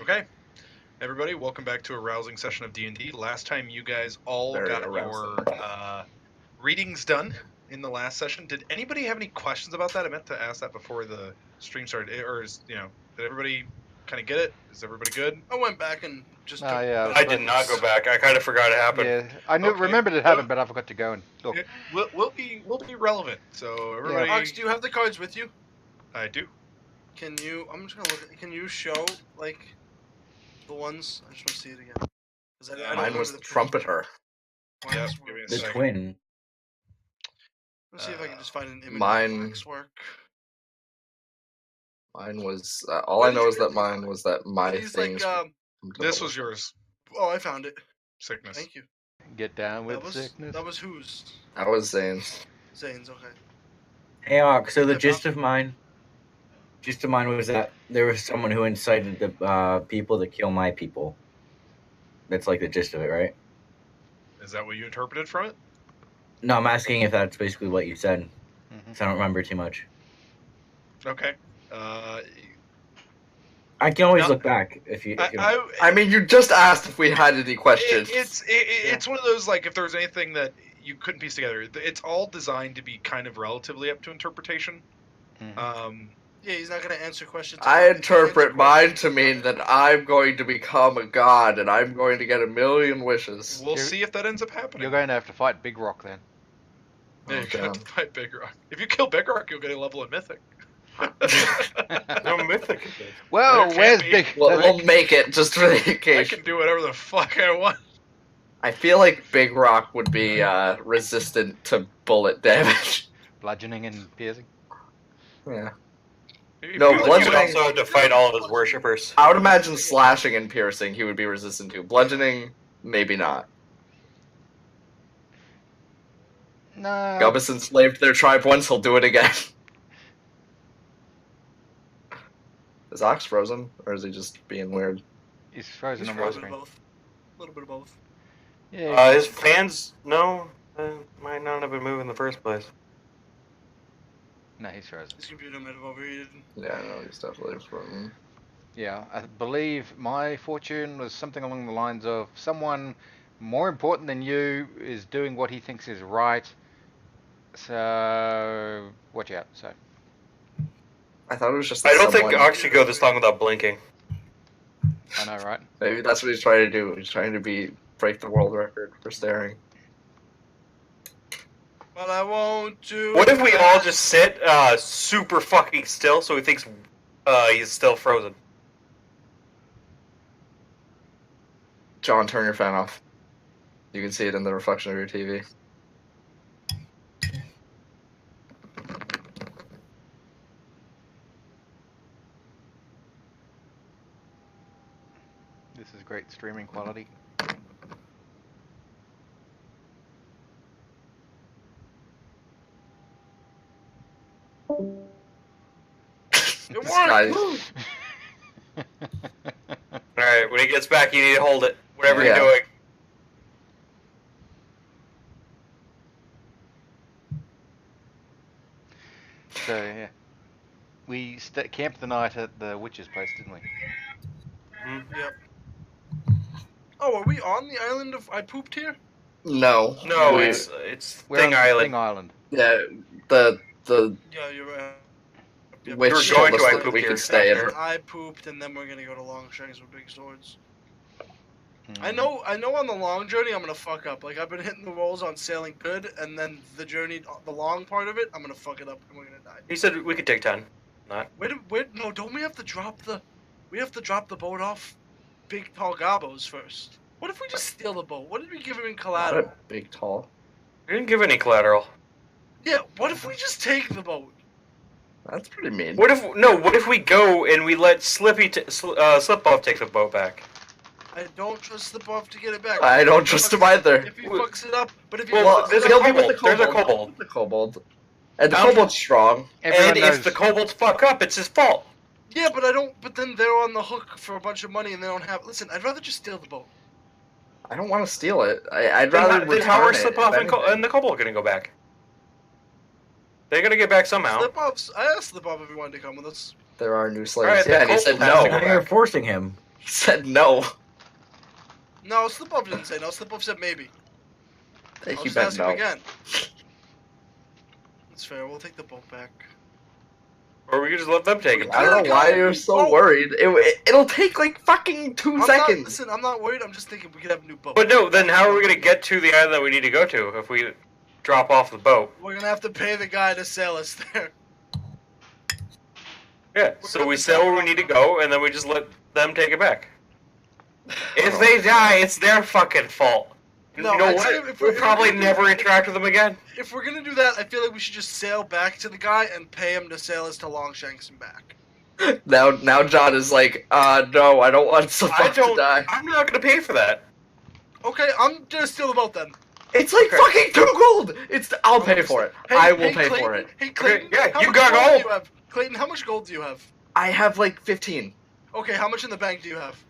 Okay, everybody, welcome back to a rousing session of D&D. Last time you guys all Very got arousing. your readings done in the last session. Did anybody have any questions about that? I meant to ask that before the stream started. Did everybody kind of get it? Is everybody good? I went back and just. Yeah, I did not go back. I kind of forgot it happened. Yeah, I Okay. remembered it happened, but I forgot to go and look. We'll be relevant. So everybody, Ox, do you have the cards with you? I do. Can you? I'm just gonna look. Can you show like the ones? I just want to see it again. 'Cause I don't Mine remember was the the picture. trumpeter. Mine Yep, was- give me a The second. twin. Let's see if I can just find an image Mine- of Black's work. Mine was all Why I did know you is that get mine was that my These things. This was yours. Oh, I found it. Sickness. Thank you. Get down with That was sickness. that was whose? That was Zane's. Zane's. Okay. Hey, Ark, so the Yeah, gist of mine was that there was someone who incited the people to kill my people. That's like the gist of it, right? Is that what you interpreted from it? No, I'm asking if that's basically what you said. Mhm. 'Cause I don't remember too much. Okay. I can always No. look back if you. I mean, you just asked if we had any questions. It's one of those, like, if there's anything that you couldn't piece together, it's all designed to be kind of relatively up to interpretation. Mhm. Yeah, he's not gonna answer questions. I interpret mine to mean that I'm going to become a god and I'm going to get a million wishes. We'll You're- see if that ends up happening. You're going to have to fight Big Rock then. Yeah, you're Okay. gonna have to fight Big Rock. If you kill Big Rock, you'll get a level in Mythic. No mythic. Well, There where's can't be. Big? We'll make it just for the I occasion. can do whatever the fuck I want. I feel like Big Rock would be resistant to bullet damage. Bludgeoning and piercing. Yeah. If No, you- He would bludgeoning- also have to fight all of his worshippers. I would imagine slashing and piercing he would be resistant to. Bludgeoning, maybe not. No. Gubbis enslaved their tribe once, he'll do it again. Is Ox frozen? Or is he just being weird? He's frozen He's on my frozen screen. both. A little bit of both. Yeah. His fans, no, might not have been moving in the first place. No, he's frozen. His computer might have overheated. Yeah, no, he's definitely frozen. Yeah, I believe my fortune was something along the lines of someone more important than you is doing what he thinks is right. So watch out. So I thought it was just I don't think someone- Ox should go this long without blinking. I know, right? Maybe that's what he's trying to do. He's trying to break the world record for staring. But I won't do. What if we that. all just sit super fucking still so he thinks he's still frozen? John, turn your fan off. You can see it in the reflection of your TV. This is great streaming quality. It This worked. guy- Alright, when he gets back, you need to hold it. Whatever Yeah. you're doing. So yeah, we camped the night at the witch's place, didn't we? Yep. Oh, are we on the island of I pooped here? No. No, We- it's We're Thing on Island. Thing Island. Yeah, the Yeah, you're right. Yep. witch You were told going us to I that pooped we here could stay in. after. I pooped, and then we're gonna go to long strings with big swords. Hmm. I know on the long journey I'm gonna fuck up. Like I've been hitting the rolls on sailing good, and then the journey, the long part of it, I'm gonna fuck it up, and we're gonna die. He said we could take 10. Not. Wait, no, don't we have to drop the, boat off Big Tall Gabos first? What if we just steal the boat? What did we give him in Not collateral? a big tall. We didn't give any collateral. Yeah, what if we just take the boat? That's pretty mean. What if we go and we let Slip Off take the boat back? I don't trust the buff to get it back. I don't trust him either. If he fucks it up, but if he Well, fucks there's it a up, he'll be with the kobold. There's a kobold. kobold. The kobold. And the How- kobold's strong. Everyone And knows. if the kobolds fuck up, it's his fault. yeah, but I don't. But then they're on the hook for a bunch of money, and they don't have. Listen, I'd rather just steal the boat. I don't want to steal it. I'd Then rather how are return it, Slip Off if and anything. the kobold gonna go back? They're gonna get back somehow. Slip offs. I asked Slip off if he wanted to come with us. There are new slaves. Alright, yeah, the and he said kobold has to no. go Now you're forcing him. He said no. No, Slip-Up didn't say no. Slip-Up said maybe. I think I'll he just meant ask him no. again. That's fair. We'll take the boat back. Or we could just let them take it. I don't know why you're so worried. It'll take like fucking 2 I'm seconds. Not, listen, I'm not worried. I'm just thinking we could have a new boat. But no, then how are we gonna get to the island that we need to go to if we drop off the boat? We're gonna have to pay the guy to sail us there. Yeah, so we sail where we need to go, and then we just let them take it back. If they die, it's their fucking fault. No, you know I'd say what? if We'll we're- probably if we're- never interact with them again. If we're gonna do that, I feel like we should just sail back to the guy and pay him to sail us to Longshanks and back. Now John is like, no, I don't want I Savant to don't. die. I'm not gonna pay for that. Okay, I'm gonna steal the boat then. It's like Okay. fucking 2 gold. I'll pay for it. Hey, I will hey, pay Clayton, for it. Hey, Clayton, Okay, yeah, how you much got gold gold. do you have? Clayton, how much gold do you have? I have like 15, Okay, how much in the bank do you have?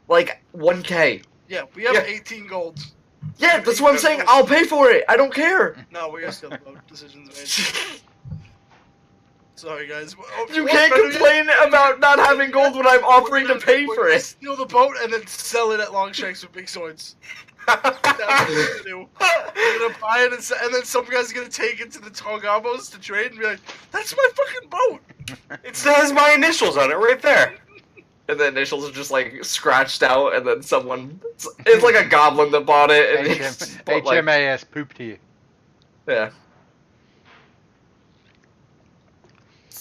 like 1K. Yeah, we have Yeah. 18 gold. Yeah, that's what I'm saying. I'll pay for it. I don't care. No, we're gonna steal the boat. Decisions made. Sorry, guys. You can't complain about not having gold when I'm offering to pay We're for gonna it. Steal the boat and then sell it at Longshanks with big swords. That's what we're gonna do. We're gonna buy it and then some guy's gonna take it to the Tongabos to trade and be like, "That's my fucking boat." It says my initials on it right there. And the initials are just like scratched out, and then someone. It's like a goblin that bought it. And he's put, like, HMAS pooped here. yeah.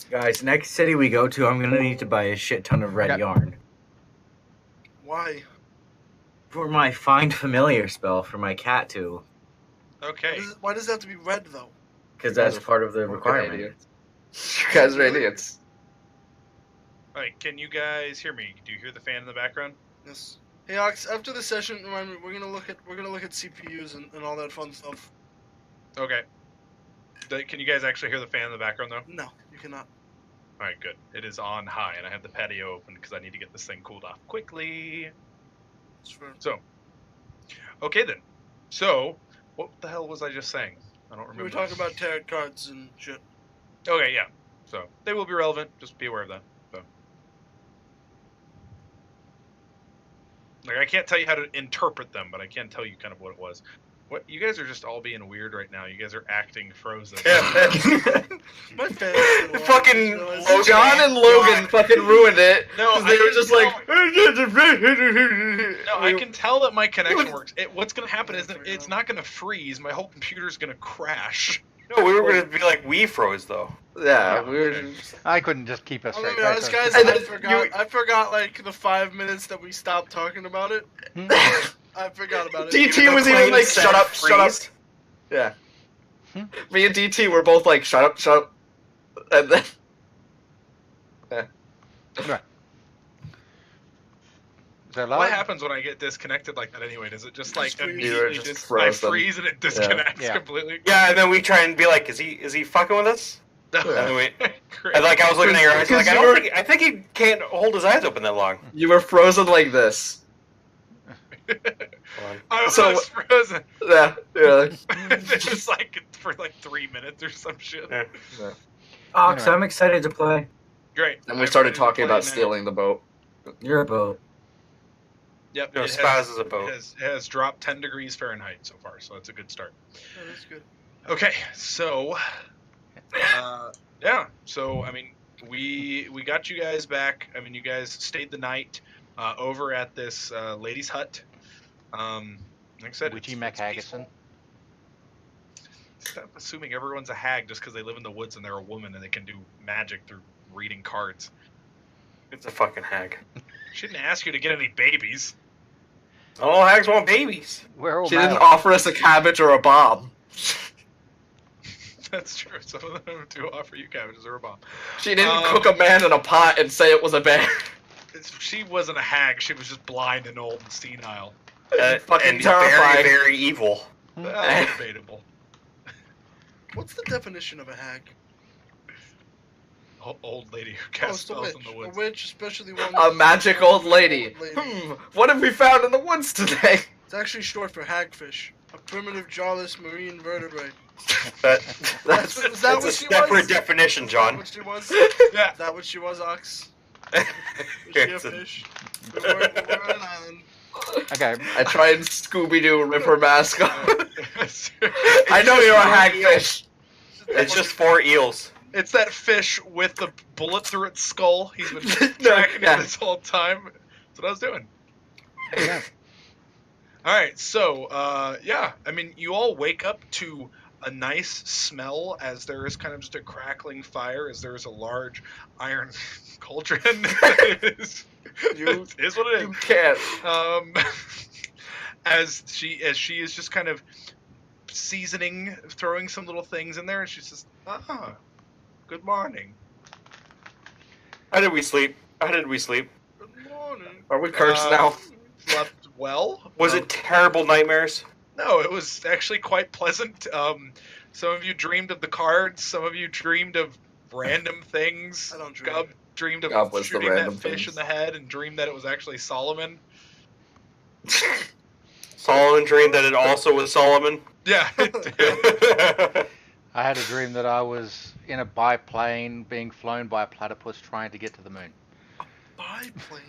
Guys, next city we go to, I'm gonna need to buy a shit ton of red Yep. yarn Why? for my find familiar spell for my cat too, Okay. Why does it have to be red though? because that's part of the requirement. Idiots. You guys are idiots. All right. Can you guys hear me? Do you hear the fan in the background? Yes. Hey Ox, after the session, remind me we're gonna look at CPUs and all that fun stuff. Okay. Can you guys actually hear the fan in the background though? No, you cannot. All right, good. It is on high, and I have the patio open because I need to get this thing cooled off quickly. It's fair. So, okay then. So, what the hell was I just saying? I don't remember. We were talking about tarot cards and shit. Okay, yeah. So they will be relevant. Just be aware of that. So, like, I can't tell you how to interpret them, but I can tell you kind of what it was. What you guys are just all being weird right now. You guys are acting frozen. My fans. Fucking Logan. John and Logan fucking ruined it. No, 'cause I they were can just like. No, I can tell that my connection works. What's going to happen is that it's not going to freeze. My whole computer's going to crash. No, we were gonna be like, we froze though. Yeah, we were. I couldn't just keep a I'm straight gonna be honest, face. guys. And I then forgot. I forgot like the 5 minutes that we stopped talking about it. Hmm? I forgot about it. DT was even like, shut up, shut up. Yeah. Hmm? Me and DT were both like, shut up, shut up. And then. So, What like, happens when I get disconnected like that anyway? Does it just like Just freeze. immediately You just just I froze them. freeze and it disconnects Yeah. completely? Yeah, and then we try and be like, is he fucking with us? Yeah. And we, Great. and like I was looking at your eyes, like Because I think he can't hold his eyes open that long. You were frozen like this. I was So- frozen. Yeah, yeah. Just like for like 3 minutes or some shit. Yeah. Ox, Anyway. I'm excited to play. Great. And we I'm started ready to talking play about now. stealing the boat. You're a boat. Yep. No, it spouse has, is a boat. it has dropped 10 degrees Fahrenheit so far, so that's a good start. Yeah, that's good. Okay, so yeah, so I mean, we got you guys back. I mean, you guys stayed the night over at this lady's hut. Like I said, Witchy it's McHaggison. peaceful. Stop assuming everyone's a hag just because they live in the woods and they're a woman and they can do magic through reading cards. It's a fucking hag. She didn't ask you to get any babies. All hags want babies. We're all She didn't male. offer us a cabbage or a bomb. That's true. Some of them do offer you cabbages or a bomb. She didn't cook a man in a pot and say it was a bear. She wasn't a hag. She was just blind and old and senile. Fucking and terrifying. very, very evil. That's debatable. What's the definition of a hag? Old lady who Oh, casts it's a spells witch. in the A woods. witch, especially one. A magic old lady. Old lady. What have we found in the woods today? It's actually short for hagfish, a primitive jawless marine vertebrate. But That's Is that it's what a she separate was? definition, Is that John. what she was? Yeah. Is that what she was, Ox? Was she a It's a- fish? We're on an island. Okay. I try and Scooby-Doo rip her mask off. It's I know you're a hagfish. It's just 4 eels. It's that fish with the bullet through its skull. He's been No, tracking yeah. it this whole time. That's what I was doing. Yeah. All right, so yeah, I mean, you all wake up to a nice smell as there is kind of just a crackling fire, as there is a large iron cauldron. It is what it You is. can't. As she is just kind of seasoning, throwing some little things in there, and she says, good morning. How did we sleep? How did we sleep? Good morning. Are we cursed now? Slept well. Was it terrible nightmares? No, it was actually quite pleasant. Some of you dreamed of the cards. Some of you dreamed of random things. I don't dream. Gub dreamed of Gub was the shooting that random fish things. in the head and dreamed that it was actually Solomon. Solomon dreamed that it also was Solomon. Yeah. I had a dream that I was in a biplane being flown by a platypus trying to get to the moon. Biplane.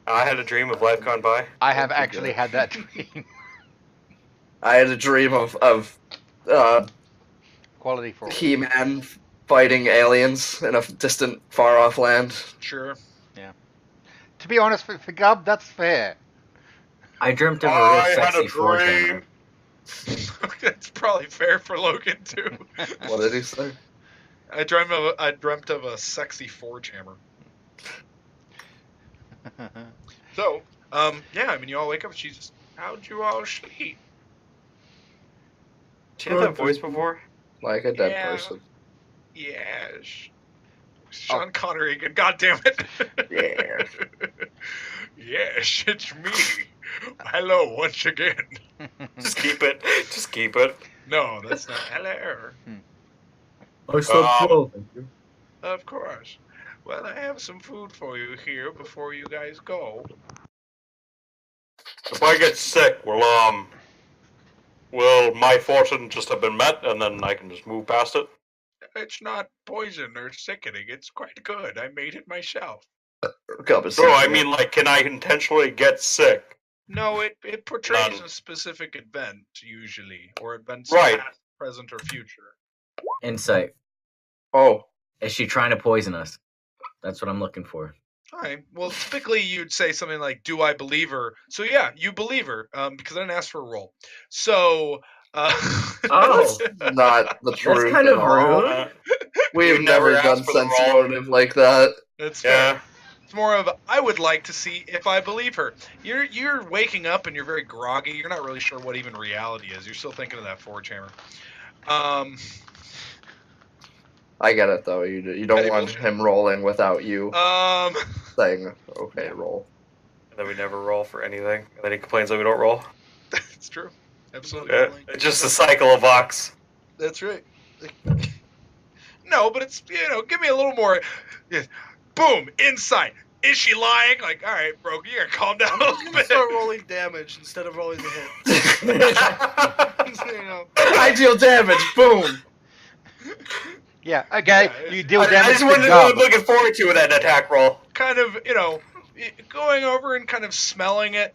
I had a dream of life gone by. I have actually had that dream. I had a dream of Quality for all. He-Man fighting aliens in a distant, far-off land. Sure. To be honest, for Gub, that's fair. I dreamt of a I real had sexy a forehammer. dream. That's probably fair for Logan too. What did he say? I dreamt of a sexy forge hammer. So, yeah, I mean, you all wake up and she's just, how'd you all sleep? Did you have that voice before? Like a dead Yeah. person. Yes. Sean Connery again, god damn it. Yeah. Yes, it's me. Hello once again. Just keep it. Just keep it. No, that's not hello. I slept well, thank you. Of course. Well, I have some food for you here before you guys go. If I get sick, will my fortune just have been met, and then I can just move past it? It's not poison or sickening. It's quite good. I made it myself. Gub is No, I sleeping. mean, like, can I intentionally get sick? No, it portrays None. a specific event, usually, or events Right. past, present, or future. Insight. Oh, Is she trying to poison us? That's what I'm looking for. Alright. Well, typically you'd say something like, "Do I believe her?" So yeah, you believe her, because I didn't ask for a roll. So, Oh. not the truth. kind at of all. rude. We've You never never done asked for the sense roll. motive like that. that's fair. Yeah. It's more of I would like to see if I believe her. You're waking up and you're very groggy. You're not really sure what even reality is. You're still thinking of that forge hammer. I get it though. You don't Petty want bullshit. him rolling without you Um, saying, "Okay, roll." And then we never roll for anything. And then he complains that we don't roll. it's true. Absolutely. Yeah. It's just a cycle of Vox. That's right. No, but it's give me a little more. Yeah. Boom, insight. Is she lying? Like, all right, bro, you gotta calm down a I'm little just gonna bit. start rolling damage instead of rolling the hit. You know. I deal damage. Boom. Yeah, okay, Yeah, you deal I damage just to wanted to Gub. looking forward to that attack roll. Kind of, going over and kind of smelling it.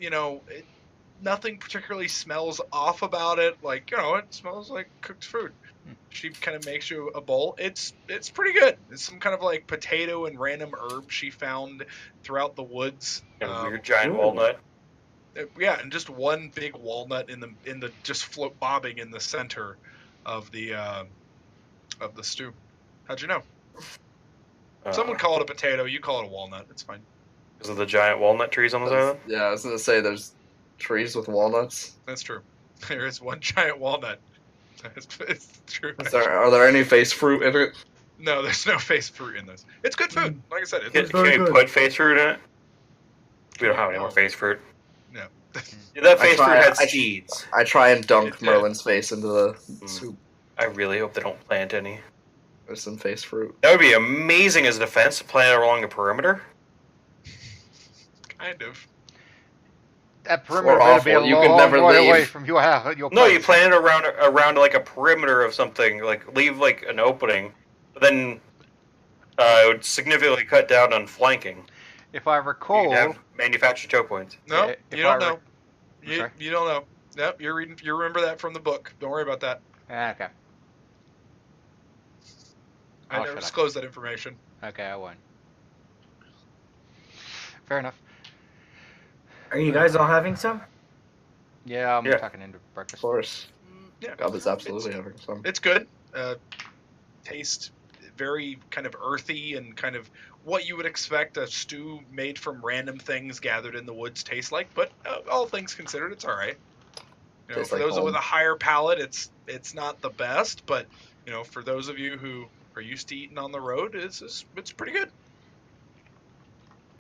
Nothing particularly smells off about it. Like, it smells like cooked food. She kind of makes you a bowl. It's pretty good. It's some kind of like potato and random herb she found throughout the woods. And a weird giant Ooh. walnut. Yeah, and just one big walnut in the just float bobbing in the center of the stew. How'd you know? Someone call it a potato. You call it a walnut. It's fine. Because of the giant walnut trees on this island? Yeah, I was gonna say there's trees with walnuts. That's true. There is one giant walnut. It's true. Are there any face fruit in it? No, there's no face fruit in this. It's good food. Like I said, Can, it's can we good. put face fruit in it? We don't have any more face fruit. No. Yeah, that I face fruit try- had I- seeds. I try and dunk It did. Merlin's face into the Mm. soup. I really hope they don't plant any. There's some face fruit. That would be amazing as a defense to plant it along the perimeter. Kind of. That perimeter Or better be a awful, you long could never way leave. away from your house. Your No, place. you plant it around like a perimeter of something, like leave like an opening, but then it would significantly cut down on flanking. If I You recall, can have manufactured choke points. No, Yeah, if you don't I know. rec- I'm You, sorry? you don't know. Nope, you're reading. You remember that from the book. Don't worry about that. Okay. I Oh, never shut up. disclosed that information. Okay, I won't. Fair enough. Are you guys all having some? Yeah, I'm Yeah. tucking into Of breakfast. course. Yeah, Gub is absolutely having some. it's good. Taste very kind of earthy and kind of what you would expect a stew made from random things gathered in the woods taste like. But all things considered, it's all right. You know, Tastes for like those home. with a higher palate, it's not the best. But you know, for those of you who are used to eating on the road, it's pretty good.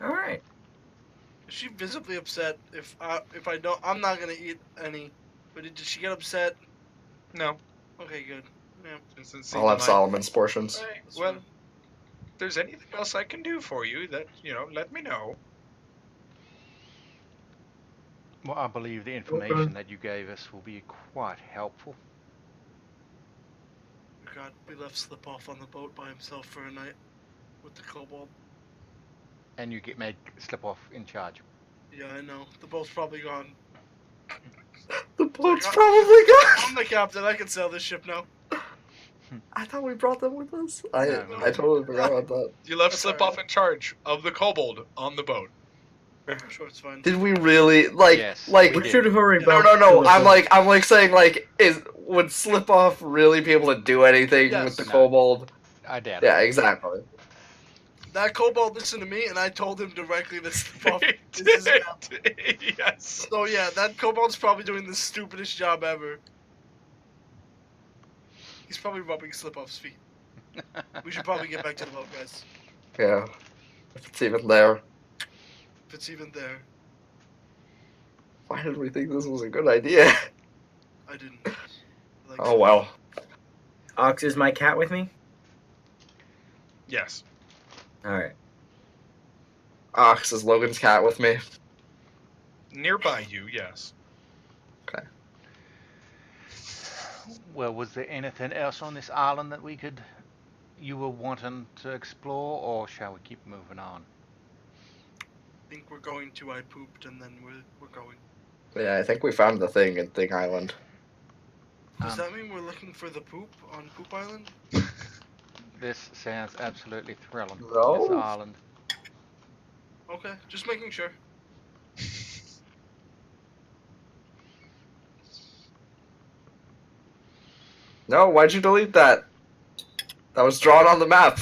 All right. Is she visibly upset if I don't? I'm not gonna eat any. But did she get upset? No, Okay, good. Yeah. doesn't seem I'll have like- Solomon's portions. All right, That's well, fine. if there's anything else I can do for you, that let me know. Well, I believe the information that you gave us will be quite helpful. God, we left Slip Off on the boat by himself for a night with the kobold. And you get made slip off in charge. Yeah, I know. The boat's probably gone. The boat's Like, probably gone. I'm the captain. I can sail this ship now. I thought we brought them with us. No. I totally forgot about that. You left That's Slip all Off in charge of the kobold on the boat. I'm sure it's fine. Did we really Yes, like? we We did. should hurry No, back. no, no. to the I'm boat. like saying would Slip Off really be able to do anything Yes. with the No. kobold? I doubt Yeah, it. exactly. That kobold listened to me, and I told him directly to Slip Off. He This is did. Yes. So yeah, that kobold's probably doing the stupidest job ever. He's probably rubbing Slip Off's feet. We should probably get back to the boat, guys. Yeah, if it's even there. If it's even there. Why did we think this was a good idea? I didn't. Like, Oh well. Ox, is my cat with me? Yes. All right. Ox is Logan's cat with me. Nearby you, yes. Well, was there anything else on this island that you were wanting to explore, or shall we keep moving on? I think we're going to I pooped, and then we're going. Yeah, I think we found the thing in Thing Island. Does Um, that mean we're looking for the poop on Poop Island? This sounds absolutely thrilling. No. This island. Okay, just making sure. No, why'd you delete that? That was drawn on the map.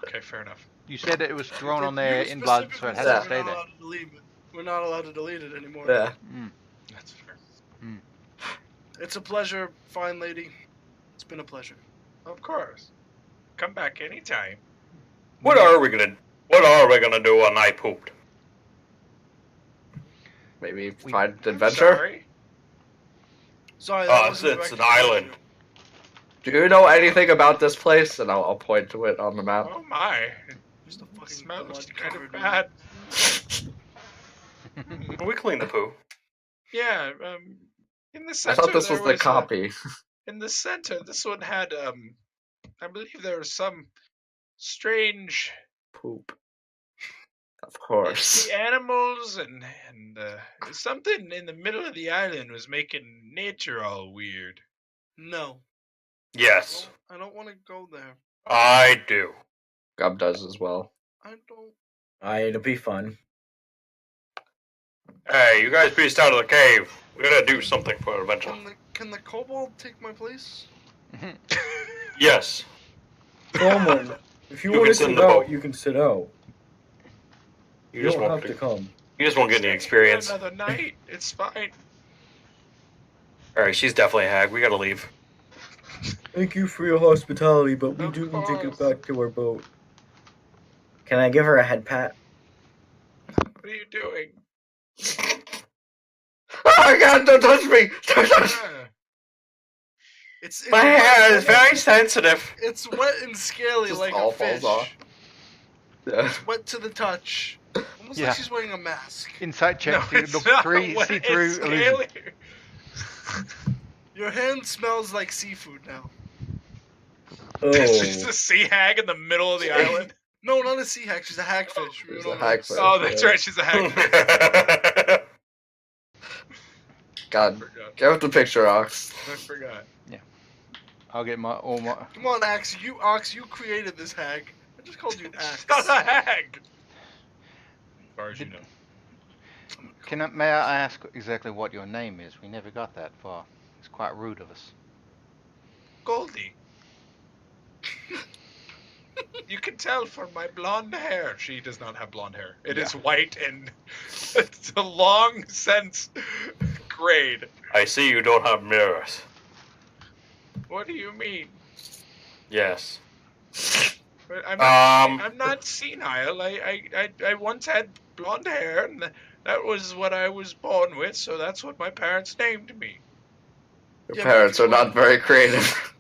Okay, fair enough. You said that it was drawn on You there in blood, so it has Yeah. to stay there. We're not allowed to delete it anymore. Yeah. Mm. That's fair. It's a pleasure, fine lady. It's been a pleasure. Of course. Come back anytime. What are we gonna do when I pooped? Maybe We- find I'm adventure. sorry. Sorry, Oh, that it's- wasn't it's an directed at island. you. Do you know anything about this place? And I'll point to it on the map. Oh my. Just a It fucking smells blood kind of covered bad. We clean the poo. Yeah, in the I center thought this was there the copy. in the center, this one had I believe there was some strange Poop. Of course. the animals and something in the middle of the island was making nature all weird. No. Yes, I don't want to go there. I do. Gub does as well. I don't. It'll be fun. Hey, you guys beast out of the cave. We gotta do something for adventure. Can the kobold take my place? Yes. Coleman, if you You want can to sit in sit the out, boat. you can sit out. You just don't won't. have to come. You just won't get any Stay experience. Another night. It's fine. All right, she's definitely a hag. We gotta leave. Thank you for your hospitality, but we Of do need to get course. back to our boat. Can I give her a head pat? What are you doing? Oh God! Don't touch me! Don't touch me! Ah, It's My hair is very sensitive. It's wet and scaly Just like all a fish. falls off. Yeah. Wet to the touch. Almost Yeah. like she's wearing a mask. Insight check no, to it's look not through, wet, see it's through illusion. scaly. Your hand smells like seafood now. Oh, It's just a sea hag in the middle of the island. No, not a sea hag. She's a hagfish. She's You a know, hagfish. Oh, that's Yeah. right. She's a hag. God, Forgot. get with the picture, Ox. I forgot. I'll get all my. Come on, Ox. You created this hag. I just called you Axe. It's not a hag. As far as you know. May I ask exactly what your name is? We never got that far. It's quite rude of us. Goldie. You can tell from my blonde hair. She does not have blonde hair. It is white and it's a long since grayed. I see you don't have mirrors. What do you mean? Yes. But Um. I'm not senile. I once had blonde hair, and that was what I was born with, so that's what my parents named me. Your Yeah, but parents you are not very creative.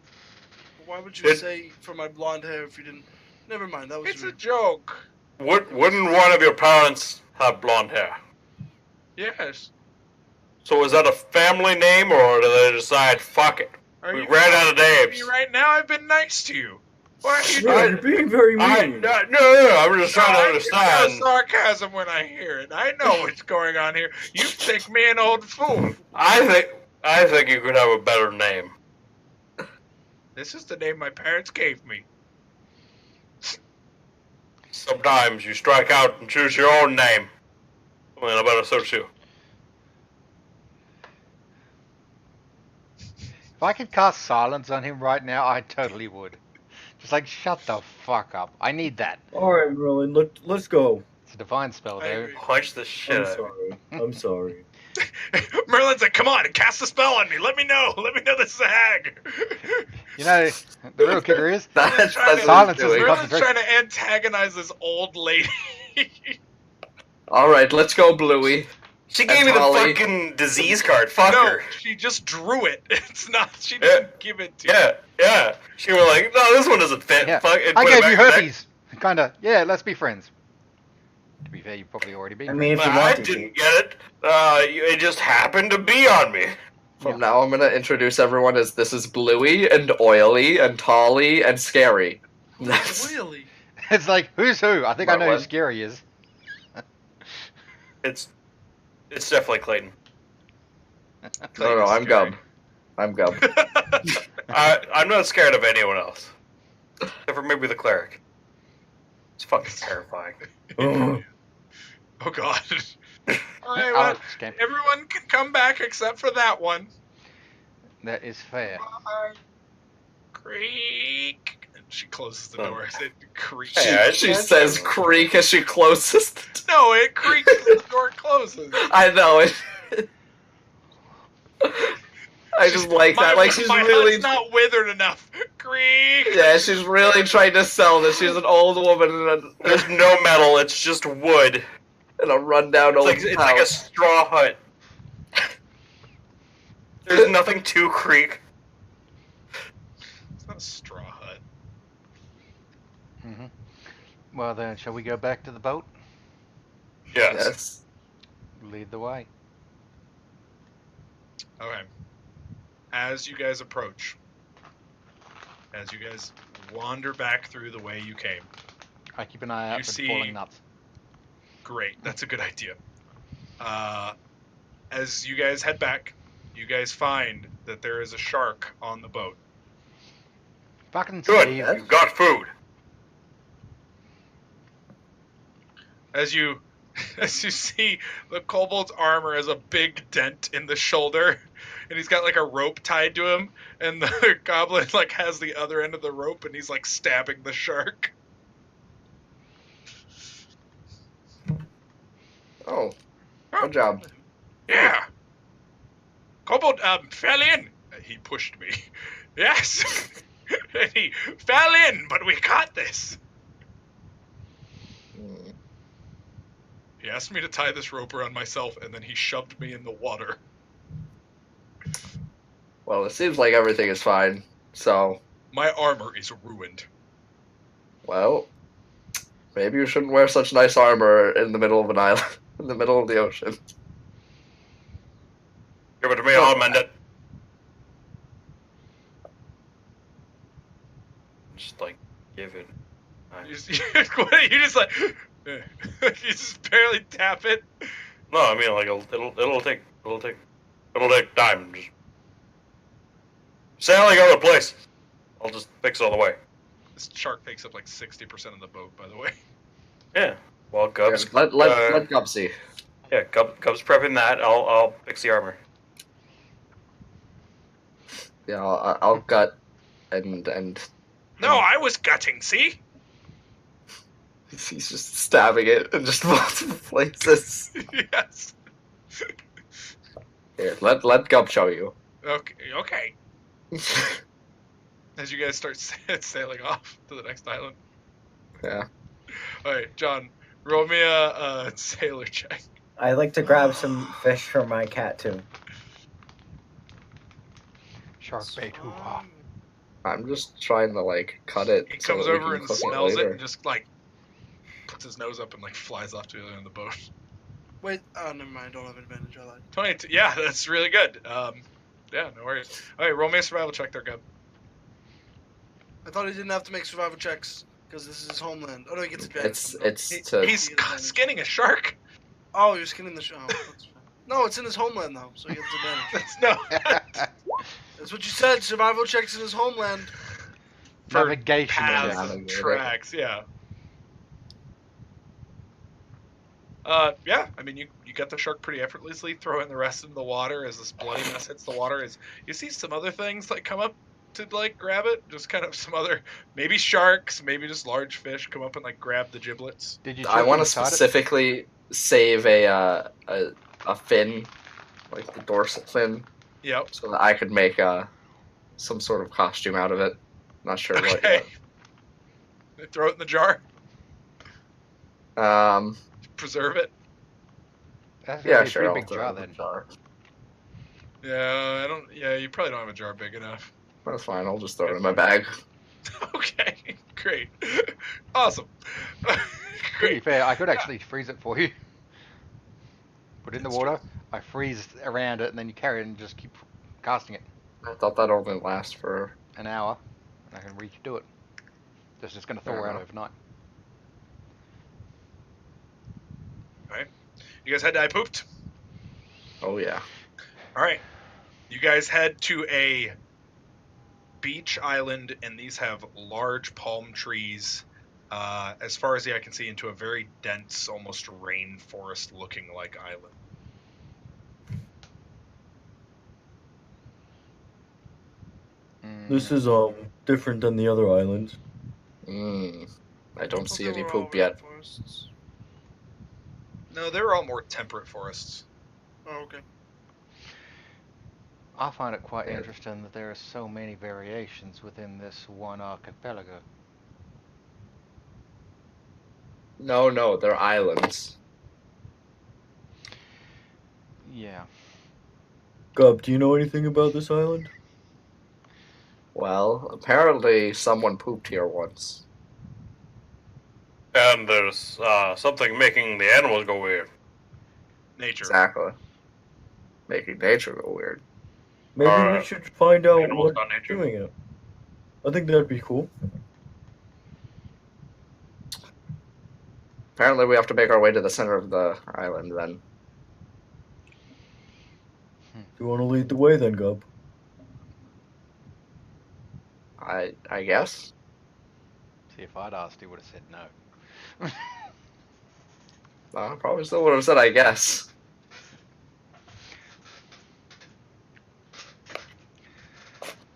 Why would you say for my blonde hair if you didn't? Never mind. That was It's a rude. joke. Wouldn't one of your parents have blonde hair? Yes. So is that a family name, or do they decide, fuck it? Are We you ran out of talking to names. me right now? I've been nice to you. Why are you Yeah, doing you're being very mean. No, I'm just trying to I know understand. sarcasm when I hear it. I know what's going on here. You think me an old fool. I think you could have a better name. This is the name my parents gave me. Sometimes you strike out and choose your own name. Well, I better so too. If I could cast silence on him right now, I totally would. Just like, shut the fuck up. I need that. All right, Merlin, let's go. It's a divine spell, I though. agree. Punch the shit I'm out of me. sorry. I'm sorry. Merlin's like, come on, cast a spell on me. Let me know. Let me know this is a hag. You know, the real kicker is, That's trying what to- Silence he's is doing. not- Merlin's trying to antagonize this old lady. All right, let's go, Bluey. She gave me the Tolly. fucking disease card. Fuck No, her. she just drew it. It's not. She didn't give it to you. Yeah. She was like, no, this one doesn't fit. yeah, Fuck, and I put it gave you back in the deck. herpes. Kinda, yeah, let's be friends. To be fair, you probably already be. I mean, if you I want to. didn't get it. It just happened to be on me. From now, I'm gonna introduce everyone as this is Bluey and Oily and Tolly and Scary. That's Really? It's like, who's who? I think I What know who one? Scary is. It's definitely Clayton. no, I'm Gub. I'm Gub. I'm not scared of anyone else. Except for maybe the cleric. It's fucking terrifying. Ugh. Oh God. All right, I'll well, escape. everyone can come back except for that one. That is fair. Creak. And she closes the Oh. door. It creaks. Hey, She says creak as she closes. No, it creaks as the door closes. I know it. I just like My- that. Like she's my really, hut's not withered enough. Creak. yeah, she's really trying to sell this. She's an old woman in There's no metal. It's just wood. a rundown It's old like a house. straw hut. There's nothing to creak. It's not a straw hut. hmm Well then, shall we go back to the boat? Yes. Yes. Lead the way. Okay. As you guys approach, as you guys wander back through the way you came, I keep an eye out You for see- falling nuts. great. That's a good idea. As you guys head back, you guys find that there is a shark on the boat. Fucking Good. Steve. Yeah. You've got food. As you see, the kobold's armor has a big dent in the shoulder, and he's got like a rope tied to him, and the goblin like has the other end of the rope, and he's like stabbing the shark. Oh, good job. Yeah. Kobold fell in. He pushed me. Yes. And he fell in, but we got this. Hmm. He asked me to tie this rope around myself, and then he shoved me in the water. Well, it seems like everything is fine. So, My armor is ruined. well, maybe you shouldn't wear such nice armor in the middle of an island, in the middle of the ocean. Give it to me. I'll mend it. Just like give it. You just like you just barely tap it. No, I mean like it'll take time. Just sailing other place. I'll just fix it on the way. This shark takes up like 60% of the boat, by the way. Yeah. Well, Gub's Let Gub see. yeah, Gub's prepping that. I'll fix the armor. Yeah, I'll gut and No, I was gutting. See? he's just stabbing it in just multiple places. Yes. Here, let Gub show you. Okay. As you guys start sailing off to the next island. Yeah. All right, John, roll me a sailor check. I like to grab some fish for my cat too. Shark bait. Hoo-ha. I'm just trying to like cut it. He so comes that we over can and cook smells it later. and just like puts his nose up and like flies off to the other end of the boat. Wait, oh, never mind. I don't have advantage. I lied. 22. Yeah, that's really good. Yeah, no worries. All right, roll me a survival check there, Gub. I thought he didn't have to make survival checks because this is his homeland. Oh no, he gets advantage. It's to He's skinning a shark. Oh, you're skinning the show. Oh, that's fine. No, it's in his homeland though, so he gets advantage. That's no That's what you said. Survival checks in his homeland. for Navigation paths check. and tracks. Yeah. Yeah. I mean, you get the shark pretty effortlessly. Throw in the rest into the water as this bloody mess hits the water. As you see some other things like come up to like grab it. Just kind of some other maybe sharks, maybe just large fish come up and like grab the giblets. Did you? I choke want to inside it? specifically save a fin, like the dorsal fin, Yep. so that I could make some sort of costume out of it. Not sure what Okay. They throw it in the jar. yet. Preserve it. That's gonna Yeah, be a sure. pretty I'll big throw jar it in then. the jar. Yeah, I don't. Yeah, you probably don't have a jar big enough. That's fine. I'll just throw it in my bag. Okay, great, awesome, To be great. fair, I could actually freeze it for you. Put it in the water. I freeze around it, and then you carry it and just keep casting it I thought that only lasts for. an hour, and I can redo it. That's just gonna thaw Fair out enough. overnight. You guys had to I pooped. Oh yeah. All right, you guys head to a beach island, and these have large palm trees. As far as the eye can see, into a very dense, almost rainforest-looking like island. This is different than the other islands. I don't see any They're all poop yet. rainforests. No, they're all more temperate forests. Oh, okay. I find it quite Yeah. interesting that there are so many variations within this one archipelago. No, they're islands. Yeah. Gub, do you know anything about this island? Well, apparently someone pooped here once. And there's something making the animals go weird. Nature. Exactly. Making nature go weird. Maybe we should find out Animals, what's not nature. doing it. I think that'd be cool. Apparently we have to make our way to the center of the island then. Do you want to lead the way then, Gub? I guess. See, if I'd asked, he would have said no. I probably still would have said I guess.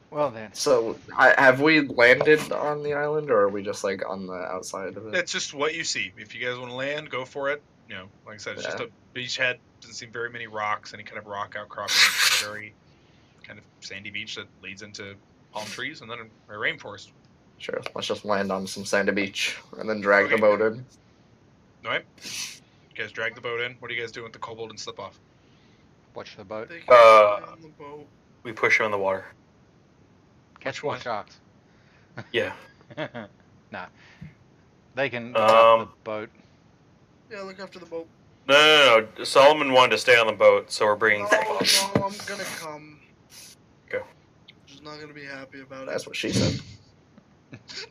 Well then, So, have we landed on the island, or are we just like on the outside of it? It's just what you see. If you guys want to land, go for it. You know, like I said, it's just Yeah. a beachhead. Doesn't seem very many rocks, any kind of rock outcropping. It's a very kind of sandy beach that leads into palm trees and then a rainforest. Sure, let's just land on some sandy beach and then drag the Okay. boat in. All right. You guys drag the boat in. What are you guys doing with the kobold and slip off? watch the boat. They can Uh, stay on the boat. We push him in the water. Catch Which more one? sharks. Yeah. Nah. They can look up the boat. Yeah, look after the boat. No. Solomon wanted to stay on the boat, so we're bringing. No, I'm gonna come. Okay. She's not gonna be happy about That's it. what she said. That's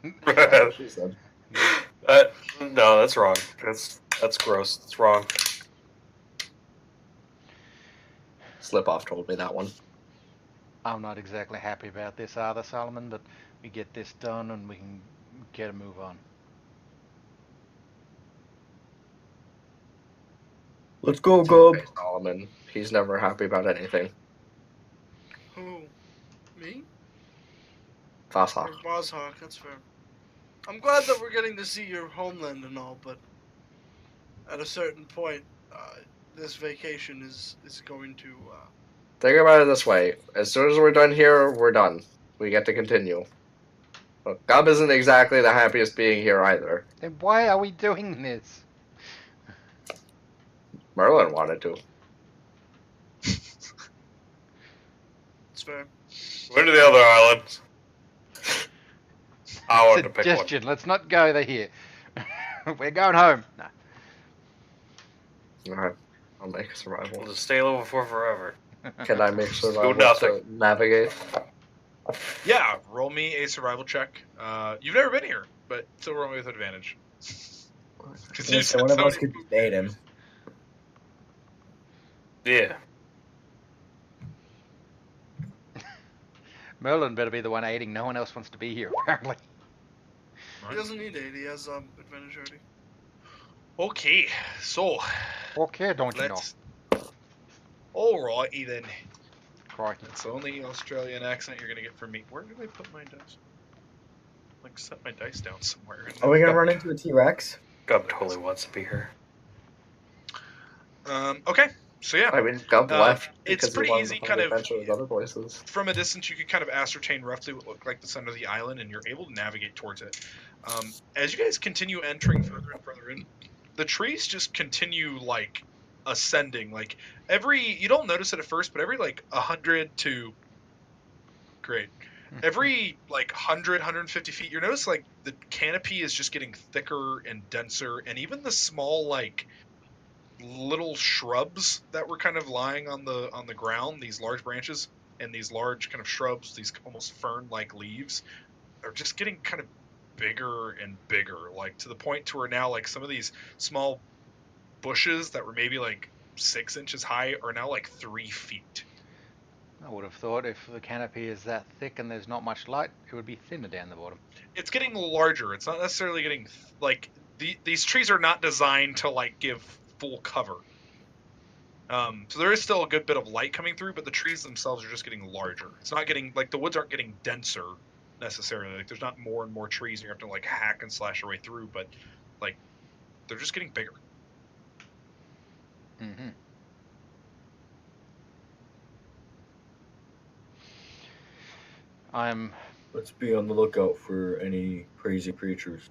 what she said. No, that's wrong. That's gross. That's wrong. Slip off told me that one. I'm not exactly happy about this either, Solomon, but we get this done and we can get a move on. Let's go, It's Gob. okay, Solomon. He's never happy about anything. Who? Me? Vashok. Or Vazhawk, that's fair. I'm glad that we're getting to see your homeland and all, but at a certain point, this vacation is going to. Think about it this way. As soon as we're done here, we're done. We get to continue. But Gob isn't exactly the happiest being here either. Then why are we doing this? Merlin wanted to. It's fair. Where are the other islands? I want to pick one. Suggestion, let's not go there here. We're going home. No. Alright. I'll make a survival. We'll just stay level 4 forever. Can I make survival nothing. to navigate? Yeah, roll me a survival check. You've never been here, but still roll me with advantage. Because you said One of us so could date him. Yeah. Merlin better be the one aiding. No one else wants to be here, apparently. He doesn't need 8, he has advantage already. Okay, so Okay, don't you know? let's. Alrighty then. Crikey. That's the only Australian accent you're gonna get from me. Where did I put my dice? Like set my dice down somewhere. Are we gonna run into a T-Rex? Gub totally wants to be here. Okay, so yeah. I mean, Gob left. It's because he pretty wanted easy, to kind find of. adventures other places. From a distance, you can kind of ascertain roughly what looked like the center of the island, and you're able to navigate towards it. As you guys continue entering further and further in, the trees just continue like ascending. Like you don't notice it at first, but every like 100 to every like 150 feet, you notice like the canopy is just getting thicker and denser, and even the small like little shrubs that were kind of lying on the ground, these large branches and these large kind of shrubs, these almost fern-like leaves, are just getting kind of bigger and bigger, like to the point to where now like some of these small bushes that were maybe like 6 inches high are now like 3 feet. I would have thought if the canopy is that thick and there's not much light, it would be thinner down the bottom. It's getting larger. It's not necessarily getting like these trees are not designed to like give full cover. So there is still a good bit of light coming through, but the trees themselves are just getting larger. It's not getting like the woods aren't getting denser necessarily. Like there's not more and more trees and you have to like hack and slash your way through, but like they're just getting bigger. Mm-hmm. I'm, Let's be on the lookout for any crazy creatures.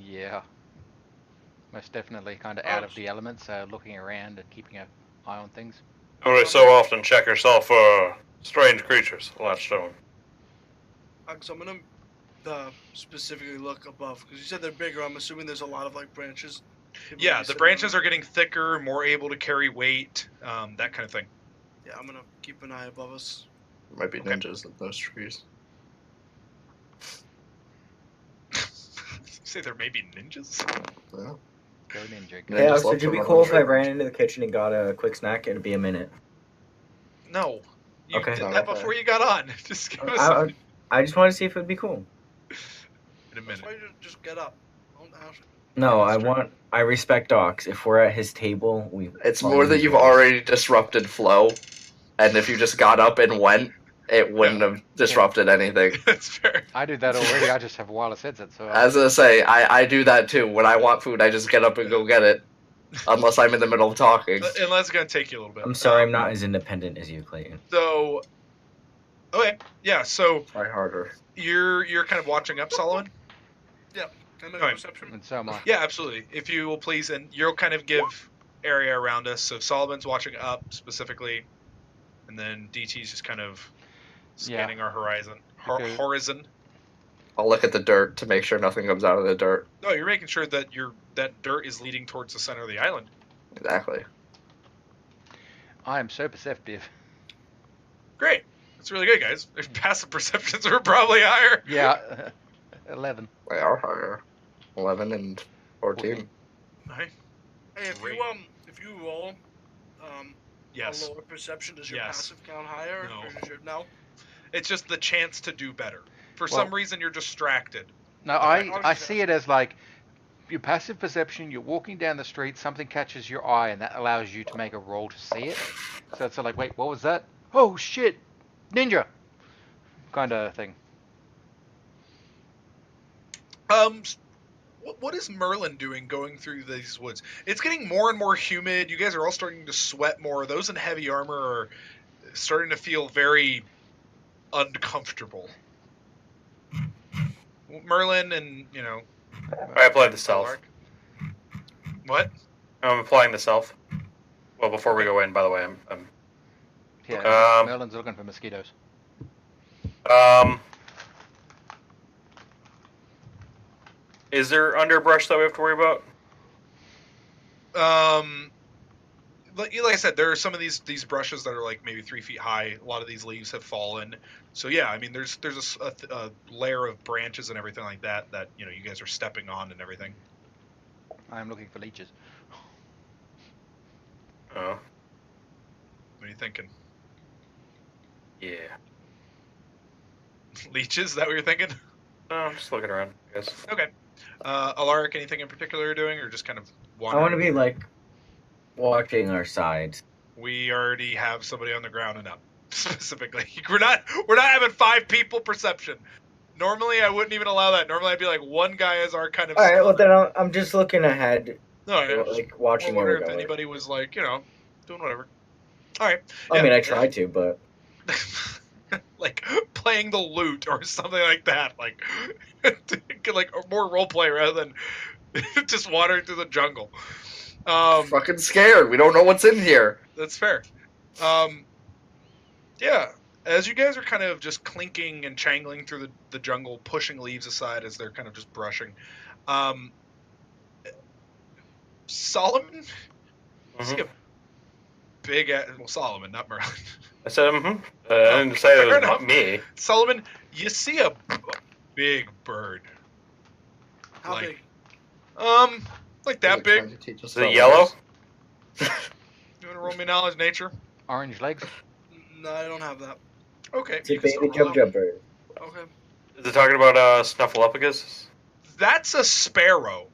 yeah, most definitely kind of out of the elements, looking around and keeping an eye on things. We so often check yourself for strange creatures, Latchstone. So I'm gonna specifically look above because you said they're bigger. I'm assuming there's a lot of like branches. Yeah, the branches are getting thicker, more able to carry weight, that kind of thing. Yeah, I'm gonna keep an eye above us. There might be ninjas in those trees. Say there may be ninjas? Yeah. Go ninja. Go. Yeah, Hey, just Alex, love would you be to cool if run I ran into the kitchen and got a quick snack? It'd be a minute. No. You Okay. did No, that okay. before you got on. Just give us a I just wanted to see if it'd be cool. in a That's minute. why you just get up. Don't ask. No, That's true. I respect Docs. If we're at his table, we. It's more that you've already disrupted flow, and if you just got up and went, it wouldn't have disrupted anything. That's fair. I do that already. I just have a wireless headset, so As I say, I do that too. When I want food, I just get up and go get it, unless I'm in the middle of talking. Unless it's going to take you a little bit. I'm sorry, I'm not as independent as you, Clayton. So, okay. Yeah, so Try harder. you're kind of watching up, Solomon? Can I make Alright. a perception? and so am I. Yeah, absolutely. If you will please, and you'll kind of give area around us. So Solomon's watching up specifically, and then DT's just kind of scanning our horizon. Okay. Horizon. I'll look at the dirt to make sure nothing comes out of the dirt. No, you're making sure that that dirt is leading towards the center of the island. Exactly. I am so perceptive. Great. That's really good, guys. If passive perceptions are probably higher. Yeah, 11. They are higher. 11 and 14. Okay. Hey, Great. if you roll, Yes. a lower perception, does your Yes. passive count higher? No. Or does your, no? It's just the chance to do better. For Well- some reason, you're distracted. No, Okay. I see it as like your passive perception. You're walking down the street, something catches your eye, and that allows you to make a roll to see it. So it's like, wait, what was that? Oh shit, ninja, kind of thing. What is Merlin doing going through these woods? It's getting more and more humid. You guys are all starting to sweat more. Those in heavy armor are starting to feel very uncomfortable. Merlin and, I applied the self. Alark. What? I'm applying the self. Well, before we go in, by the way, I'm Yeah, Merlin's looking for mosquitoes. Is there underbrush that we have to worry about? Like I said, there are some of these brushes that are like maybe 3 feet high. A lot of these leaves have fallen. So yeah, I mean, there's a layer of branches and everything like that you guys are stepping on and everything. I'm looking for leeches. Oh, What are you thinking? yeah. Leeches? Is that what you're thinking? No, I'm just looking around, I guess. Okay. Alaric, anything in particular you're doing, or just kind of I wandering? want to be like watching our sides. We already have somebody on the ground and up. Specifically, we're not having 5 people perception. Normally, I wouldn't even allow that. Normally, I'd be like one guy as our kind of. All right, well then I'm just looking ahead, No, yeah. like watching I where wonder we're if going. anybody was like, doing whatever. All right. I mean, I tried to, but Like playing the lute or something like that, like more role play rather than just wandering through the jungle. Fucking scared. We don't know what's in here. That's fair. Yeah, as you guys are kind of just clinking and changling through the jungle, pushing leaves aside as they're kind of just brushing. Solomon, you see a big Solomon, not Merlin. I said, I didn't say it Fair was not enough. me. Solomon, you see a big bird. How Like, big? Like that big. Is it yellow? You want to roll me knowledge nature? Orange legs. No, I don't have that. Okay. it's a you can still baby roll jump out. jumper. Okay. Is it talking about Snuffleupagus? That's a sparrow.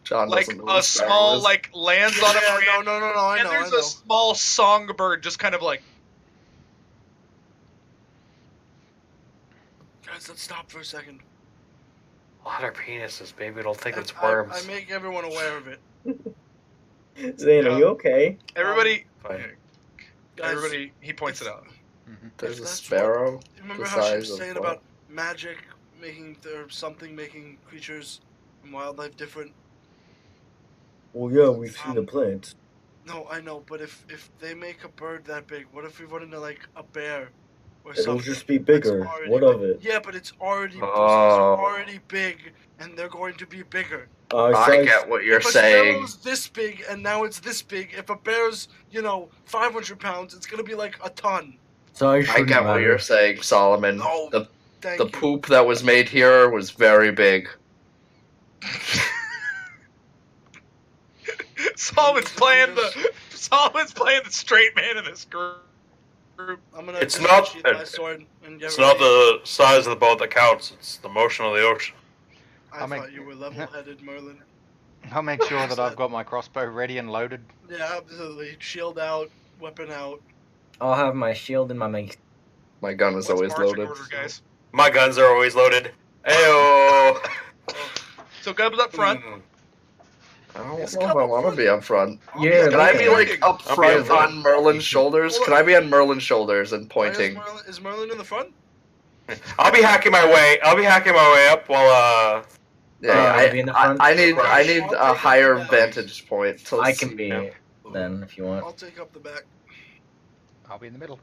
John Like doesn't know what a small, is. like lands on a branch. No, I And know, there's I know. a small songbird just kind of like. Guys, let's stop for a second. A lot of penises, baby. It'll think it's I worms. make everyone aware of it. Zane, Yeah. are you okay? Everybody, Fine. Guys, everybody, he points it out. There's a that's sparrow. remember the how she size was of saying what? about magic making creatures and wildlife different? Well, yeah, we've seen the plants. No, I know, but if they make a bird that big, what if we run into like a bear or It'll something? just be that's bigger. already What big? of it? Yeah, but it's already those Oh. are already big, and they're going to be bigger. I Size- get what you're If a saying. sparrow's this big and now it's this big, if a bear's 500 pounds, it's gonna be like a ton. size I shouldn't get what matter. you're saying, Solomon. No, The Thank the you. poop that was made here was very big. Solomon's playing the straight man in this group. I'm gonna It's just not- sheath my sword and get It's not ready. the size of the boat that counts. It's the motion of the ocean. I I'll make- thought you were level-headed, Merlin. I'll make sure that I've got my crossbow ready and loaded. Yeah, absolutely. Shield out, weapon out. I'll have my shield in my mace. My gun is What's always marching loaded. order, guys? My guns are always loaded. Ayo! So Gub's up front. I don't It's know if I couple want to foot. be up front. Yeah, Can I okay. be like up I'll be front up front. on Merlin's shoulders? Can I be on Merlin's shoulders and Why pointing? Is Merlin in the front? I'll be hacking my way up while Yeah, I'll be in the front. I need I'll a take higher the back. vantage point. To I see- can be then if you want. I'll take up the back. I'll be in the middle.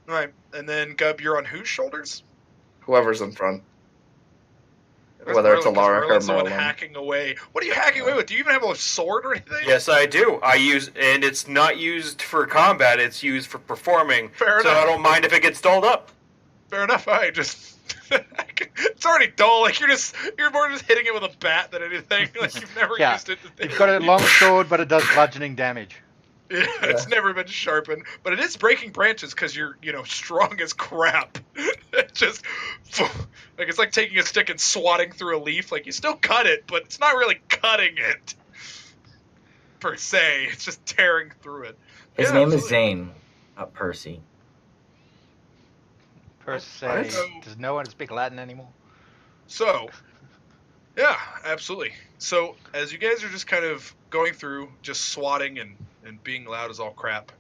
All right, and then Gub, you're on whose shoulders? whoever's in front. Where's Whether it's Merlin? 'Cause Alaric or Merlin's the one Merlin. hacking away. What are you hacking away with? Do you even have a sword or anything? yes, I do. And it's not used for combat. It's used for performing. Fair so enough. I don't mind if it gets dulled up. Fair enough. All right, just it's already dull. Like you're more just hitting it with a bat than anything. Like you've never Yeah. used it. You've got a long sword, but it does bludgeoning damage. Yeah, it's never been sharpened, but it is breaking branches because you're strong as crap. It just like it's like taking a stick and swatting through a leaf. Like you still cut it, but it's not really cutting it per se. It's just tearing through it. His Yeah, name is absolutely. Zane, not Percy. Per se, What? does no one speak Latin anymore? So, yeah, absolutely. So, as you guys are just kind of going through, just swatting and being loud as all crap,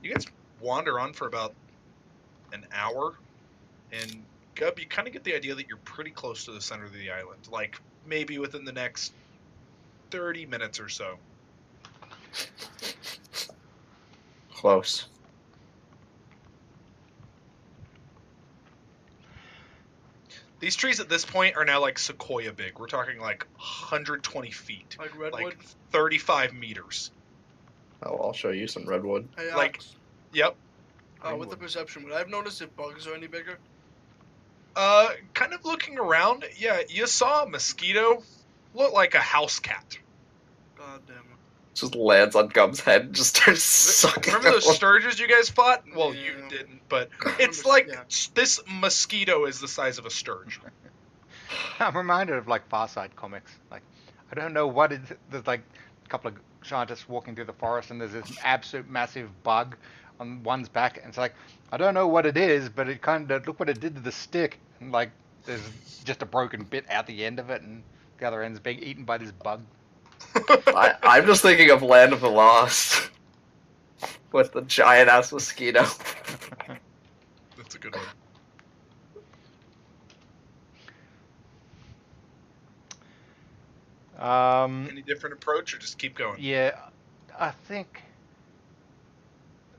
you guys wander on for about an hour, and Gub, you kind of get the idea that you're pretty close to the center of the island, like maybe within the next 30 minutes or so. Close. These trees at this point are now like sequoia big. We're talking like 120 feet, Like redwood. like 35 meters. Oh, I'll show you some redwood. Hey, like- Yep. with the perception, would I have noticed if bugs are any bigger? Kind of looking around, yeah, you saw a mosquito look like a house cat. God damn it. Just lands on Gum's head and just starts sucking. Remember those him. sturges you guys fought? Well, Yeah. you didn't, but remember it's like yeah. this mosquito is the size of a sturge. I'm reminded of like Far Side comics. Like, I don't know what it. There's like a couple of scientists walking through the forest, and there's this absolute massive bug on one's back, and it's like I don't know what it is, but it kind of look what it did to the stick, and like there's just a broken bit out the end of it, and the other end's being eaten by this bug. I'm just thinking of Land of the Lost with the giant ass mosquito. That's a good one. Any different approach, or just keep going? Yeah, I think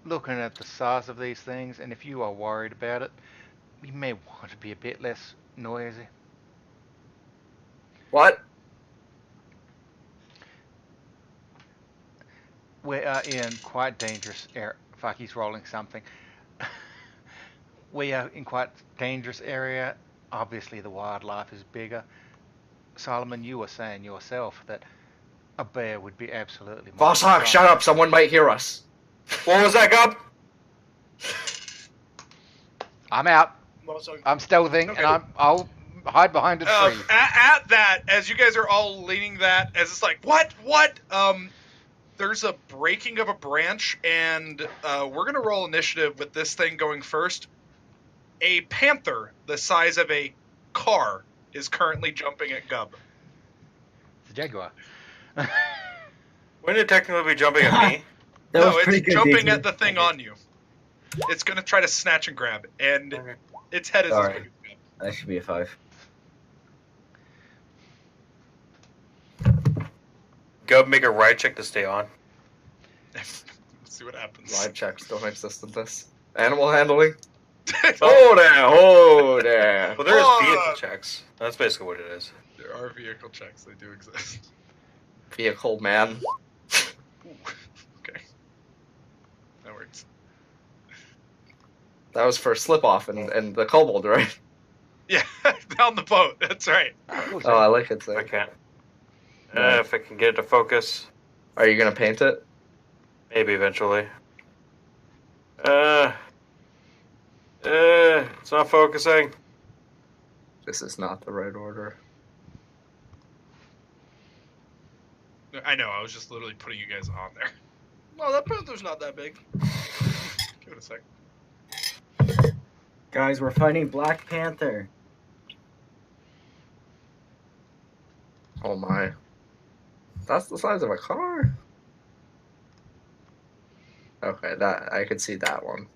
looking at the size of these things, and if you are worried about it, we may want to be a bit less noisy. What? We are in quite dangerous area. Fuck, he's rolling something. We are in quite dangerous area. Obviously, the wildlife is bigger. Solomon, you were saying yourself that a bear would be absolutely. Boss Hawk, shut up! Someone might hear us. What was that, Gub? I'm out. Also, I'm stealthing, Okay. and I'll hide behind a tree. At that, as you guys are all leaning that, as it's like, what? There's a breaking of a branch, and we're gonna roll initiative with this thing going first. A panther the size of a car is currently jumping at Gub. It's a jaguar. Wouldn't it technically be jumping at me? That No, was pretty it's good, jumping Jason. at the thing on you. It's gonna try to snatch and grab, and Okay. its head is Sorry. as big as That should be a 5. Gub, make a ride check to stay on. Let's see what happens. Live checks don't exist in this. Animal handling. Oh there, oh there. Well, there is Oh, vehicle checks. That's basically what it is. There are vehicle checks. They do exist. Vehicle man. Ooh, okay. That works. That was for slip off and the kobold, right? Yeah, down the boat. That's right. Oh, I like it If I there. can. Yeah. If I can get it to focus, Are you gonna paint it? maybe eventually. It's not focusing. This is not the right order. I know. I was just literally putting you guys on there. no, that panther's not that big. Give it a sec. Guys, we're fighting Black Panther. Oh my. That's the size of a car? Okay, that I could see that one.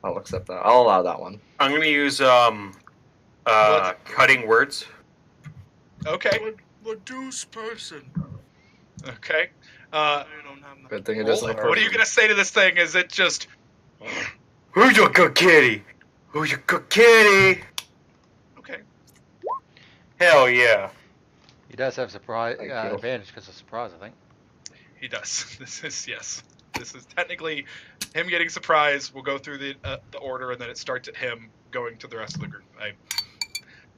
I'll accept that. I'll allow that one. I'm gonna use What? cutting words. Okay. Reduce person. Okay. I don't have that. Good thing it Well, isn't a what are you person. gonna say to this thing? Is it just? Who's your good kitty? Who's your good kitty? Okay. Hell yeah. He does have surprise Thank you. advantage because of surprise, I think. He does. This is yes. This is technically him getting surprised. We'll go through the order, and then it starts at him going to the rest of the group.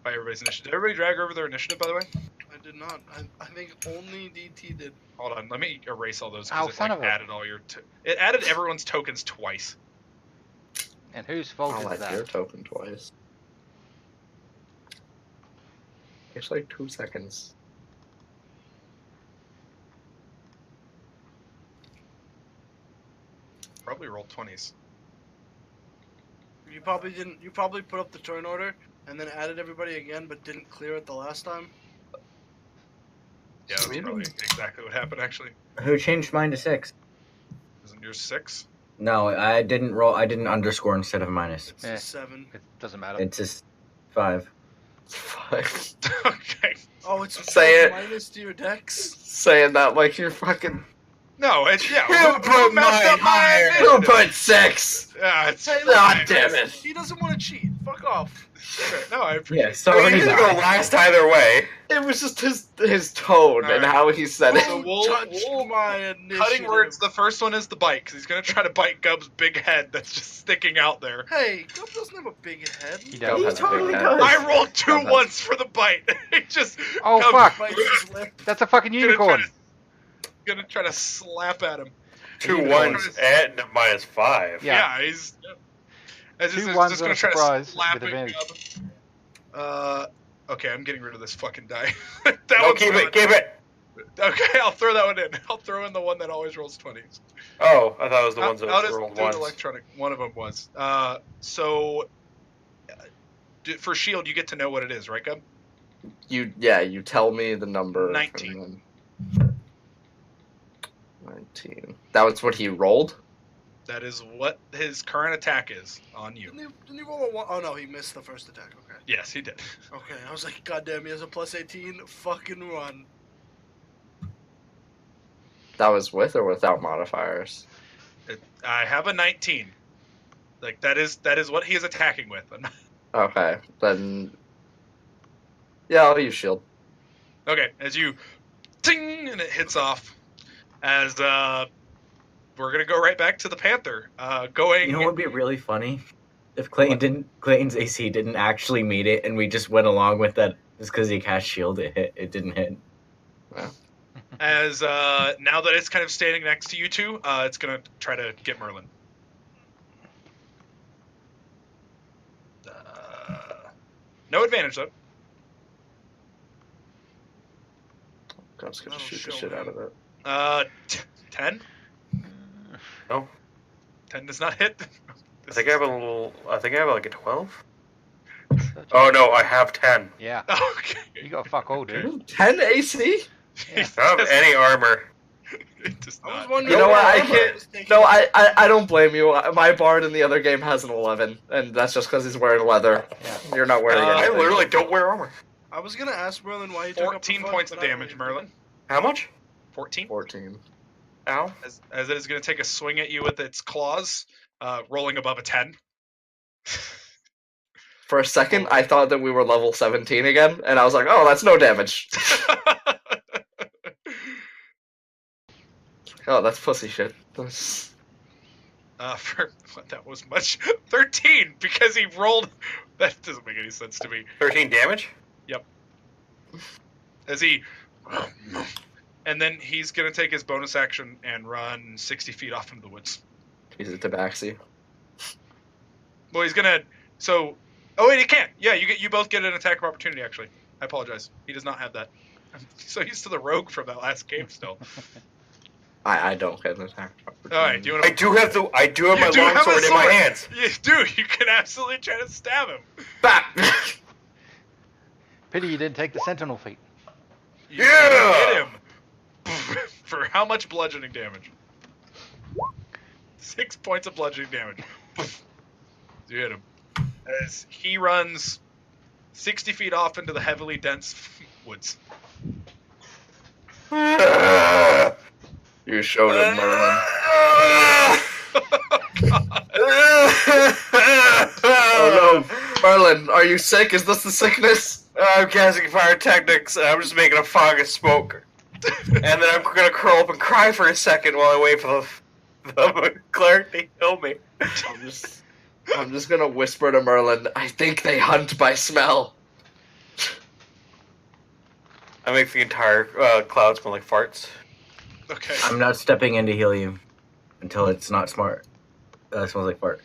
By everybody's initiative. Did everybody drag over their initiative, by the way? I did not. I think only DT did. Hold on, let me erase all those Oh, because son it of a- added all your. It added everyone's tokens twice. And whose fault I'll is add that? your token twice. It's like 2 seconds. Probably rolled 20s. You probably didn't. You probably put up the turn order and then added everybody again, but didn't clear it the last time. Yeah, that's probably exactly what happened. Actually, Who changed mine to 6? isn't yours 6? No, I didn't roll. I didn't underscore instead of minus. It's Eh. a 7. It doesn't matter. It's just 5. Fuck. Okay. Oh, it's Say it. minus to your dex. Saying that like you're fucking. No, it's yeah. You put messed up mine higher. Who initiative? put 6? Yeah, it's Hey, God fine. damn it. He doesn't want to cheat. Fuck off. Okay, no, I appreciate Yeah, it. so I mean, did you could go I. last either way. It was just his tone and Alright. how he said it. So Don't touch we'll- my initiative. Cutting words. The first one is the bite because he's gonna try to bite Gub's big head that's just sticking out there. Hey, Gub doesn't have a big head. He Gub does. has a big totally head. does. I rolled 2 Gub has- once for the bite. It just Oh, Gub fuck. Bites his lip. That's a fucking gonna try unicorn. gonna try to slap at him. 2 Unicorn. ones and minus 5. Yeah. He's. As Two he's ones just on gonna a try surprise to slap with at advantage. Gub. Okay, I'm getting rid of this fucking die. that No, one's keep gone. it, keep it. Okay, I'll throw that one in. I'll throw in the one that always rolls 20s. Oh, I thought it was the ones that I'll just rolled do it once. electronic. One of them was. So, for shield, you get to know what it is, right, Gub? You tell me the number. 19. and then- 19. That was what he rolled? That is what his current attack is on you. Didn't he roll a 1? Oh no, he missed the first attack. Okay. Yes, he did. Okay, I was like, God damn, he has a plus 18. Fucking run. That was with or without modifiers? I have a 19. Like that is what he is attacking with. I'm not- Okay, then. Yeah, I'll use shield. Okay, as you, ting, and it hits off. As we're gonna go right back to the Panther. Going. You know what would be really funny? If Clayton's AC didn't actually meet it, and we just went along with that just because he cast shield, it didn't hit. As now that it's kind of standing next to you two, it's gonna try to get Merlin. No advantage though. Gub's gonna That'll shoot the show shit out him. of it. 10. No. 10 does not hit. I think I have a little. I think I have like a 12. Such a- Oh no, I have 10. Yeah. Okay. You got fuck all, dude. 10 AC? Yeah. I don't have any armor. It does I was not. wondering. You know what, I why can't- was taking- No, I don't blame you. My bard in the other game has an 11, and that's just because he's wearing leather. Yeah. You're not wearing I I anything. literally don't wear armor. I was gonna ask Merlin why he took up the 14 fun, points of but I damage, don't Merlin. How much? 14. 14. Ow. As it is going to take a swing at you with its claws, rolling above a 10. For a second, I thought that we were level 17 again, and I was like, oh, that's no damage. Oh, that's pussy shit. That's- For what that was much 13 because he rolled. That doesn't make any sense to me. 13 damage? As he, and then he's gonna take his bonus action and run 60 feet off into the woods. He's a tabaxi. Well, he's gonna. So, oh wait, he can't. Yeah, you both get an attack of opportunity. Actually, I apologize. He does not have that. I'm so used to the rogue from that last game still. I don't get an attack. All right, do you want I to? do have my You do have a longsword in my sword. hands. You do. You can absolutely try to stab him. Bap! Pity you didn't take the sentinel feat. You Yeah! hit him. For how much bludgeoning damage? 6 points of bludgeoning damage. You hit him. As he runs 60 feet off into the heavily dense woods. You showed him, Merlin. Oh no. Merlin, are you sick? Is this the sickness? I'm casting fire technics, and I'm just making a fog of smoke. And then I'm gonna curl up and cry for a second while I wait for the cleric to heal me. I'm just gonna whisper to Merlin, I think they hunt by smell. I make the entire cloud smell like farts. Okay. I'm not stepping in to heal you until it's not smart. That smells like fart.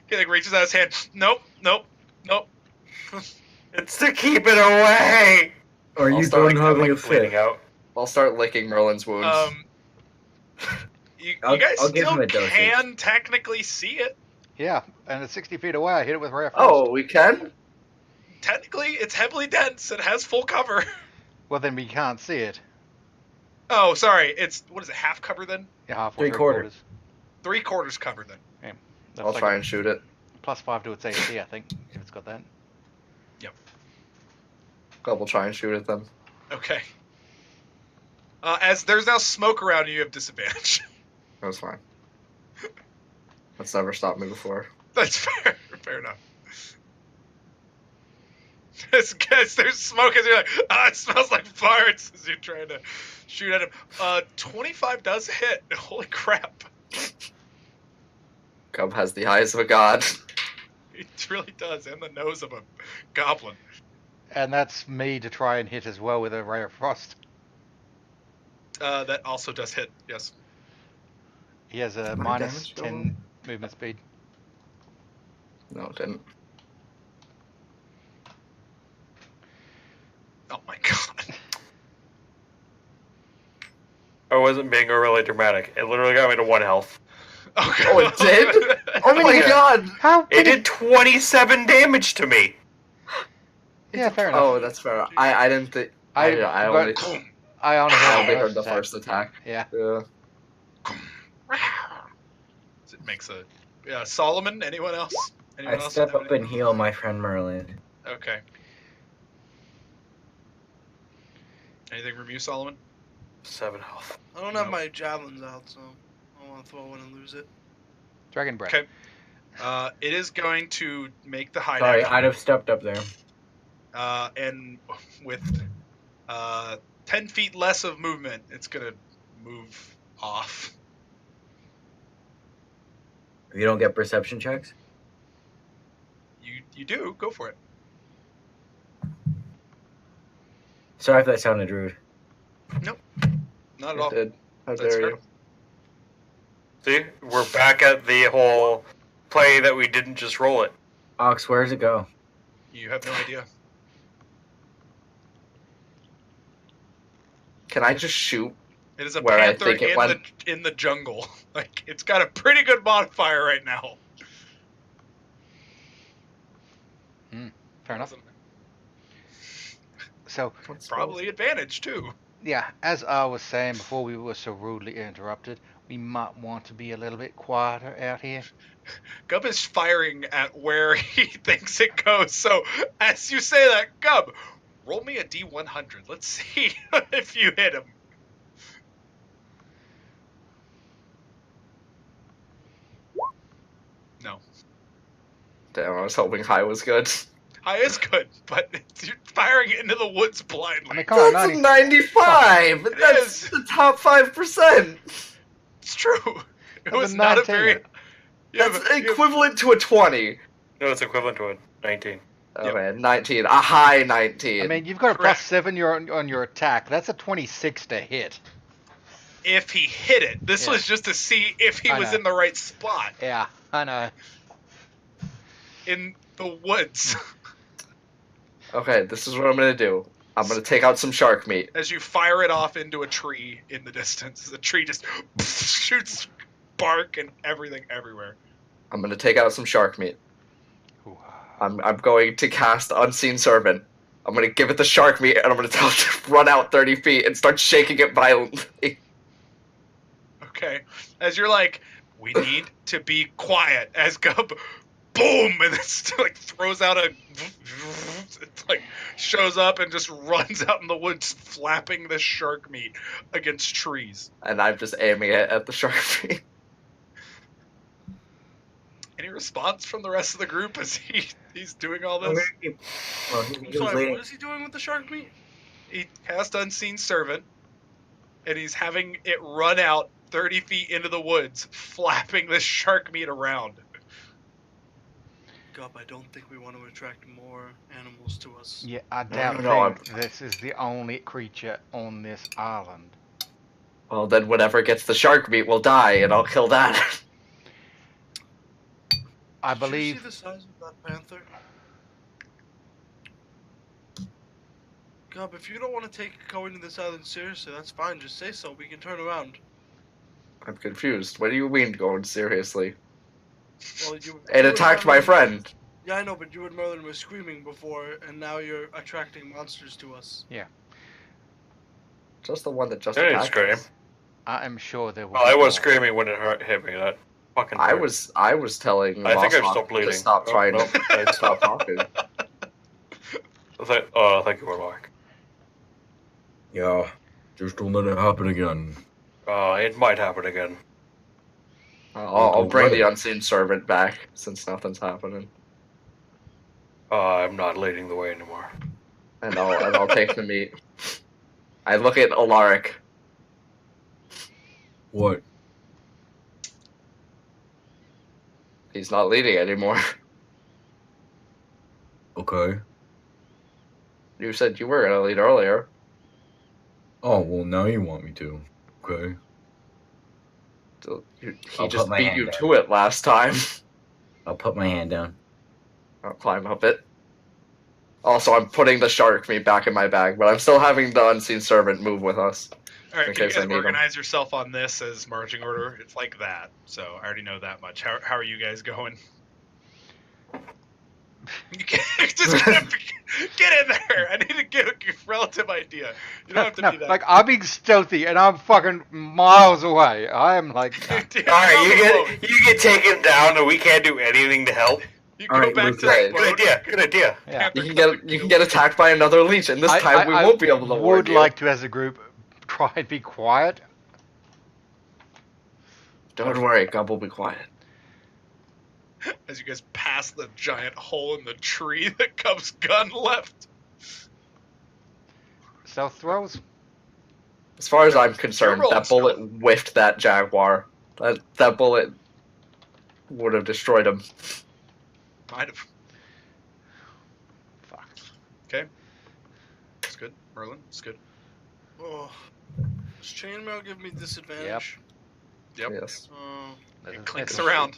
He like reaches out his hand. Nope. It's to keep it away. Are I'll you start done having a bleeding fit? out. I'll start licking Merlin's wounds. You I'll guys give him still a dosage. can technically see it. Yeah, and it's 60 feet away. I hit it with ray of frost. Oh, we can? Technically, it's heavily dense. It has full cover. Well, then we can't see it. Oh, sorry. It's what is it? Half cover then? Yeah, half or Three quarters. 3/4 cover then. That's I'll like try a and shoot it. +5 to its AC, I think, if it's got that. We'll try and shoot it then. Okay. As there's now smoke around you have disadvantage. That's fine. That's never stopped me before. That's fair. Fair enough. As there's smoke, as you're like, it smells like farts as you're trying to shoot at him. 25 does hit. Holy crap. Cub has the eyes of a god. It really does, and the nose of a goblin. And that's me to try and hit as well with a ray of frost. That also does hit, yes. He has a How many minus damage 10 movement speed. No, it didn't. Oh my god. I wasn't being really dramatic. It literally got me to 1 health. Okay. Oh, it did? Oh my god! How? It did 27 damage to me. Yeah, fair enough. Oh, that's fair. I didn't think. I only I only heard heard the first attack. Yeah. Yeah. It makes a... Yeah, Solomon, anyone else? Anyone I else step have up any- and heal my friend Merlin. Okay. Anything from you, Solomon? 7 health. I don't have No. my javelins out, so I don't want to throw one and lose it. Dragon breath. Okay. It is going to make the hide Sorry, action. I'd have stepped up there. And with 10 feet less of movement, it's going to move off. You don't get perception checks? You do, go for it. Sorry if that sounded rude. Not at It all. did. How That's dare fair. you? See? We're back at the whole play that we didn't just roll it. Ox, where does it go? You have no idea. Can I just shoot? It is a Where I panther think it went. in the jungle. Like, it's got a pretty good modifier right now. Fair enough. So, Probably advantage, too. yeah, as I was saying before we were so rudely interrupted, we might want to be a little bit quieter out here. Gub is firing at where he thinks it goes. So, as you say that, Gub, roll me a D100. Let's see if you hit him. No. Damn, I was hoping high was good. High is good, but you're firing it into the woods I blindly. mean, come on, That's 90. a 95! It That's is. the top 5%! It's true. It That's was a not a 19. very... Yeah, That's but- equivalent to a 20. No, it's equivalent to a 19. Okay, 19. A high 19. I mean, you've got a Correct. +7 on your attack. That's a 26 to hit. if he hit it. This Yeah. was just to see if he I was know. in the right spot Yeah, I know. in the woods. Okay, this is what I'm gonna do. I'm gonna take out some shark meat. As you fire it off into a tree in the distance, the tree just shoots bark and everything everywhere. I'm gonna take out some shark meat. Ooh. I'm going to cast Unseen Servant. I'm gonna give it the shark meat, and I'm gonna tell it to run out 30 feet and start shaking it violently. Okay. As you're like, we need to be quiet. As Gub, boom, and it's like throws out a, it's like shows up and just runs out in the woods, flapping the shark meat against trees. And I'm just aiming it at the shark meat. Any response from the rest of the group as he's doing all I'm this? gonna keep- well, he I'm was sorry, leading- what is he doing with the shark meat? He cast Unseen Servant, and he's having it run out 30 feet into the woods, flapping this shark meat around. Gup, I don't think we want to attract more animals to us. Yeah, I doubt no, this is the only creature on this island. Well, then whatever gets the shark meat will die, and I'll kill that. I Did you believe see the size of that panther? Gup, if you don't want to take going to this island seriously, that's fine. Just say so. We can turn around. I'm confused. What do you mean going seriously? Well, It you and attacked my Merlin- friend. Yeah, I know, but you and Merlin were screaming before, and now you're attracting monsters to us. Just the one that just I didn't attacked scream. us. I am sure there will. Well, be I was more. screaming when it hit me. That fucking. I hurt. was telling I think I've Mossbach stopped bleeding. to stop Oh, trying no, to I stop talking. Thank you, Warlock. Yeah, just don't let it happen again. It might happen again. I'll bring Let the it. unseen servant back since nothing's happening, I'm not leading the way anymore. and I'll take the meat. I look at Alaric. What? He's not leading anymore. Okay. You said you were gonna lead earlier. Oh, well, now you want me to. Okay. He I'll just put my beat hand you down. to it last time. I'll put my hand down. I'll climb up it. Also, I'm putting the shark meat back in my bag, but I'm still having the unseen servant move with us. All right, In can you case I guys need 'em. organize yourself on this as marching order? It's like that, so I already know that much. How are you guys going? You can't just get in there. I need to get a relative idea. You don't have to No, be that. like I'm being stealthy and I'm fucking miles away. I am like, Yeah, All right, you're on the boat. you get taken down, and we can't do anything to help. You All go right, back Lucas. to the boat. Good idea. Good idea. yeah. Panther You comes can and get kills attacked by another leech, and this time we won't be able to warn would you. like to, as a group, try and be quiet. Don't worry, Gub will be quiet. you. As you guys pass the giant hole in the tree that Cub's gun left. Stealth throws. As far as No, I'm concerned, you're rolling that bullet whiffed that jaguar. That bullet would have destroyed him. Might have. Fuck. Okay. It's good. Merlin, it's good. Oh. Does chainmail give me disadvantage? Yep. Yes. Oh. It clinks around.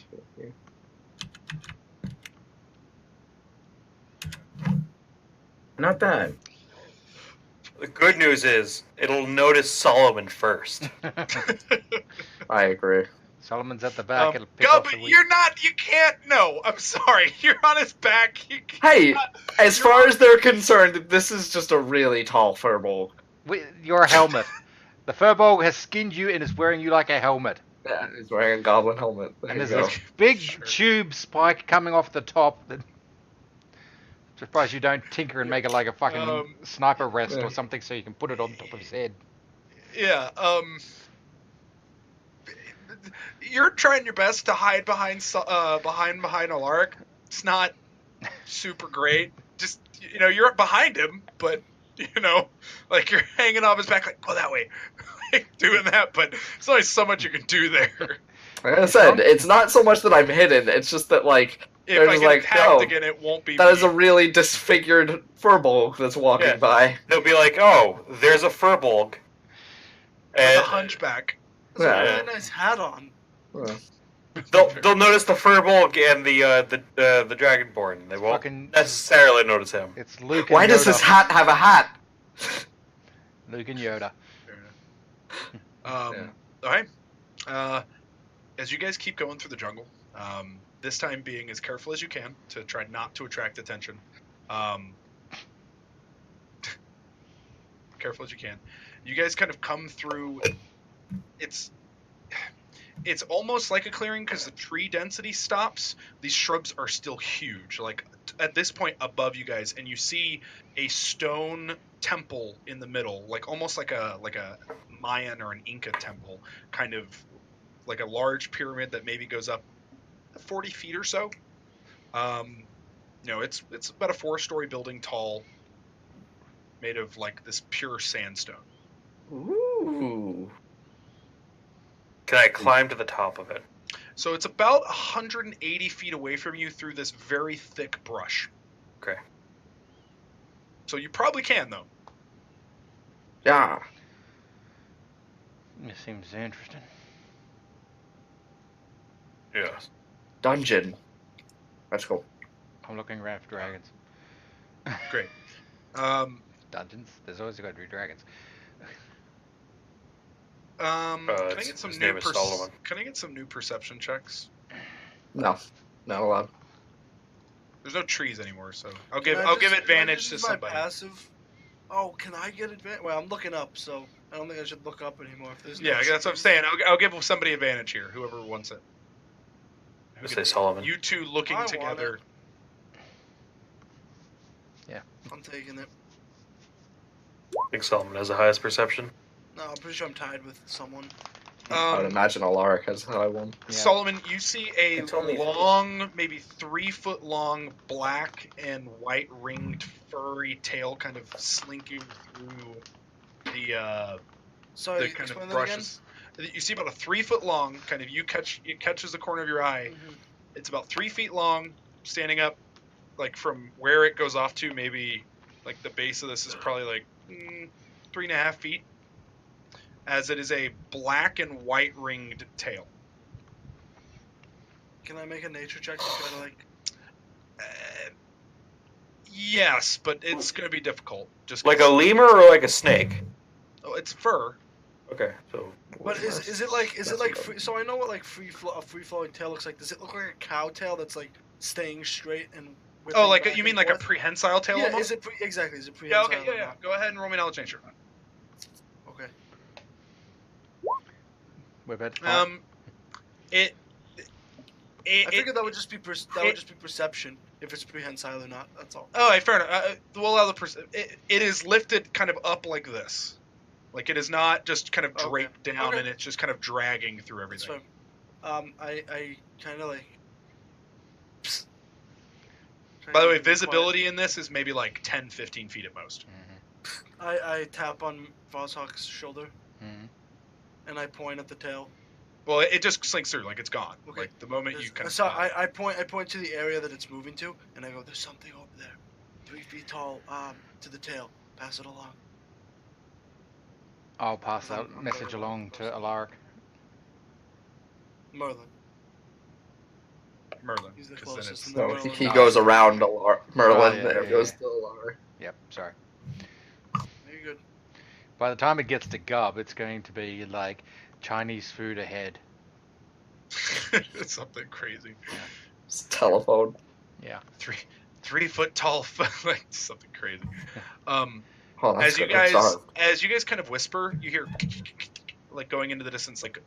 Not bad. The good news is it'll notice Solomon first. I agree. Solomon's at the back. It'll pick Gub, off the weak. you're not. You can't. No, I'm sorry. You're on his back. Hey, as far as they're concerned, this is just a really tall furball. Your helmet. The furbolg has skinned you and is wearing you like a helmet. Yeah, he's wearing a goblin helmet. There And you there's go. a big Sure. tube spike coming off the top. That... Surprised you don't tinker and make it like a fucking sniper rest yeah. or something so you can put it on top of his head. Yeah. You're trying your best to hide behind Alaric. It's not super great. Just you're up behind him, but like you're hanging off his back, like go that way, like doing that. But there's only so much you can do there. Like I said, it's not so much that I'm hidden, it's just that, like, If They're I just get like, attacked "Oh, again, it won't be. that is me." a really disfigured furball that's walking Yeah. by. They'll be like, "Oh, there's a furbolg." With a And hunchback. That's a Yeah. really nice hat on. they'll notice the furbolg and the dragonborn. They won't Fucking- necessarily notice him. It's Luke and Why does Yoda. this hat have a hat? Luke and Yoda. Okay. Alright. As you guys keep going through the jungle, this time being as careful as you can to try not to attract attention. Careful as you can. You guys kind of come through. It's almost like a clearing because the tree density stops. These shrubs are still huge, like at this point above you guys, and you see a stone temple in the middle, like almost like a Mayan or an Inca temple, kind of like a large pyramid that maybe goes up 40 feet or so. It's about a 4-story building tall, made of like this pure sandstone. Ooh. Ooh. Can I climb to the top of it? So it's about 180 feet away from you through this very thick brush. Okay. So you probably can, though. Yeah. This seems interesting. Yes. Dungeon. Let's go. I'm looking around for dragons. Great. Dungeons. There's always got to be dragons. Can I His get some name new is Solomon. Can I get some new perception checks? No. Not allowed. There's no trees anymore, so I'll Can give I just advantage to use my somebody. Passive? Oh, can I get advantage? Well, I'm looking up, so I don't think I should look up anymore. If there's no Yeah, that's what I'm trees. saying. I'll give somebody advantage here, whoever wants it. I say Solomon. You two looking I want together. I'm taking it. I think Solomon has the highest perception. No, I'm pretty sure I'm tied with someone. I would imagine Alaric has high one. Yeah. Solomon, you see a It's only long, maybe 3 foot long, black and white ringed furry tail kind of slinking through the Sorry, kind explain of that brushes. You see about a 3 foot long, kind of it catches the corner of your eye. again. It's about 3 feet long, standing up, like from where it goes off to, maybe like the base of this is probably like 3.5 feet, as it is a black and white ringed tail. Can I make a nature check to try to like? Yes, but it's going to be difficult. Just Like a 'cause- lemur or like a snake? Oh, it's fur. Okay, so But is it like free, so I know what like a free flowing tail looks like. Does it look like a cow tail that's like staying straight and? Oh, whipping like back you mean and like a forth? prehensile tail? Yeah, almost? is it exactly? Is it Yeah. prehensile? Okay. Yeah. Go ahead and roll me knowledge nature. Okay. We're about to fight. It. I figured that would just be perception if it's prehensile or not. That's all. Oh, right, fair enough. We'll allow the it is lifted kind of up like this, like it is not just kind of Okay. draped down, Okay. and it's just kind of dragging through That's everything. fine. I kind of like. By the way, Trying to be quiet. visibility in this is maybe like 10, 15 feet at most. I tap on Vozhawk's shoulder Mhm. and I point at the tail. Well, it just slinks through, like it's gone. Okay. Like the moment you There's- kind of. so I point to the area that it's moving to, and I go, "There's something over there, 3 feet tall. To the tail. Pass it along." I'll pass I'm- that I'm message very along close. to Alaric. Merlin. Merlin. He's the 'cause then closest it's- in the No, world. he goes around Merlin. yeah, There yeah, goes yeah. to Alaric. Yep, sorry. Very good. By the time it gets to Gub, it's going to be like Chinese food ahead. it's something crazy. It's telephone. Yeah. 3 foot tall, like something crazy. Oh, that's As you good. I'm guys sorry. kind of whisper, you hear like going into the distance, like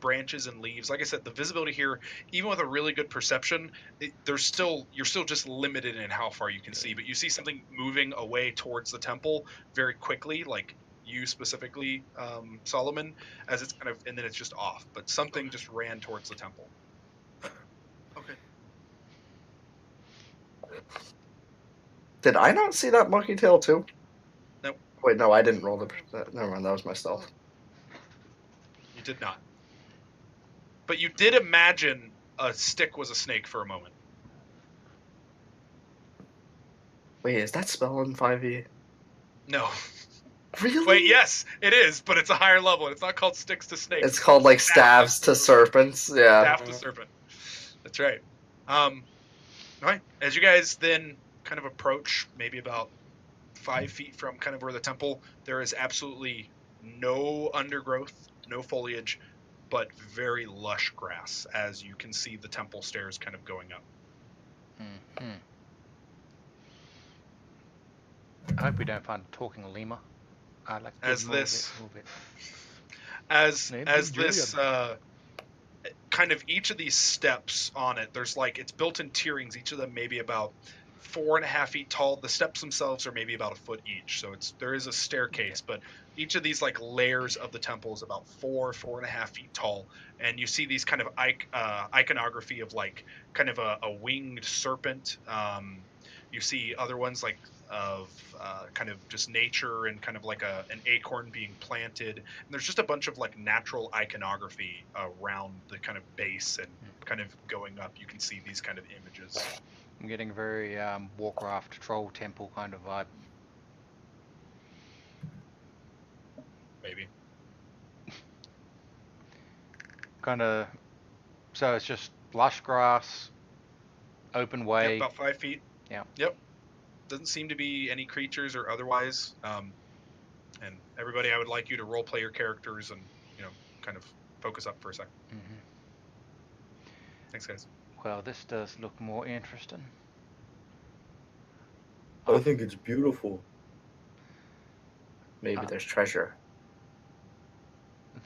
branches and leaves. Like I said, the visibility here, even with a really good perception, you're still just limited in how far you can see. But you see something moving away towards the temple very quickly, like you specifically, Solomon, as it's kind of, and then it's just off. But something just ran towards the temple. Okay. Did I not see that monkey tail too? Nope. Wait, no, I didn't roll the. Never mind, that was my stealth. You did not. But you did imagine a stick was a snake for a moment. Wait, is that spell in 5e? No. Really? Wait, yes, it is, but it's a higher level. It's not called sticks to snakes. It's called like staves to serpents. Yeah. Staff to serpent. That's right. All right. As you guys then kind of approach, maybe about 5 feet from kind of where the temple, there is absolutely no undergrowth, no foliage, but very lush grass. As you can see, the temple stairs kind of going up. Mhm. I hope we don't find a talking lemur. I'd like to As move this- it, move it. As Name's this kind of each of these steps on it, there's like it's built in tierings. Each of them maybe about 4.5 feet tall. The steps themselves are maybe about a foot each, so there is a staircase, but each of these like layers of the temple is about 4.5 feet tall, and you see these kind of iconography of like kind of a winged serpent, You see other ones like of kind of just nature and kind of like an acorn being planted. And there's just a bunch of like natural iconography around the kind of base and kind of going up. You can see these kind of images. I'm getting a very Warcraft troll temple kind of vibe. Maybe. Kind of. So it's just lush grass, open way. Yep, about 5 feet. Yeah. Yep. Doesn't seem to be any creatures or otherwise. And everybody, I would like you to role play your characters and kind of focus up for a second. Thanks, guys. Well, this does look more interesting. I think it's beautiful. Maybe there's treasure.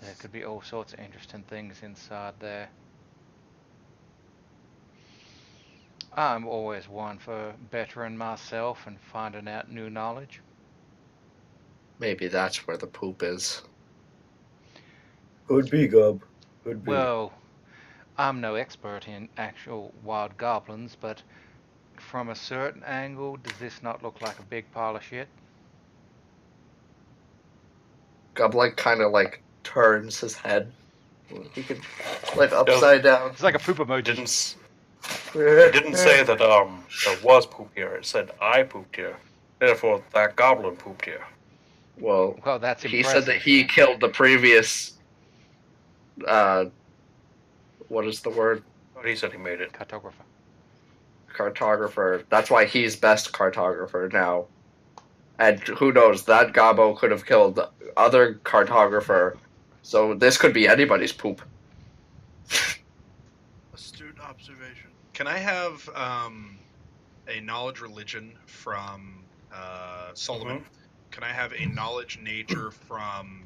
There could be all sorts of interesting things inside there. I'm always one for bettering myself and finding out new knowledge. Maybe that's where the poop is. Could be, Gub. Could be. Well, I'm no expert in actual wild goblins, but from a certain angle, does this not look like a big pile of shit? Goblin kind of like turns his head. He could like upside down. It's like a poop emoji. It didn't say that there was poop here. It said I pooped here. Therefore, that goblin pooped here. Well, that's he impressive. said that he killed the previous. What is the word? He said he made it. Cartographer. Cartographer. That's why he's best cartographer now. And who knows? That Gobbo could have killed the other cartographer. So this could be anybody's poop. Astute observation. Can I have a knowledge religion from Solomon? Mhm. Can I have a knowledge nature from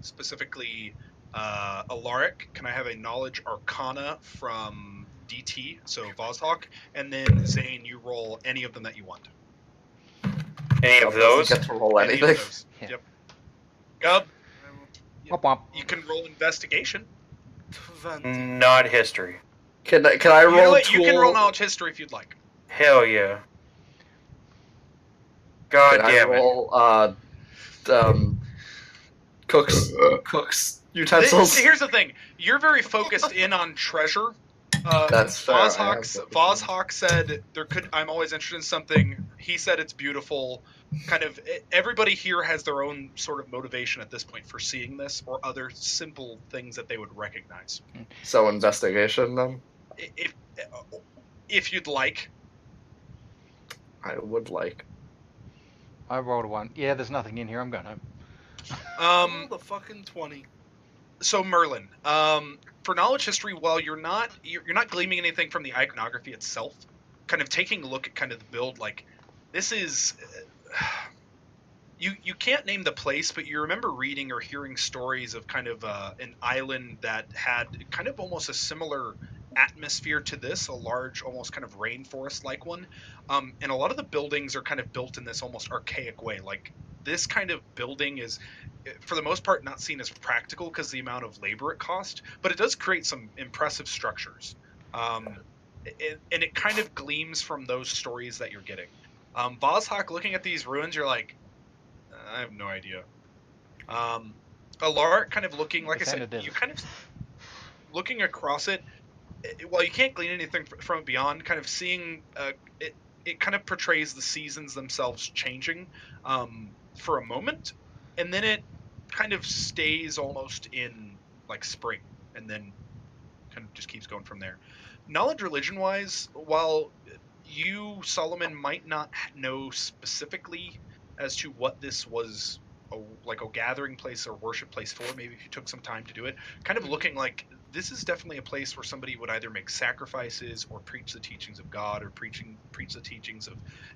specifically Alaric? Can I have a knowledge arcana from DT, so Vozhawk? And then Zane, you roll any of them that you want. Any of Gub doesn't those? get to roll Any of anything. those. Yeah. Yep. Gub, Womp womp. you can roll investigation. Not history. Can I You, know roll what? You can tool- roll knowledge history if you'd like. Hell yeah. God Can I damn it. roll cooks utensils? Here's the thing. You're very focused in on treasure. That's fair. I am Vozhawk said there could. I'm always interested in something. He said it's beautiful. Kind of everybody here has their own sort of motivation at this point for seeing this, or other simple things that they would recognize. So investigation then? If you'd like. I would like. I rolled a 1. Yeah, there's nothing in here. I'm going home. Roll the fucking 20. So Merlin, for knowledge history, while you're not gleaming anything from the iconography itself, kind of taking a look at kind of the build, like this is you can't name the place, but you remember reading or hearing stories of kind of an island that had kind of almost a similar atmosphere to this, a large, almost kind of rainforest-like one, and a lot of the buildings are kind of built in this almost archaic way. Like this kind of building is, for the most part, not seen as practical because the amount of labor it cost, but it does create some impressive structures. And it kind of gleams from those stories that you're getting. Vozhawk, looking at these ruins, you're like, I have no idea. Alaric, kind of looking, like I said, you kind of looking across it, while you can't glean anything from it beyond, kind of seeing it kind of portrays the seasons themselves changing for a moment, and then it kind of stays almost in like spring, and then kind of just keeps going from there. Knowledge religion wise, while you, Solomon, might not know specifically as to what this was like a gathering place or worship place for, maybe if you took some time to do it, kind of looking like this is definitely a place where somebody would either make sacrifices or preach the teachings of God or preach the teachings of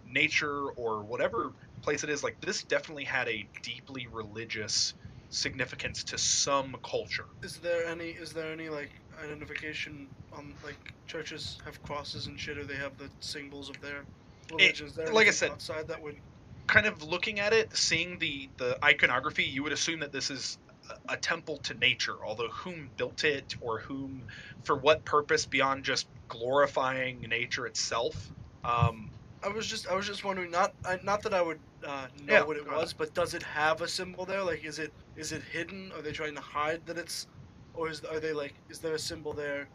nature or whatever place it is. Like this definitely had a deeply religious significance to some culture. Is there any like identification on like churches have crosses and shit, or they have the symbols of their religions? There like I anything said, outside that would kind of looking at it, seeing the iconography, you would assume that this is a temple to nature, although whom built it or whom for what purpose beyond just glorifying nature itself. I I was just wondering. Not that I would know Yeah, what it go ahead. was, but does it have a symbol there? Like, is it hidden? Are they trying to hide that it's, or is there a symbol there?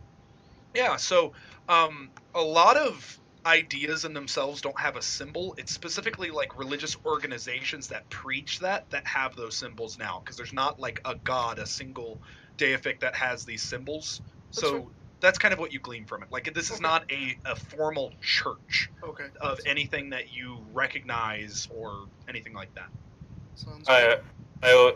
Yeah, so a lot of ideas in themselves don't have a symbol. It's specifically like religious organizations that preach that have those symbols now, because there's not like a god, a single deific that has these symbols. That's So fair. that's kind of what you glean from it. Like this is Okay. not a formal church Okay. of anything that you recognize or anything like that. Sounds good.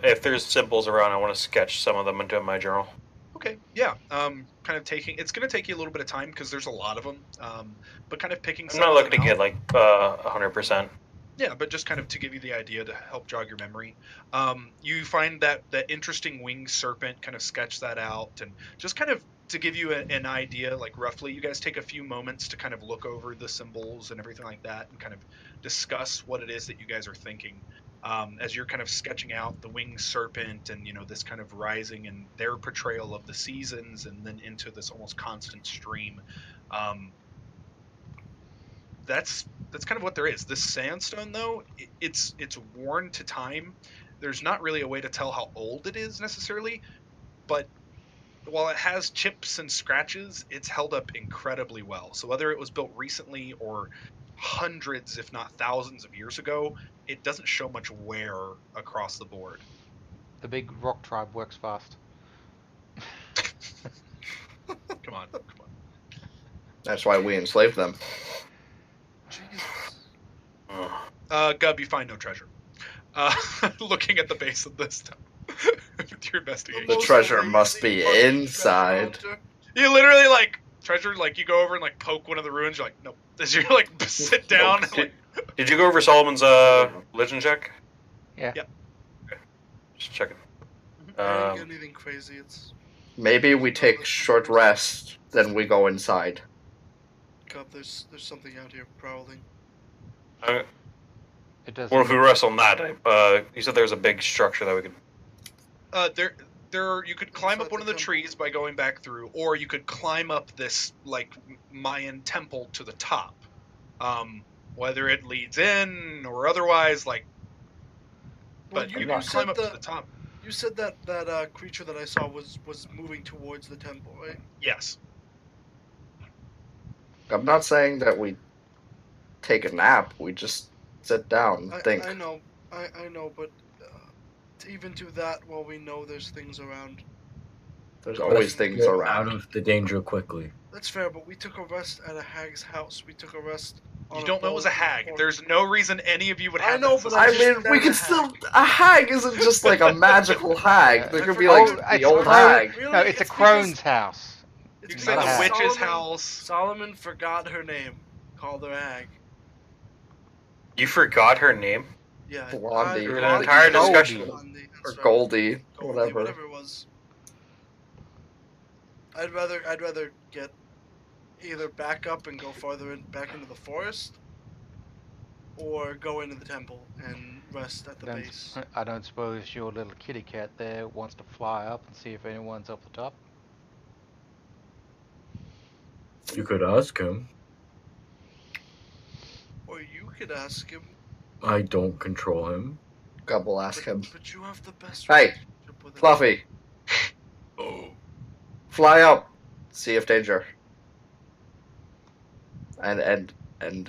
If there's symbols around, I want to sketch some of them into my journal. Okay, yeah. Kind of it's going to take you a little bit of time because there's a lot of them. But kind of picking I'm some not of looking them to out. get like 100%. Yeah, but just kind of to give you the idea to help jog your memory. You find that interesting winged serpent, kind of sketch that out, and just kind of to give you an idea, like roughly, you guys take a few moments to kind of look over the symbols and everything like that, and kind of discuss what it is that you guys are thinking. As you're kind of sketching out the winged serpent and this kind of rising and their portrayal of the seasons, and then into this almost constant stream. That's kind of what there is. This sandstone, though, it's worn to time. There's not really a way to tell how old it is necessarily, but while it has chips and scratches, it's held up incredibly well. So whether it was built recently or hundreds, if not thousands of years ago, it doesn't show much wear across the board. The big rock tribe works fast. Come on. That's why we enslaved them. Jesus. Gub, you find no treasure. Looking at the base of this stuff with your investigation. The treasure must be inside. You literally like treasure, like you go over and like poke one of the ruins. You're like, nope. As you like sit down, and, like, Did you go over Solomon's religion check? Yeah. Yep. Okay. Just checking. I didn't get anything crazy. It's Maybe we take short rest, then we go inside. God. There's something out here prowling. It does. Or if we rest on that, you said there's a big structure that we could. there you could climb up Inside one of the the temple. trees by going back through, or you could climb up this like Mayan temple to the top. Whether it leads in or otherwise, like, Well, but you, you you can said climb up to that the top. you said that creature that I saw was moving towards the temple, right? Yes. I'm not saying that we take a nap. We just sit down, think. I know, but to even do that while we know there's things around. There's always things Get around. out of the danger quickly. That's fair, but we took a rest at a hag's house. We took a rest. On You don't know it was a boat in the hag. forest. There's no reason any of you would I have know, that but I suspicion. mean, we can still. A hag isn't just like a magical hag. There could be Oh, like it's the old crone- hag. Really? No, it's a because- crone's house. It's You can because say not the a hag. witch's Solomon- house. Solomon forgot her name. Called her hag. You forgot her name? Yeah. Blondie. An entire discussion. Blondie, Or that's right. Goldie, Goldie, whatever. it was. I'd rather get either back up and go farther back into the forest, or go into the temple and rest at the Don't- base. I don't suppose your little kitty cat there wants to fly up and see if anyone's up the top. You could ask him. Or you could ask him. I don't control him. God will ask but, him. But you have the best Hey, relationship with him. Fluffy, Oh. fly up. See if danger. And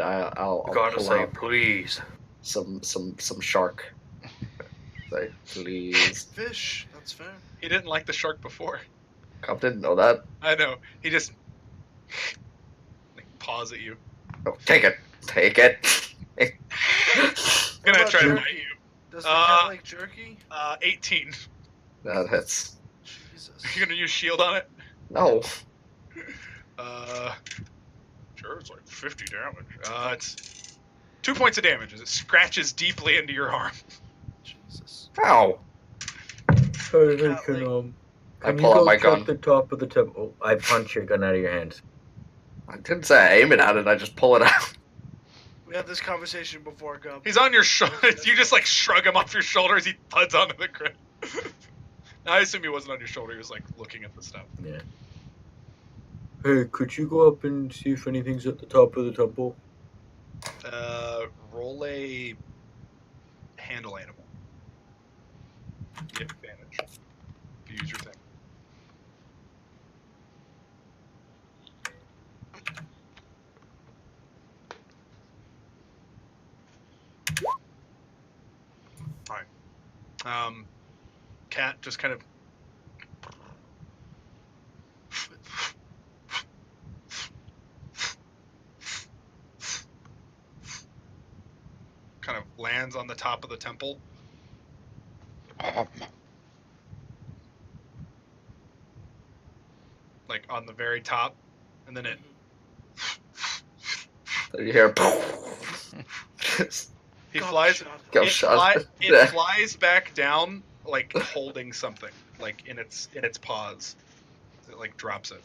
I'll You gotta pull say, out please. some shark. Say please. Fish. That's fair. He didn't like the shark before. Cop didn't know that. I know. He just like paws at you. Oh, take it. Take it. I'm What gonna about try to jerky? bite you. Does the cat like jerky? 18. No, that's Jesus. You're gonna use shield on it? no. Sure, it's like 50 damage. It's 2 points of damage as it scratches deeply into your arm. Jesus. Ow. Hey, Cat can leg. I you pull out go my check gun. the top of the temple? I punch your gun out of your hands. I didn't say I aim it at it. I just pull it out. We had this conversation before, Gub. He's on your shoulder. You just like shrug him off your shoulder as he thuds onto the ground. I assume he wasn't on your shoulder. He was like looking at the stuff. Yeah. Hey, could you go up and see if anything's at the top of the temple? Roll a handle animal. You have advantage. If you use your thing. Alright. Cat just kind of lands on the top of the temple. Like on the very top. And then it You hear. he flies Gunshot. it flies back down like holding something. Like in its paws. It like drops it.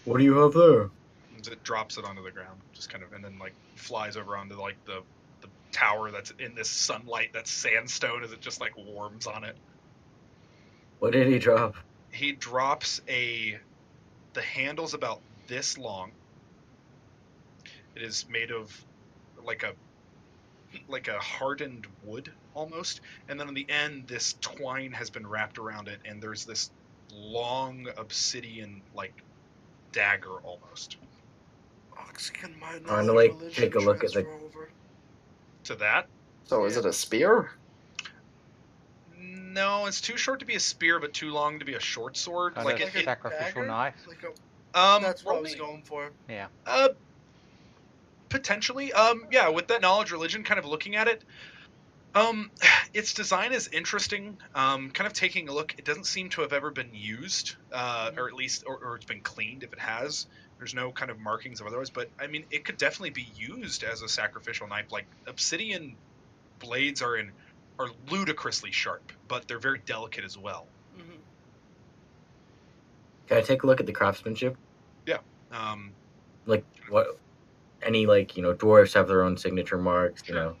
What do you have there? It drops it onto the ground, just kind of, and then like flies over onto like the tower that's in this sunlight that's sandstone as it just like warms on it. What did he drop? He drops the handle's about this long. It is made of like a hardened wood almost, and then on the end this twine has been wrapped around it, and there's this long obsidian like dagger almost. I'm gonna like take a look at the. To that? So is it a spear? No, it's too short to be a spear, but too long to be a short sword. Kind Like of it, sacrificial knife. That's what I roll was me- going for. Yeah. Potentially. Yeah, with that knowledge religion kind of looking at it, its design is interesting. Kind of taking a look, it doesn't seem to have ever been used, or at least, or it's been cleaned if it has. There's no kind of markings of otherwise, but I mean, it could definitely be used as a sacrificial knife. Like obsidian blades are ludicrously sharp, but they're very delicate as well. Mm-hmm. Can I take a look at the craftsmanship? Um, Like what? Any like dwarves have their own signature marks. Sure.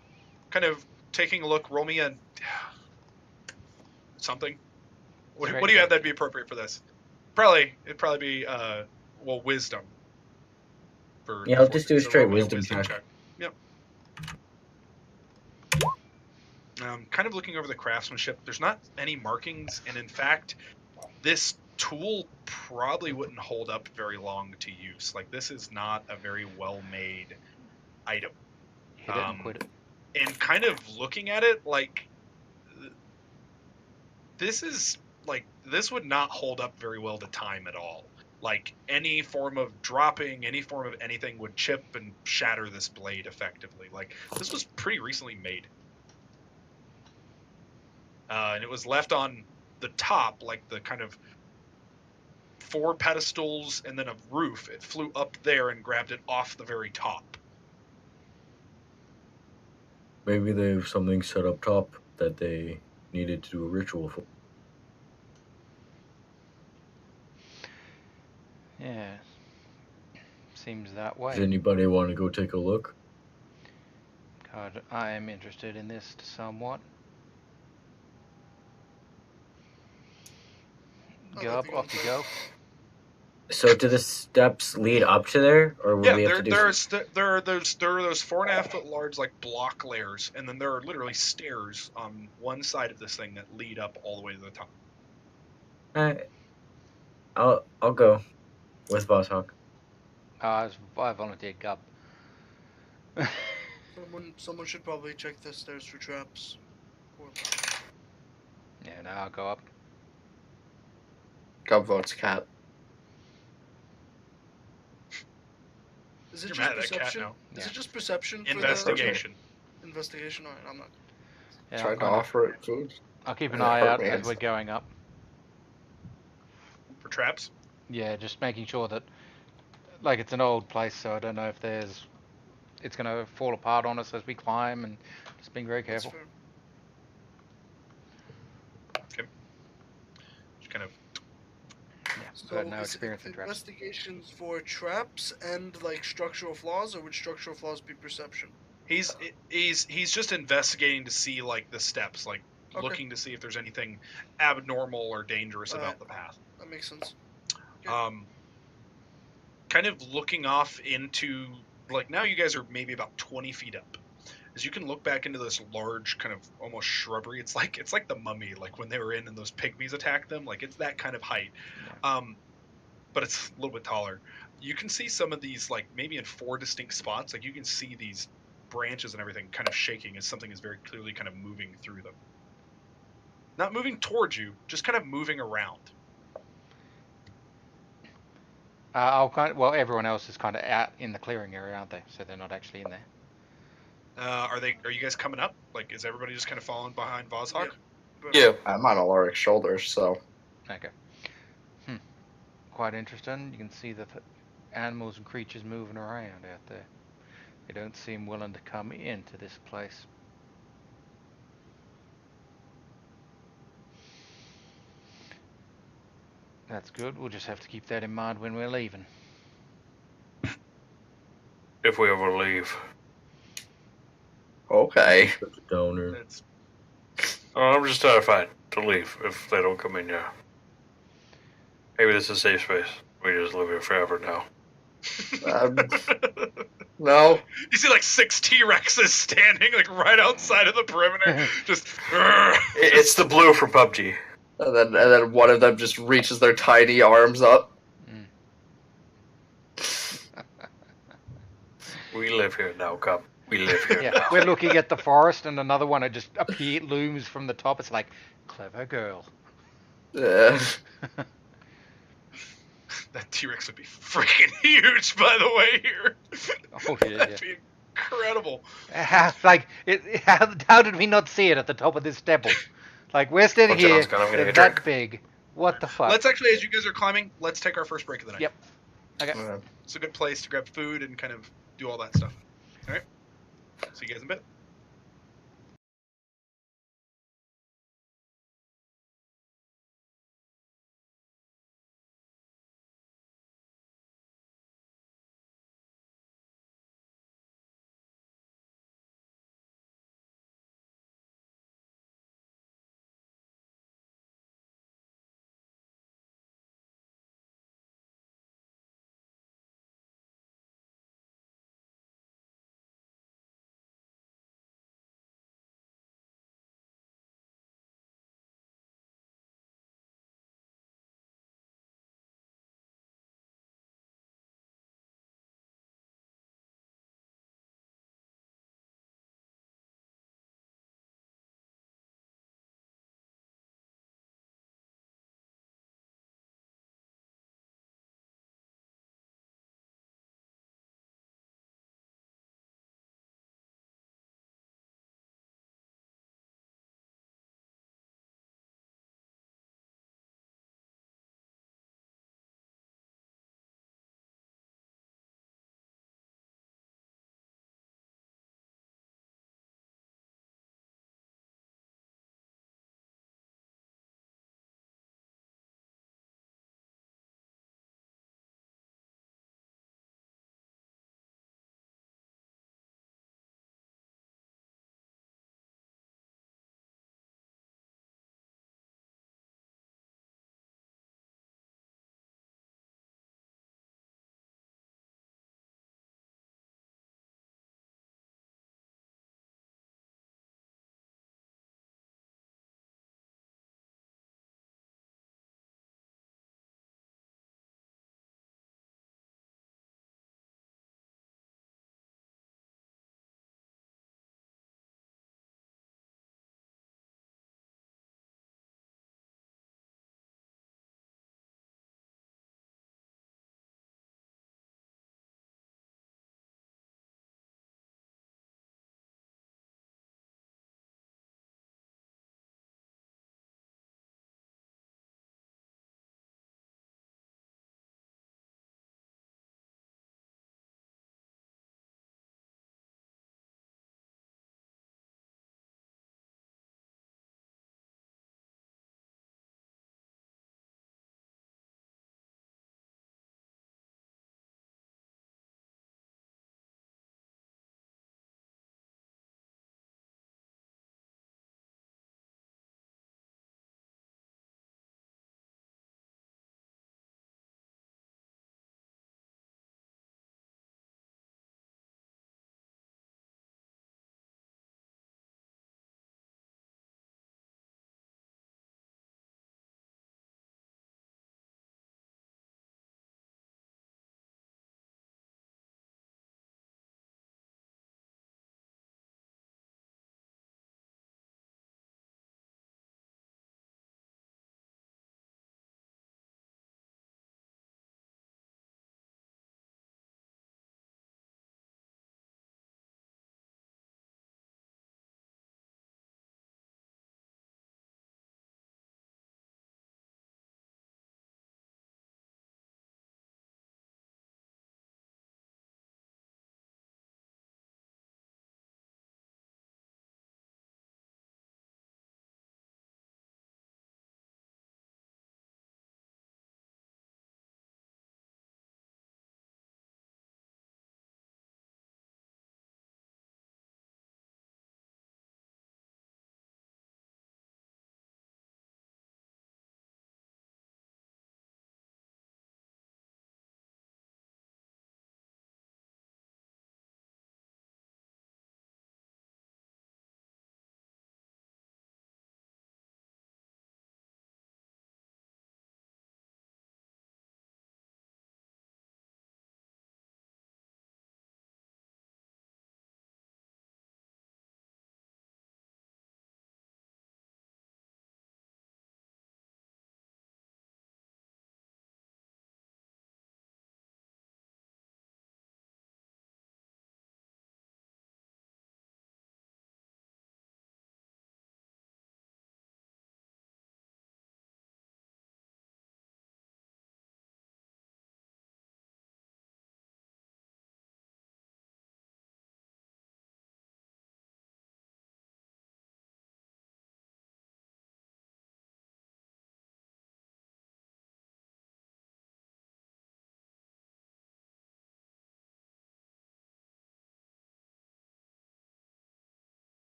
Kind of taking a look. Roll me a something. What do you have that'd be appropriate for this? It'd probably be wisdom. Yeah, I'll just do a so straight roll me wisdom check. Yep. Kind of looking over the craftsmanship. There's not any markings, and in fact, this tool probably wouldn't hold up very long to use. Like this is not a very well-made item. Hit it and quit it. And kind of looking at it, like this would not hold up very well to time at all. Like any form of dropping, any form of anything would chip and shatter this blade effectively. Like this was pretty recently made. And it was left on the top, like the kind of 4 pedestals and then a roof. It flew up there and grabbed it off the very top. Maybe they have something set up top that they needed to do a ritual for. Yeah. Seems that way. Does anybody want to go take a look? God, I am interested in this somewhat. Go up, off you go. So do the steps lead up to there, or will we have to do? there are those 4.5 foot large like block layers, and then there are literally stairs on one side of this thing that lead up all the way to the top. I'll go with Boss Hawk. I volunteered Gub. Someone should probably check the stairs for traps. Yeah, no, I'll go up. Gub votes cat. Is it You're just mad at that cat perception? now. Is Yeah. it just perception? for the- Investigation. Investigation. Alright, I'm not. Yeah, Trying I'm to gonna- offer it food. I'll keep an Yeah, eye hurt out my as hands. we're going up. For traps? Yeah, just making sure that, like, it's an old place, so I don't know if it's gonna fall apart on us as we climb, and just being very That's careful. fair. Just kind of Yeah, So got no is it experience in traps. investigations for traps and like structural flaws, or would structural flaws be perception? he's just investigating to see like the steps, like Okay. looking to see if there's anything abnormal or dangerous about Alright. the path. That makes sense. Okay. Kind of looking off into like now you guys are maybe about 20 feet up. As you can look back into this large kind of almost shrubbery, it's like the Mummy, like when they were in and those pygmies attacked them, like it's that kind of height. But it's a little bit taller. You can see some of these like maybe in 4 distinct spots. Like you can see these branches and everything kind of shaking as something is very clearly kind of moving through them. Not moving towards you, just kind of moving around. Well, everyone else is kind of out in the clearing area, aren't they? So they're not actually in there. Are you guys coming up? Like, is everybody just kind of following behind Vozhog? Yeah. I'm on Alaric's shoulders, so Okay. Quite interesting. You can see the animals and creatures moving around out there. They don't seem willing to come into this place. That's good. We'll just have to keep that in mind when we're leaving. If we ever leave. okay. Such a downer. It's Oh, I'm just terrified to leave if they don't come in here. Maybe this is a safe space. We just live here forever now. No. You see like 6 T-Rexes standing like right outside of the perimeter, just. It's the blue from PUBG. And then one of them just reaches their tiny arms up. We live here now, come. We live here Yeah, now. we're looking at the forest, and another one just looms from the top. It's like, clever girl. Yeah. That T-Rex would be freaking huge, by the way. Here. Oh yeah, That'd be incredible. How did we not see it at the top of this temple? Like, we're standing Well, here, John's gonna they're get that drunk. big. What the fuck? Let's actually, as you guys are climbing, let's take our first break of the night. Yep. Okay. It's a good place to grab food and kind of do all that stuff. All right. See you guys in a bit.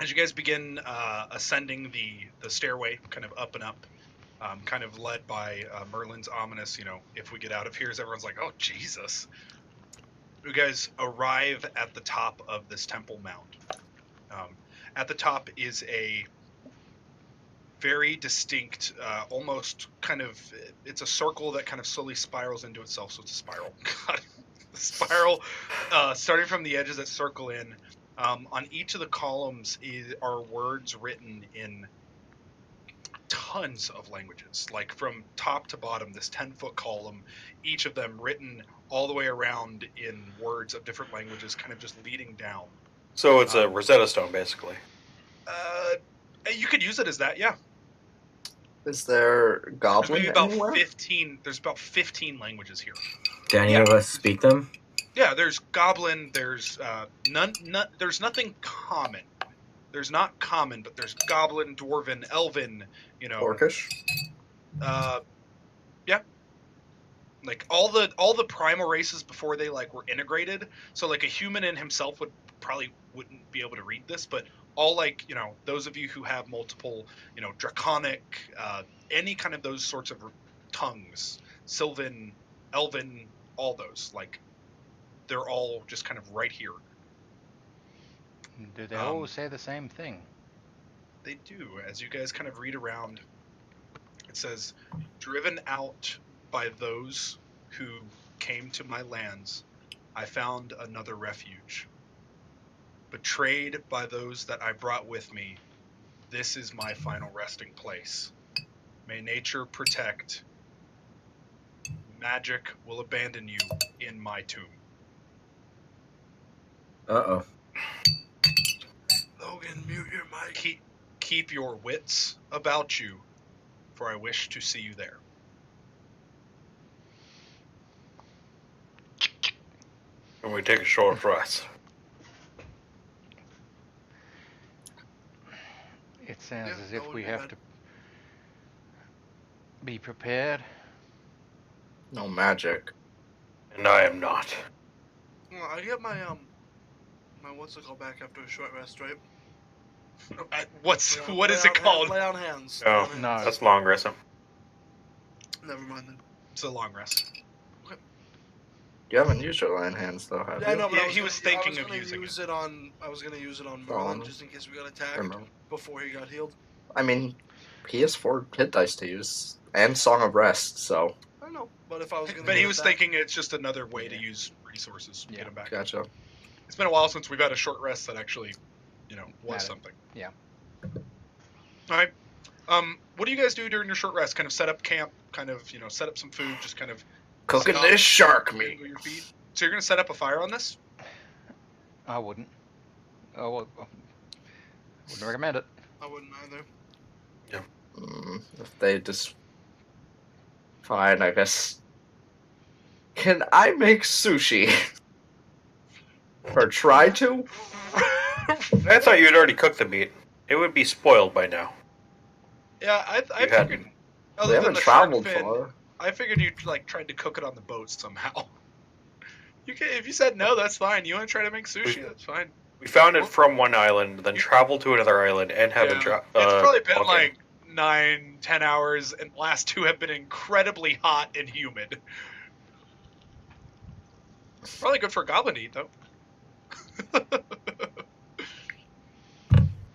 As you guys begin ascending the stairway, kind of up and up, kind of led by Merlin's ominous, if we get out of here, everyone's like, oh, Jesus. You guys arrive at the top of this temple mound. At the top is a very distinct, almost kind of, it's a circle that kind of slowly spirals into itself, so it's a spiral. The spiral, starting from the edges that circle in, on each of the columns are words written in tons of languages, like from top to bottom, this 10-foot column, each of them written all the way around in words of different languages, kind of just leading down. So it's a Rosetta Stone, basically. You could use it as that, yeah. Is there goblin There's maybe anywhere? about 15 languages here. Do any of us speak them? Yeah, there's goblin, there's there's nothing common. There's not common, but there's goblin, dwarven, elven, Orcish? Yeah. Like all the primal races before they were integrated. So a human in himself wouldn't be able to read this, but all those of you who have multiple, draconic, any kind of those sorts of tongues, Sylvan, Elven, all those, they're all just kind of right here. Do they all say the same thing? They do. As you guys kind of read around, it says, driven out by those who came to my lands, I found another refuge. Betrayed by those that I brought with me, this is my final resting place. May nature protect. Magic will abandon you in my tomb. Uh-oh. Logan, mute your mic. Keep your wits about you, for I wish to see you there. And we take a short rest. It sounds Yeah, as that if would we be have bad. to be prepared. No magic. And I am not. Well, I get my what's it called back after a short rest, right? What is it called? Lay on hands. Oh, Lay on hands. No. That's long rest. Never mind then. It's a long rest. You haven't used your lion hands though, have Yeah, I you? know, but Yeah, I was he gonna- was thinking I was of gonna using use it on. I was gonna use it on Oh, Merlin no. just in case we got attacked Remember. before he got healed. I mean, he has 4 hit dice to use and Song of Rest, so I know, but if I was gonna. But he get was attacked- thinking it's just another way to use resources to Yeah. get him back. gotcha. It's been a while since we've had a short rest that actually, was Matter. something. Yeah. All right. What do you guys do during your short rest? Kind of set up camp, kind of, set up some food, just kind of Cooking Stop. this shark meat. angle your feet. So you're going to set up a fire on this? I wouldn't. Oh, well, wouldn't recommend it. I wouldn't either. If they just... Fine, I guess. Can I make sushi? Or try to? I thought you had already cooked the meat. It would be spoiled by now. Yeah, I You figured. hadn't. Other We than haven't the shark traveled fin, far. I figured you tried to cook it on the boat somehow. You can, if you said no, that's fine. You want to try to make sushi? That's fine. We found it from one island, then traveled to another island, and have Yeah. a job. It's probably been 9-10 hours, and the last 2 have been incredibly hot and humid. Probably good for goblin eat, though.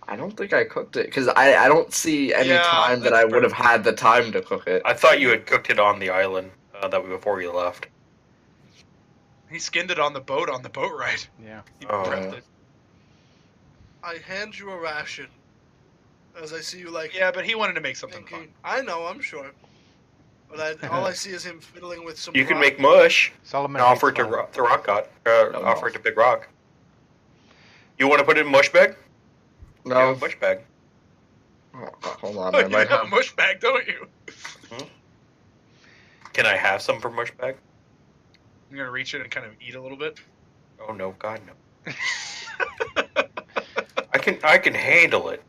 I don't think I cooked it, because I don't see any Yeah, time that that's I would have had the time to cook it. I thought you had cooked it on the island before you left. He skinned it on the boat ride. Yeah. He Oh. prepped it. I hand you a ration. As I see you Yeah, but he wanted to make something thinking. fun. I know, I'm sure. But all I see is him fiddling with some. You can rock. make mush Solomon. and offer it hates to fun. Rock God. No. Offer it to Big Rock. You want to put it in mush bag? You have No. a mush bag. Oh, hold on, Oh, I you might have a have... mush bag, don't you? Can I have some for mush bag? I'm gonna reach in and kind of eat a little bit. Oh no, God no. I can handle it.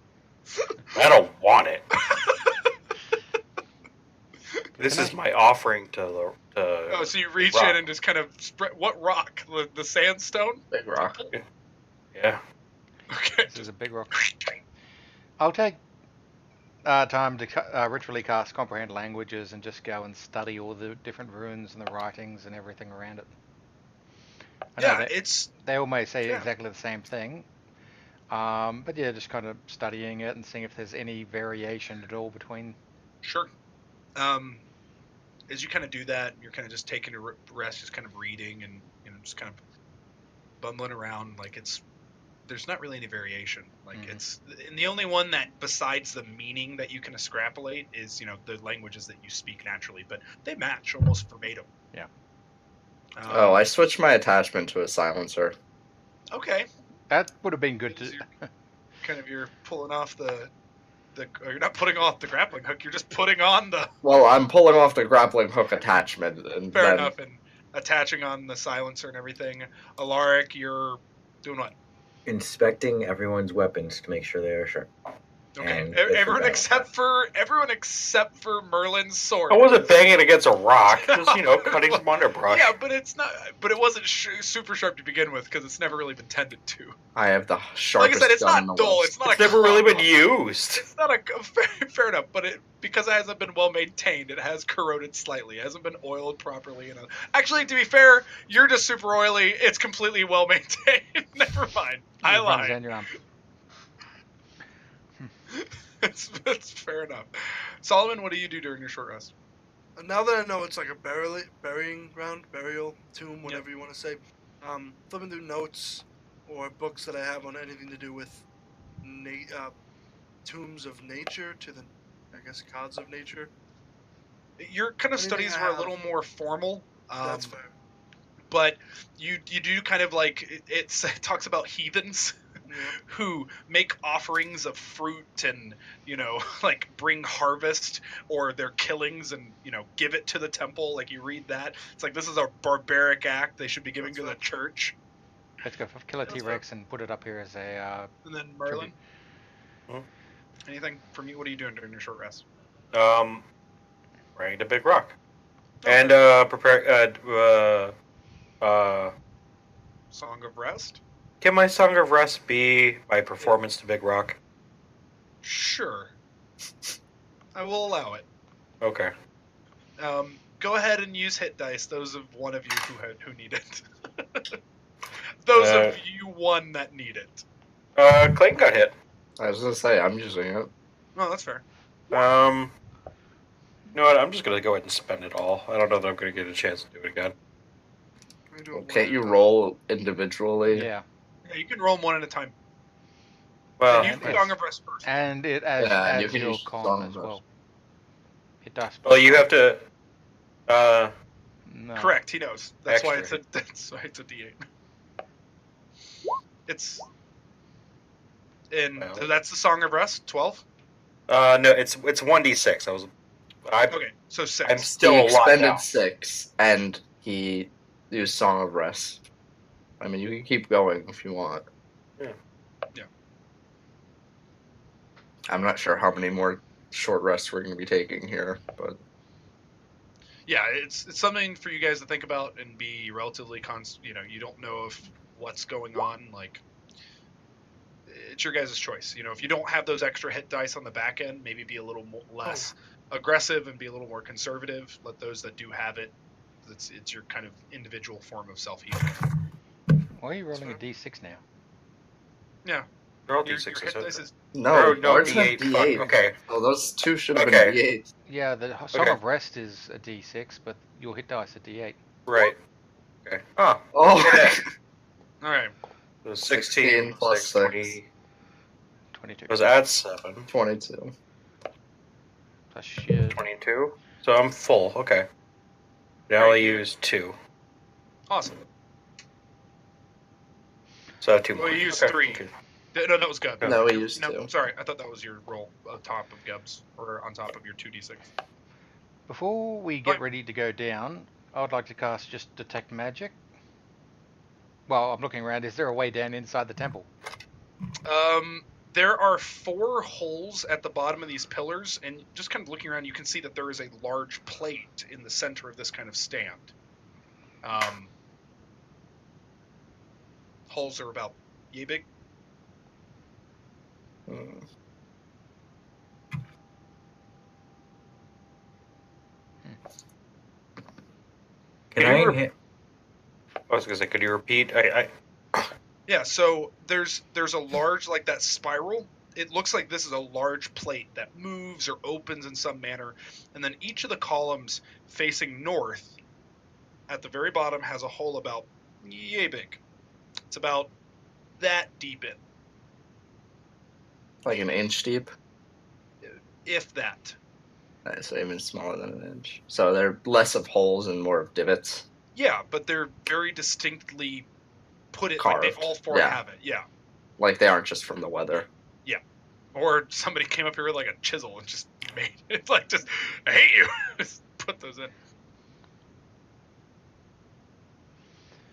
I don't want it. This is my offering to Oh, so you reach rock. in and just kind of spread. What rock? The sandstone? Big rock. Yeah. Okay. This is a big rock. I'll take time to ritually cast Comprehend Languages and just go and study all the different runes and the writings and everything around it. I know Yeah, that they all may say yeah. exactly the same thing, but yeah, just kind of studying it and seeing if there's any variation at all between. Sure. As you kind of do that, you're kind of just taking a rest, just kind of reading and just kind of bumbling around. Like there's not really any variation. Like and the only one that besides the meaning that you can extrapolate is the languages that you speak naturally, but they match almost verbatim. Yeah. I switched my attachment to a silencer. Okay. That would have been good to. You're pulling off or you're not putting off the grappling hook. You're just putting on the. Well, I'm pulling off the grappling hook attachment, and Fair enough, and attaching on the silencer and everything. Alaric, you're doing what? Inspecting everyone's weapons to make sure they are sharp. Okay, And everyone except for Merlin's sword. I wasn't banging against a rock, just cutting some underbrush. Yeah, but it's not. But it wasn't super sharp to begin with because it's never really been tended to. I have the sharpest. Like I said, it's gun not dull. It's not. It's never really been used. It's not fair enough, but because it hasn't been well maintained, it has corroded slightly. It hasn't been oiled properly. Actually, to be fair, you're just super oily. It's completely well maintained. Never mind. I lied. That's fair enough. Solomon, what do you do during your short rest? Now that I know it's like a burying ground, burial, tomb, whatever you want to say, flipping through notes or books that I have on anything to do with tombs of nature to the, I guess, gods of nature. Your kind of studies were a little more formal. That's fair. But you do kind of like it talks about heathens. Who make offerings of fruit and like bring harvest or their killings and give it to the temple. Like you read that, it's like this is a barbaric act they should be giving to the church. Let's go kill a T-Rex and put it up here as a. And then Merlin. Anything from you? What are you doing during your short rest? Running to Big Rock, and prepare. Song of Rest. Can my Song of Rest be my performance to Big Rock? Sure. I will allow it. Okay. Go ahead and use hit dice. Those of one of you who need it. Those of you one that need it. Clayton got hit. I was gonna say I'm using it. Oh, that's fair. You know what? I'm just gonna go ahead and spend it all. I don't know that I'm gonna get a chance to do it again. Can't you roll individually? Yeah. Yeah, you can roll them one at a time. Well, and you can Song of Rest first. And it adds your con as well. It does. Well, you have to. No. Correct. He knows. That's why Extra. it's a D8. It's. And so that's the Song of Rest. 12. No, it's 1d6. Okay, so 6. I'm still He a lot expended now. 6, and he used Song of Rest. I mean, you can keep going if you want. Yeah. I'm not sure how many more short rests we're going to be taking here, but Yeah, it's something for you guys to think about and be relatively you don't know if what's going on. Like, it's your guys' choice. If you don't have those extra hit dice on the back end, maybe be a little less aggressive and be a little more conservative. Let those that do have it, it's your kind of individual form of self-healing. Why are you rolling a D6 now? Yeah. They're all Your d6s. hit dice is no, no, ours have D8. Fuck, D8. okay. Oh, those two should have Okay. been D8. Yeah, the Song of Rest is a D6, but your hit dice are D8. Right. Okay. Oh. Oh, all right. So 16 plus 6. 20. 22. Was add 7. 22. Plus shit. 22. So I'm full. Okay. Now I use 2. Awesome. So I have 2 more. Well, you used Okay. 3. Okay. No, that was good. No, we used No, to. sorry. I thought that was your roll on top of Geb's or on top of your 2d6. Before we get Fine. ready to go down, I would like to cast just Detect Magic. Well, I'm looking around. Is there a way down inside the temple? There are 4 holes at the bottom of these pillars, and just kind of looking around, you can see that there is a large plate in the center of this kind of stand. Holes are about yay big. Mm. Can Can you I? I was gonna say, could you repeat? Yeah, so there's a large, like, that spiral. It looks like this is a large plate that moves or opens in some manner, and then each of the columns facing north at the very bottom has a hole about yay big. It's about that deep in, Like an inch deep. if that. So even smaller than an inch. So they're less of holes and more of divots. Yeah, but they're very distinctly put it like they Carved. all four Yeah. have it. Yeah. Like they aren't just from the weather. Or somebody came up here with like a chisel and just made it like, just, I hate you. Just put those in.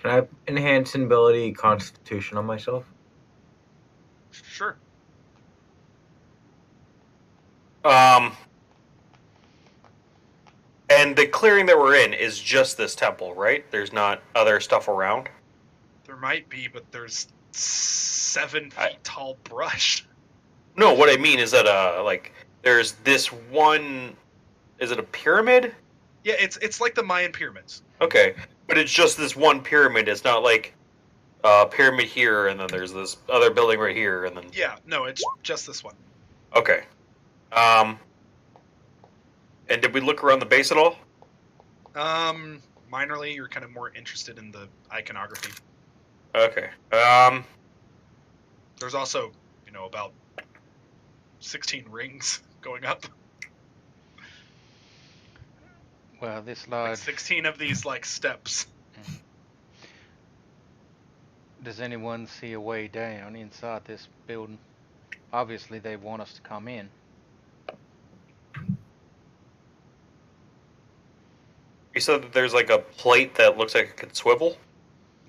Can I enhance ability Constitution on myself? Sure. And the clearing that we're in is just this temple, right? There's not other stuff around. There might be, but there's 7 feet tall brush. No, what I mean is that like there's this one. Is it a pyramid? Yeah, it's like the Mayan pyramids. Okay, but it's just this one pyramid. It's not like pyramid here, and then there's this other building right here, and then Yeah, no, it's just this one. okay. And did we look around the base at all? Minorly, you're kind of more interested in the iconography. Okay. There's also, about 16 rings going up. Well, this Like large. 16 of these, like, steps. Does anyone see a way down inside this building? Obviously, they want us to come in. You said that there's like a plate that looks like it could swivel.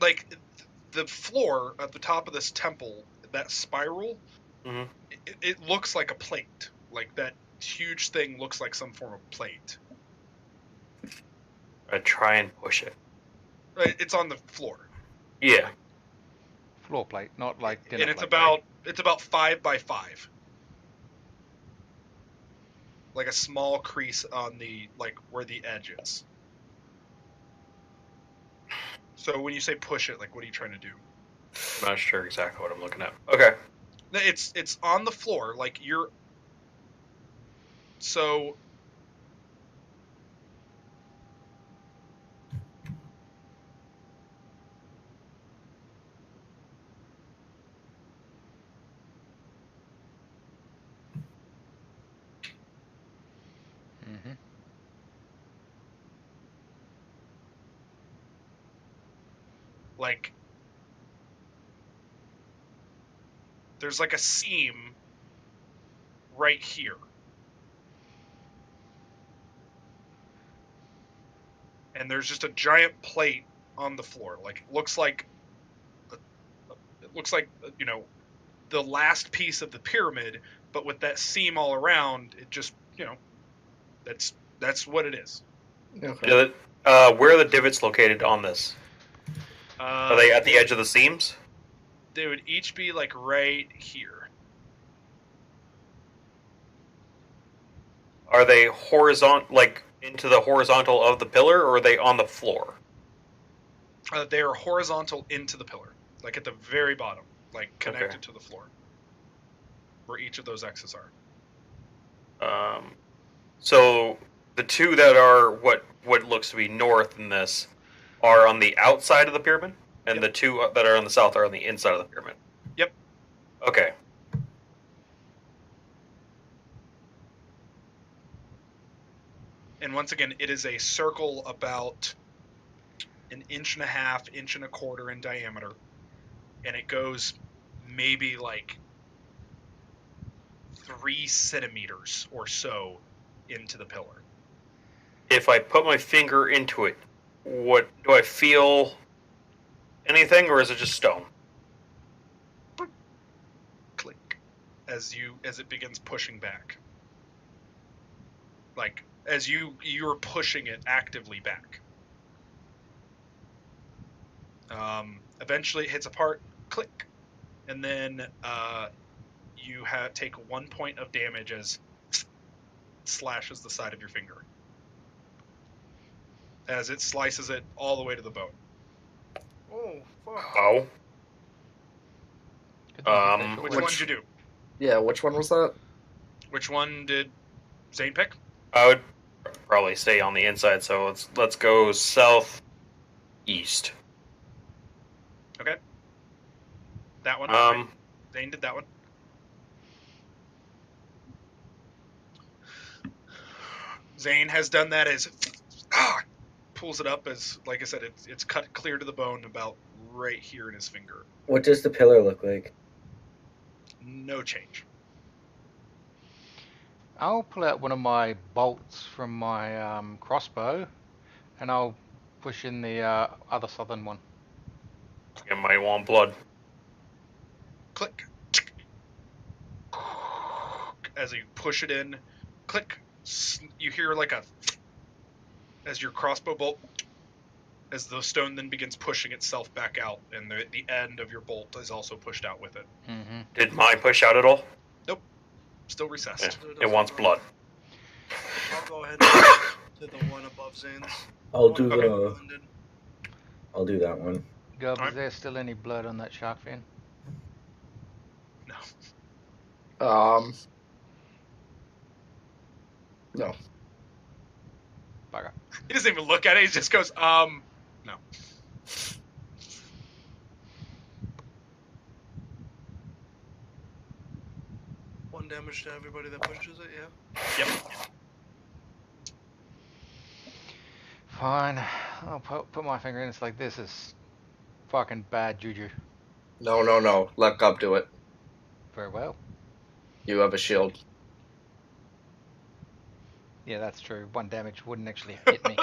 Like, the floor at the top of this temple, that spiral, Mhm. it looks like a plate. Like, that huge thing looks like some form of plate. I try and push it. It's on the floor. Yeah. Floor plate, not like dinner And it's plate. about 5 by 5. Like a small crease on the, like, where the edge is. So when you say push it, like, what are you trying to do? I'm not sure exactly what I'm looking at. Okay. It's on the floor, like you're. So. Mm-hmm. Like. There's like a seam right here. And there's just a giant plate on the floor. Like, it looks like, the last piece of the pyramid, but with that seam all around, it just, that's what it is. Okay. Where are the divots located on this? Are they at the edge of the seams? They would each be like right here. Are they horizontal, like into the horizontal of the pillar, or are they on the floor? They are horizontal into the pillar, like at the very bottom, like connected to the floor, where each of those X's are. So the two that are what looks to be north in this are on the outside of the pyramid, and Yep. the two that are on the south are on the inside of the pyramid. Yep. Okay. And once again, it is a circle about an inch and a half, inch and a quarter in diameter, and it goes maybe like 3 centimeters or so into the pillar. If I put my finger into it, what do I feel? Anything, or is it just stone? Click, as it begins pushing back. Like, as you're pushing it actively back. Eventually it hits a part, click, and then you take 1 point of damage as slashes the side of your finger. As it slices it all the way to the bone. Oh, fuck. Oh. Good thing you Um, said Which short one did you do? Yeah, which one was that? Which one did Zane pick? I would probably stay on the inside, so let's go southeast. That one? Right. Um, Zane did that one. Zane has done that as pulls it up as, like I said, it's cut clear to the bone about right here in his finger. What does the pillar look like? No change. I'll pull out one of my bolts from my crossbow, and I'll push in the other southern one. you might want blood. Click. As you push it in, click. You hear like a as your crossbow bolt, as the stone then begins pushing itself back out, and the end of your bolt is also pushed out with it. Mm-hmm. Did mine push out at all? Still recessed. Yeah. It wants blood. I'll go ahead and to the one above Zane's. I'll do Okay. the. I'll do that one. Gov, Alright. is there still any blood on that shark fin? No. Bugger. He doesn't even look at it. He just goes, no. One damage to everybody that pushes it, yeah. Yep. Fine. I'll put my finger in. It's like, this is fucking bad juju. No. Let Gub do it. Very well. You have a shield. Yeah, that's true. 1 damage wouldn't actually hit me.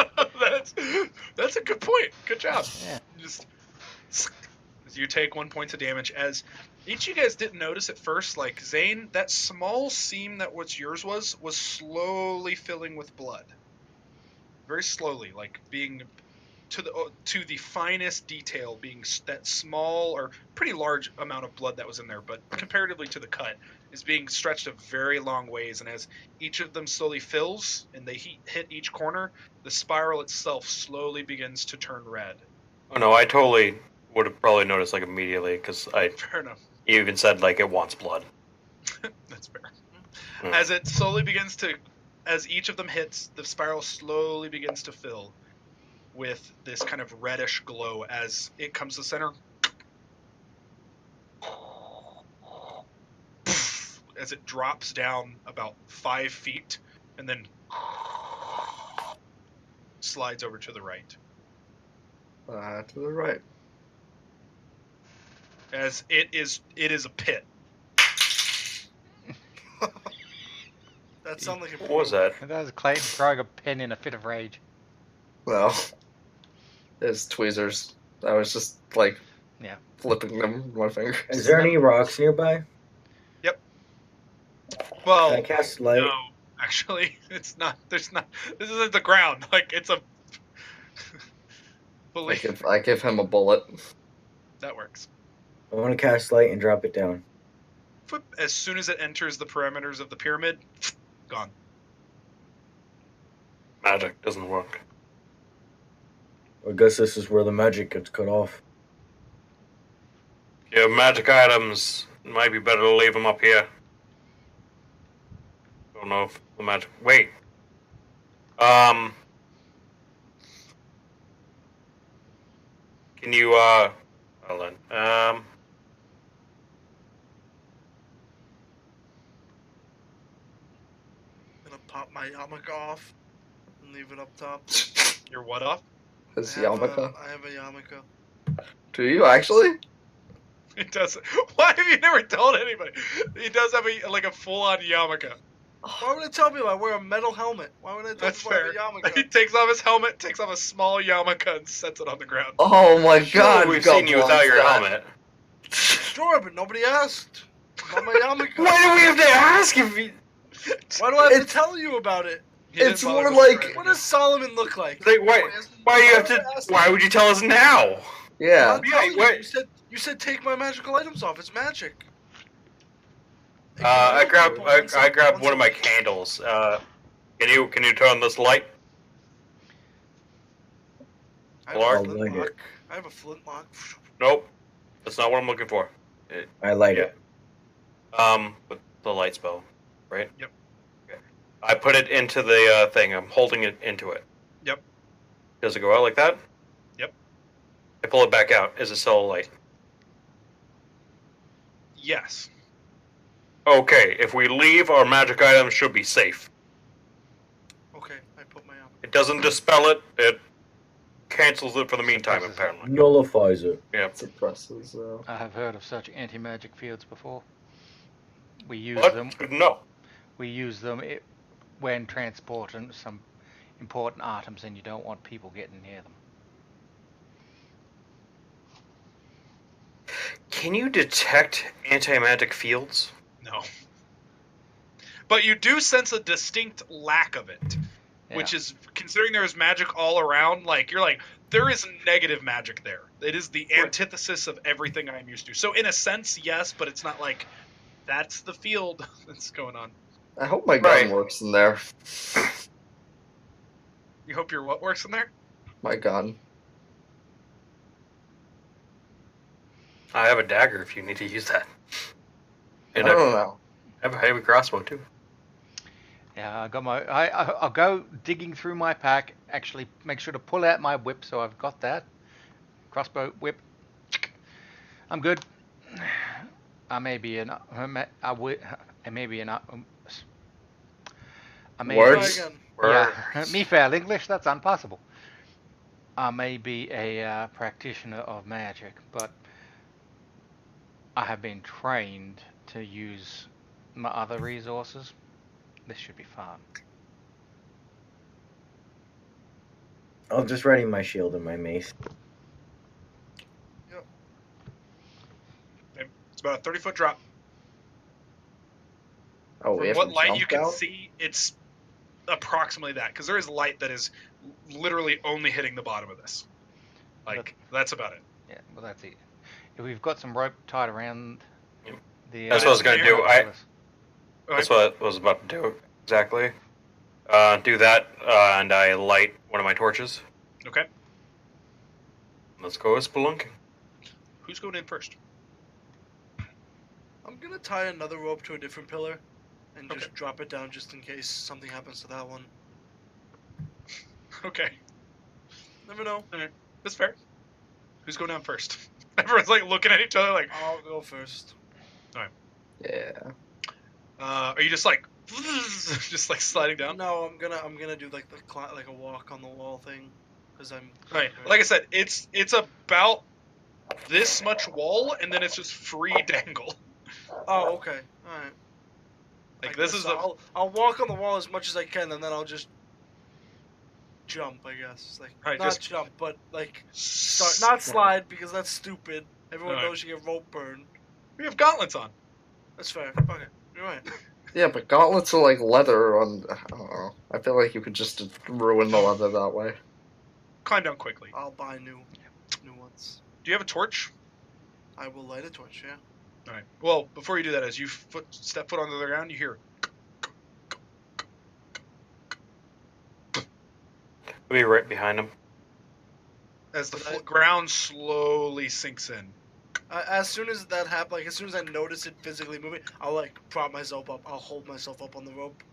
That's a good point. Good job. Yeah. Just you take 1 point of damage. As each of you guys didn't notice at first, like Zane, that small seam that what yours was slowly filling with blood. Very slowly, like being to the finest detail, being that small or pretty large amount of blood that was in there, but comparatively to the cut, is being stretched a very long ways. And as each of them slowly fills and they hit each corner, the spiral itself slowly begins to turn red. Oh no, I totally would have probably noticed like immediately because I Fair enough. even said like it wants blood. That's fair. Hmm. As it slowly begins to, as each of them hits, the spiral slowly begins to fill with this kind of reddish glow as it comes to center. As it drops down about 5 feet and then slides over to the right. To the right. As it is a pit. That sounded like a What was that? And that was Clayton throwing a pen in a fit of rage. Well, it's tweezers. I was just like, Yeah. flipping them with my finger. Is there any rocks nearby? Well, Can I cast light? no, actually, it's not. There's not. This isn't the ground. Like it's a. Believe I give him a bullet. that works. I want to cast light and drop it down. As soon as it enters the parameters of the pyramid, gone. Magic doesn't work. I guess this is where the magic gets cut off. You have magic items. It might be better to leave them up here. Don't know if the magic. Wait. Can you hold on. Gonna pop my yarmulke off and leave it up top. You're what off? His I have yarmulke. I have a yarmulke. Do you actually? It does. Why have you never told anybody? He does have a full-on yarmulke. Why would I tell people I wear a metal helmet? Why would I tell That's people I have fair. a yarmulke? He takes off his helmet, takes off a small yarmulke, and sets it on the ground. Oh my sure, god, we've Gub seen you without wants your that. helmet. Sure, but nobody asked about my yarmulke. Why do we have to ask if you? Why do I have It's- to tell you about it? He didn't It's bother more with like- it. What does Solomon look like? Like, why do you have to? Why would you tell us now? Yeah. I'm telling you, wait. you said take my magical items off. It's magic. I grab one of my candles. Can you turn on this light? I have a Clark? I'll light flintlock. it. I have a flintlock. Nope. That's not what I'm looking for. I light Yeah. it. With the light spell, right? Yep. Okay. I put it into the thing. I'm holding it into it. Yep. Does it go out like that? Yep. I pull it back out. Is it still a light? Yes. Okay. If we leave, our magic items should be safe. Okay, I put my It doesn't dispel it. It cancels it for the meantime, Suppresses it. apparently. Nullifies it. Yeah. Suppresses. I have heard of such anti-magic fields before. We use What? them. Good to know. We use them when transporting some important items, and you don't want people getting near them. Can you detect anti-magic fields? No. But you do sense a distinct lack of it, which is, considering there is magic all around, like, you're like, there is negative magic there. It is the antithesis of everything I'm used to. So in a sense, yes, but it's not like that's the field that's going on. I hope my gun Right. works in there. You hope your what works in there? My gun. I have a dagger if you need to use that. I And don't I know. have a heavy crossbow too. Yeah, I got my. I'll go digging through my pack. Actually, make sure to pull out my whip, so I've got that crossbow whip. I'm good. I may be an. I may be an. I may. Words? Try again. Yeah, me fail English. That's impossible. I may be a practitioner of magic, but I have been trained to use my other resources. This should be fun. I'll just ready my shield and my mace. It's about a 30-foot drop. Oh, we From have what to light jump you can out? see, it's approximately that, because there is light that is literally only hitting the bottom of this. Like, that's about it. Yeah, well that's it. If we've got some rope tied around the. That's what I was gonna do. That's Okay. what I was about to do exactly. Do that, and I light one of my torches. Okay. Let's go spelunking. Who's going in first? I'm gonna tie another rope to a different pillar, and just Okay. drop it down just in case something happens to that one. Okay. Never know. That's fair. Who's going down first? Everyone's like looking at each other like, I'll go first. Yeah. are you just like, just like sliding down? No, I'm gonna do like like a walk on the wall thing, because I'm. Right. Like I said, it's about this much wall, and then it's just free dangle. Oh, okay. All right. Like I this guess is I'll walk on the wall as much as I can, and then I'll just jump. I guess like Right, not just- jump, but like not slide because that's stupid. Everyone Alright. knows you get rope burn. We have gauntlets on. That's fair. Okay, you're right. Yeah, but gauntlets are like leather on. I don't know. I feel like you could just ruin the leather that way. Climb down quickly. I'll buy new ones. Do you have a torch? I will light a torch. Yeah. All right. Well, before you do that, as you step foot onto the ground, you hear We'll be right behind him. as the Right. ground slowly sinks in. As soon as that happens, like as soon as I notice it physically moving, I'll like prop myself up. I'll hold myself up on the rope.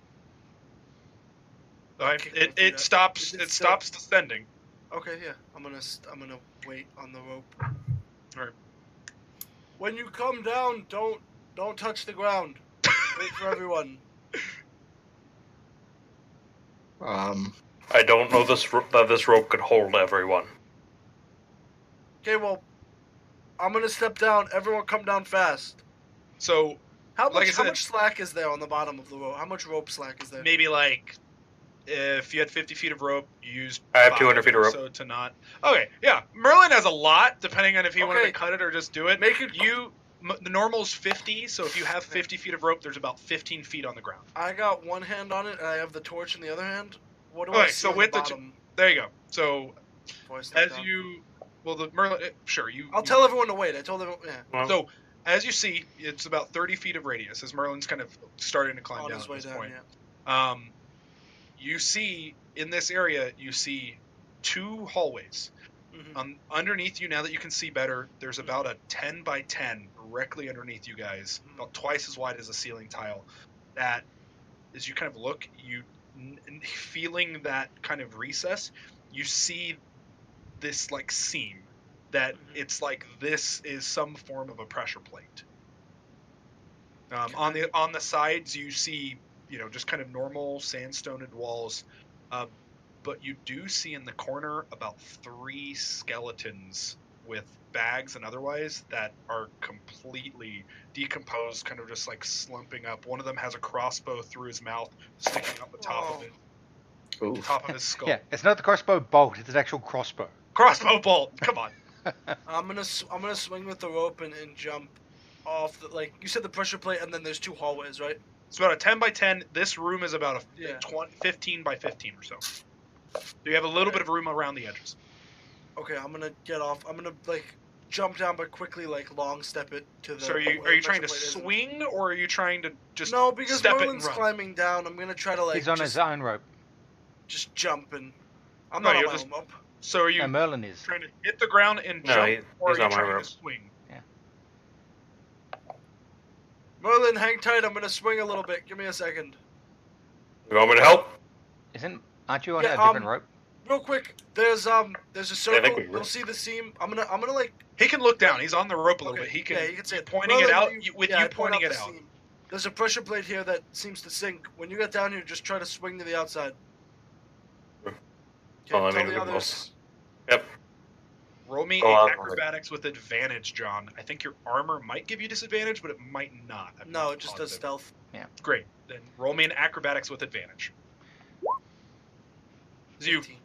All right. Kick my It feet up. stops. Is it It still- stops descending. Okay, yeah. I'm gonna wait on the rope. Alright. When you come down, don't touch the ground. Wait for everyone. I don't know that this rope could hold everyone. Okay, well, I'm gonna step down. Everyone, come down fast. So How Like I much? How said- much slack is there on the bottom of the rope? How much rope slack is there? maybe like if you had 50 feet of rope, you used. I have 5 200 feet of rope. So to not. Okay. Yeah. Merlin has a lot, depending on if he wanted to Okay. cut it or just do it. Make it. The normal's 50, so if you have 50 feet of rope, there's about 15 feet on the ground. I got one hand on it, and I have the torch in the other hand. What do Okay, I see so on with the the bottom? There you go. So before I step as down? you, well, the Merlin, sure, I'll tell everyone to wait. I told them. Yeah. Well, So as you see, it's about 30 feet of radius as Merlin's kind of starting to climb On down his at way this down, point. yeah. You see in this area, you see 2 hallways. Mhm. Underneath you, now that you can see better, there's about a 10 by 10 directly underneath you guys, about twice as wide as a ceiling tile. That, as you kind of look, feeling that kind of recess, you see this like seam that it's like this is some form of a pressure plate. On the sides, you see, just kind of normal sandstone walls. But you do see in the corner about 3 skeletons with bags and otherwise that are completely decomposed, kind of just like slumping up. One of them has a crossbow through his mouth, sticking out the top of it, Oof. top of his skull. Yeah, it's not the crossbow bolt; it's an actual crossbow. Crossbow bolt. Come on. I'm gonna swing with the rope and jump off the, like you said, the pressure plate, and then there's 2 hallways, right? It's about a 10 by 10. This room is about a Yeah. 15 by 15 or so. So you have a little bit of room around the edges. Okay, I'm gonna get off. I'm gonna like jump down, but quickly like long step it to the. So are you where the trying to pressure plate isn't. swing, or are you trying to just No, because step it and Merlin's run? climbing down. I'm gonna try to like He's on just, his own rope. just jump and. I'm No, not on you're my just- own rope. So are you No, Merlin is. trying to hit the ground and No, jump, he's or are you on my trying rope. to swing? Merlin, hang tight. I'm gonna swing a little bit. Give me a second. You want me to help? Aren't you on Yeah, a different rope? Real quick, there's a circle. we were. You'll see the seam. I'm gonna like. He can look down. He's on the rope a little Okay, bit. He can. yeah, you can see it. Pointing it Merlin, out. I point Pointing out it the out. seam. There's a pressure plate here that seems to sink. When you get down here, just try to swing to the outside. Okay, Well, I tell mean, the we others. Yep. Roll me Oh, a I'll- acrobatics with advantage, John. I think your armor might give you disadvantage, but it might not. I'm No, not it just does positive. stealth. Great. Then roll me an acrobatics with advantage. As you 18.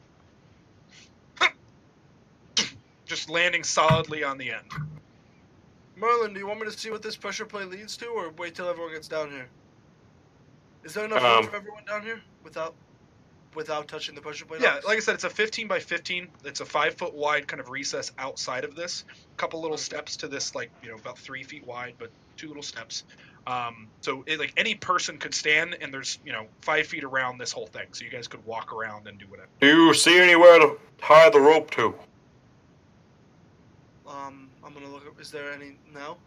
just landing solidly on the end. Merlin, do you want me to see what this pressure plate leads to, or wait till everyone gets down here? Is there enough room for everyone down here without touching the pressure plate? Yeah, like I said, it's a 15 by 15. It's a 5 foot wide kind of recess outside of this. A couple little steps to this, like, about 3 feet wide, but 2 little steps. So like any person could stand, and there's 5 feet around this whole thing, so you guys could walk around and do whatever. Do you see anywhere to tie the rope to? I'm gonna look. Is there any now?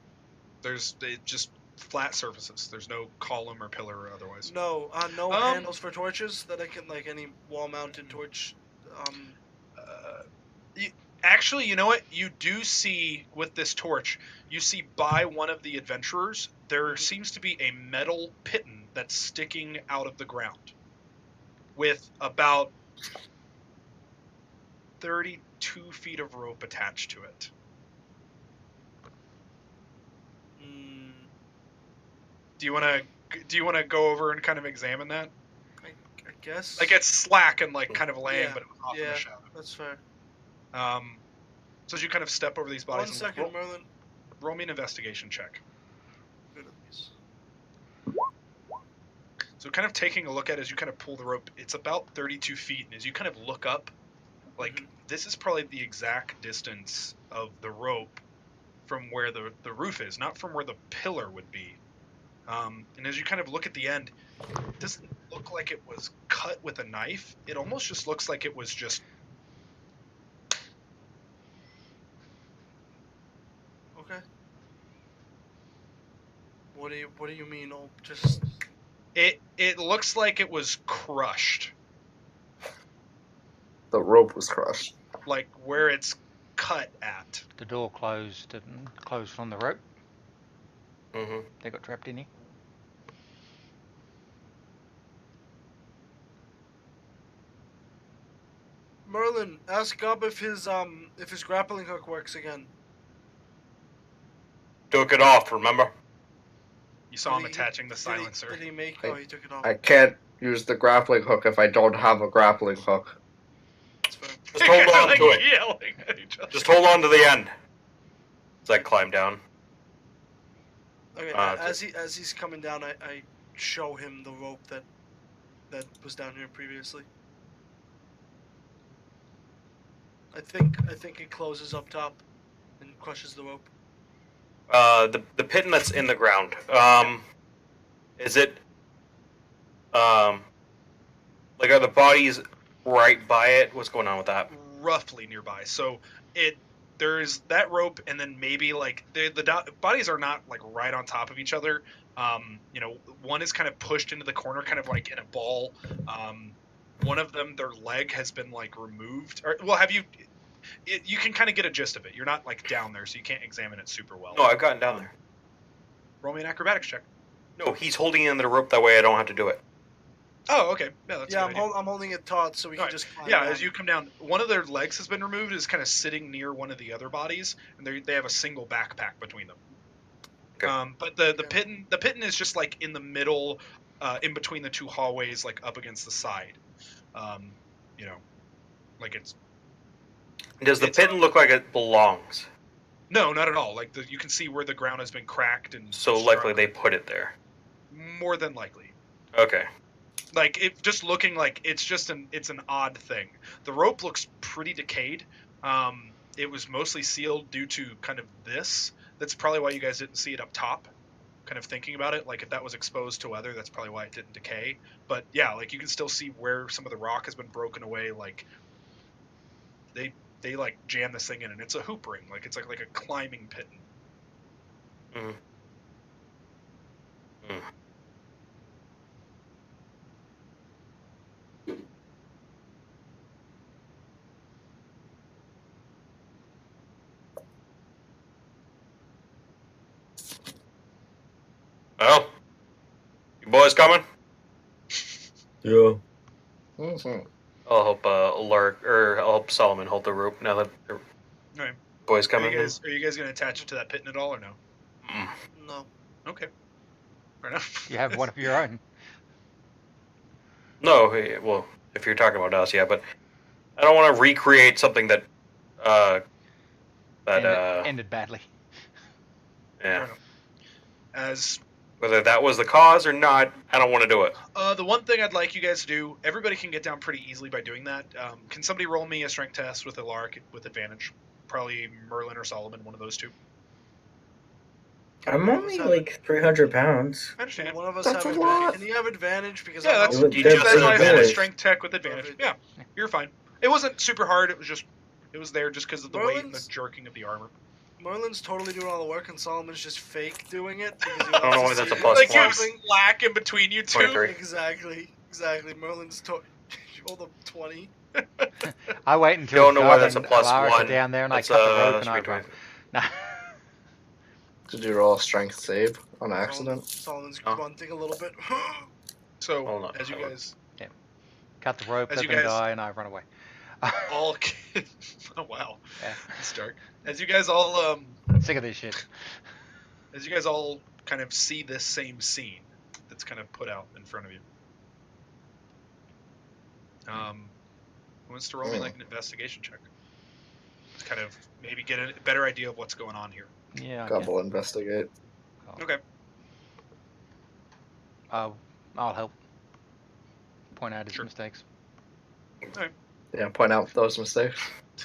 There's just flat surfaces. There's no column or pillar or otherwise. No, no Um, handles for torches that I can like any wall-mounted torch. Actually, you know what? You do see with this torch, you see by one of the adventurers, there seems to be a metal piton that's sticking out of the ground with about 32 feet of rope attached to it. Do you want to go over and kind of examine that? I guess. Like it's slack and like kind of laying, Yeah, but it was off in yeah. the shadow. That's fair. So as you kind of step over these bodies, 1 and second, Merlin. roll me an investigation check. Good at these. So kind of taking a look at it as you kind of pull the rope, it's about 32 feet, and as you kind of look up, like this is probably the exact distance of the rope from where the roof is, not from where the pillar would be. And as you kind of look at the end, it doesn't look like it was cut with a knife. It almost just looks like it was just. Okay. What do you mean? Oh, just. It looks like it was crushed, The rope was crushed. like where it's cut at. The door closed on the rope. Mm-hmm. They got trapped in here. Merlin, ask Gob if his grappling hook works again. Took it off, remember? You saw him Did he- attaching the Did silencer. he make? Oh, he took it off. I can't use the grappling hook if I don't have a grappling hook. That's fair. Just hold on Like to it. yelling at each other. Just hold on to the end. As I climb down. Okay. Ah, as he's coming down, I show him the rope that was down here previously. I think it closes up top and crushes the rope. The pit that's in the ground. Is it like are the bodies right by it? What's going on with that? Roughly nearby. So there's that rope, and then maybe like the bodies are not like right on top of each other. You know, one is kind of pushed into the corner, kind of like in a ball. One of them, their leg has been like removed. Or well, you can kind of get a gist of it. You're not like down there, so you can't examine it super well. No, I've gotten down there. Roll me an acrobatics check. No, he's holding in the rope that way I don't have to do it. Oh, okay. Yeah, that's Yeah, a good idea. I'm holding it taut so we can Alright. just climb Yeah, down. as you come down, one of their legs has been removed. Is kind of sitting near one of the other bodies, and they have a single backpack between them. Okay. But the pitten is just like in the middle, in between the two hallways, like up against the side. You know, like it's Does the It's- pit look like it belongs? no, not at all. Like you can see where the ground has been cracked and So struck. likely they put it there. More than likely. Okay. Like it just looking like it's an odd thing. The rope looks pretty decayed. It was mostly sealed due to kind of this. That's probably why you guys didn't see it up top. Kind of thinking about it, like if that was exposed to weather, that's probably why it didn't decay. But yeah, like you can still see where some of the rock has been broken away. Like they like jam this thing in, and it's a hoop ring. Like it's like a climbing pitten. Mm. Mm. Well, you boys coming? Yeah. Mhm. I'll help Lark or I'll help Solomon hold the rope now that the Alright. boys Are coming. you guys gonna attach it to that pitten at all or no? Mm. No. Okay. Fair enough. You have one of your own. No, well, if you're talking about us, yeah, but I don't want to recreate something that Ended badly. yeah. As Whether that was the cause or not, I don't want to do it. the one thing I'd like you guys to do, everybody can get down pretty easily by doing that. Can somebody roll me a strength test with a Lark with advantage? Probably Merlin or Solomon, one of those two. I'm only like 300 pounds. I understand. One of us That's have a lot. advantage. Can you have advantage? Because Yeah, I'm that's It would- you that's that's why I said a good. strength tech with advantage. Perfect. Yeah, you're fine. It wasn't super hard. It was there just because of the weight and the Merlin's- jerking of the armor. Merlin's totally doing all the work, and Solomon's just fake doing it. Because he I don't know wants why to that's a see plus Like one. you slack in between you two. 23. Exactly. Merlin's you rolled a 20. I wait until Don't know why Gov that's a and plus Alaris are one. down there and That's, I cut the rope and I straight run. drive. Nah. Did you roll a strength save on accident? Solomon's Oh. grunting a little bit. So Hold on, as you hold on. guys Cut the rope, As let you them guys- die, and I run away. all, oh wow, Yeah. that's dark. As you guys all Sick of this shit. as you guys all kind of see this same scene that's kind of put out in front of you. Who wants to roll me like an investigation check? To kind of maybe get a better idea of what's going on here. Yeah, okay. Gobble investigate. Okay. I'll help. Point out his Sure. mistakes. Yeah, point out those mistakes.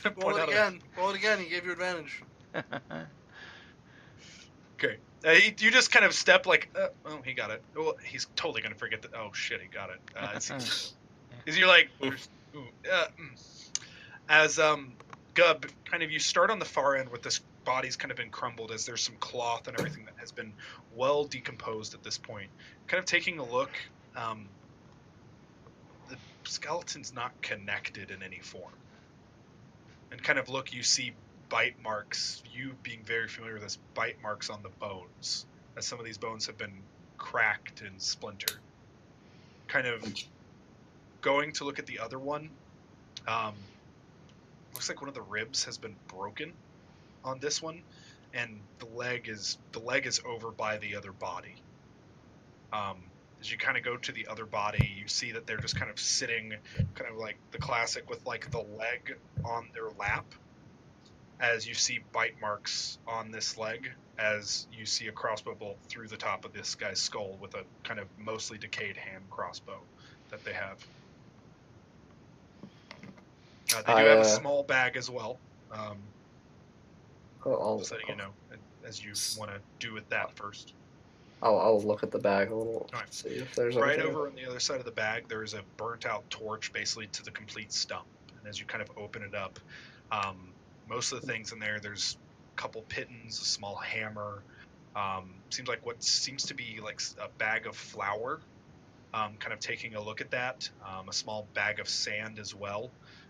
Roll Point it out again. Roll it again. He gave you advantage. Okay. You just kind of step like, oh, he got it. Well, he's totally gonna forget that. Oh shit, he got it. Is you're like, ooh, as Gub, kind of you start on the far end with this body's kind of been crumbled as there's some cloth and everything that has been well decomposed at this point. Kind of taking a look, the skeleton's not connected in any form. And kind of look, you see bite marks, you being very familiar with this, bite marks on the bones, as some of these bones have been cracked and splintered. Kind of going to look at the other one, looks like one of the ribs has been broken on this one, and the leg is over by the other body. As you kind of go to the other body, you see that they're just kind of sitting, kind of like the classic with like the leg on their lap. As you see bite marks on this leg, as you see a crossbow bolt through the top of this guy's skull with a kind of mostly decayed hand crossbow that they have. They do have a small bag as well. I'll Just letting you know. as you want to do with that first. I'll look at the bag a little, Alright. see if there's Right anything. over on the other side of the bag, there's a burnt-out torch, basically to the complete stump. And as you kind of open it up, most of the things in there, there's a couple pittons, a small hammer. Seems like what seems to be like a bag of flour. Kind of taking a look at that, a small bag of sand as well,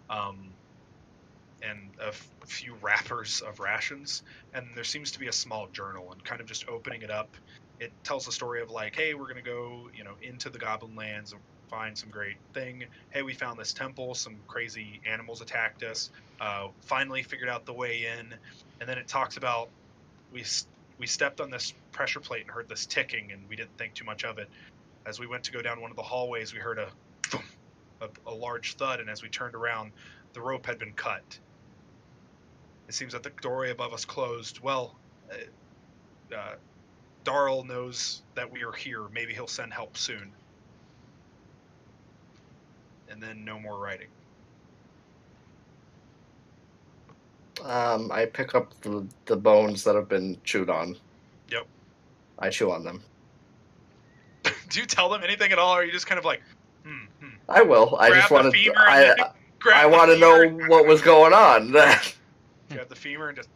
and a few wrappers of rations. And there seems to be a small journal. And kind of just opening it up, it tells the story of like, hey, we're gonna go, into the Goblin Lands and find some great thing. Hey, we found this temple. Some crazy animals attacked us. Finally figured out the way in. And then it talks about we stepped on this pressure plate and heard this ticking, and we didn't think too much of it. As we went to go down one of the hallways, we heard a large thud, and as we turned around, the rope had been cut. It seems that the doorway above us closed. Well, Darl knows that we are here. Maybe he'll send help soon. And then no more writing. I pick up the bones that have been chewed on. Yep. I chew on them. Do you tell them anything at all, or are you just kind of like, I will. I just Grab the want to. femur and then grab I the want to know femur. what was going on. Grab the femur and just.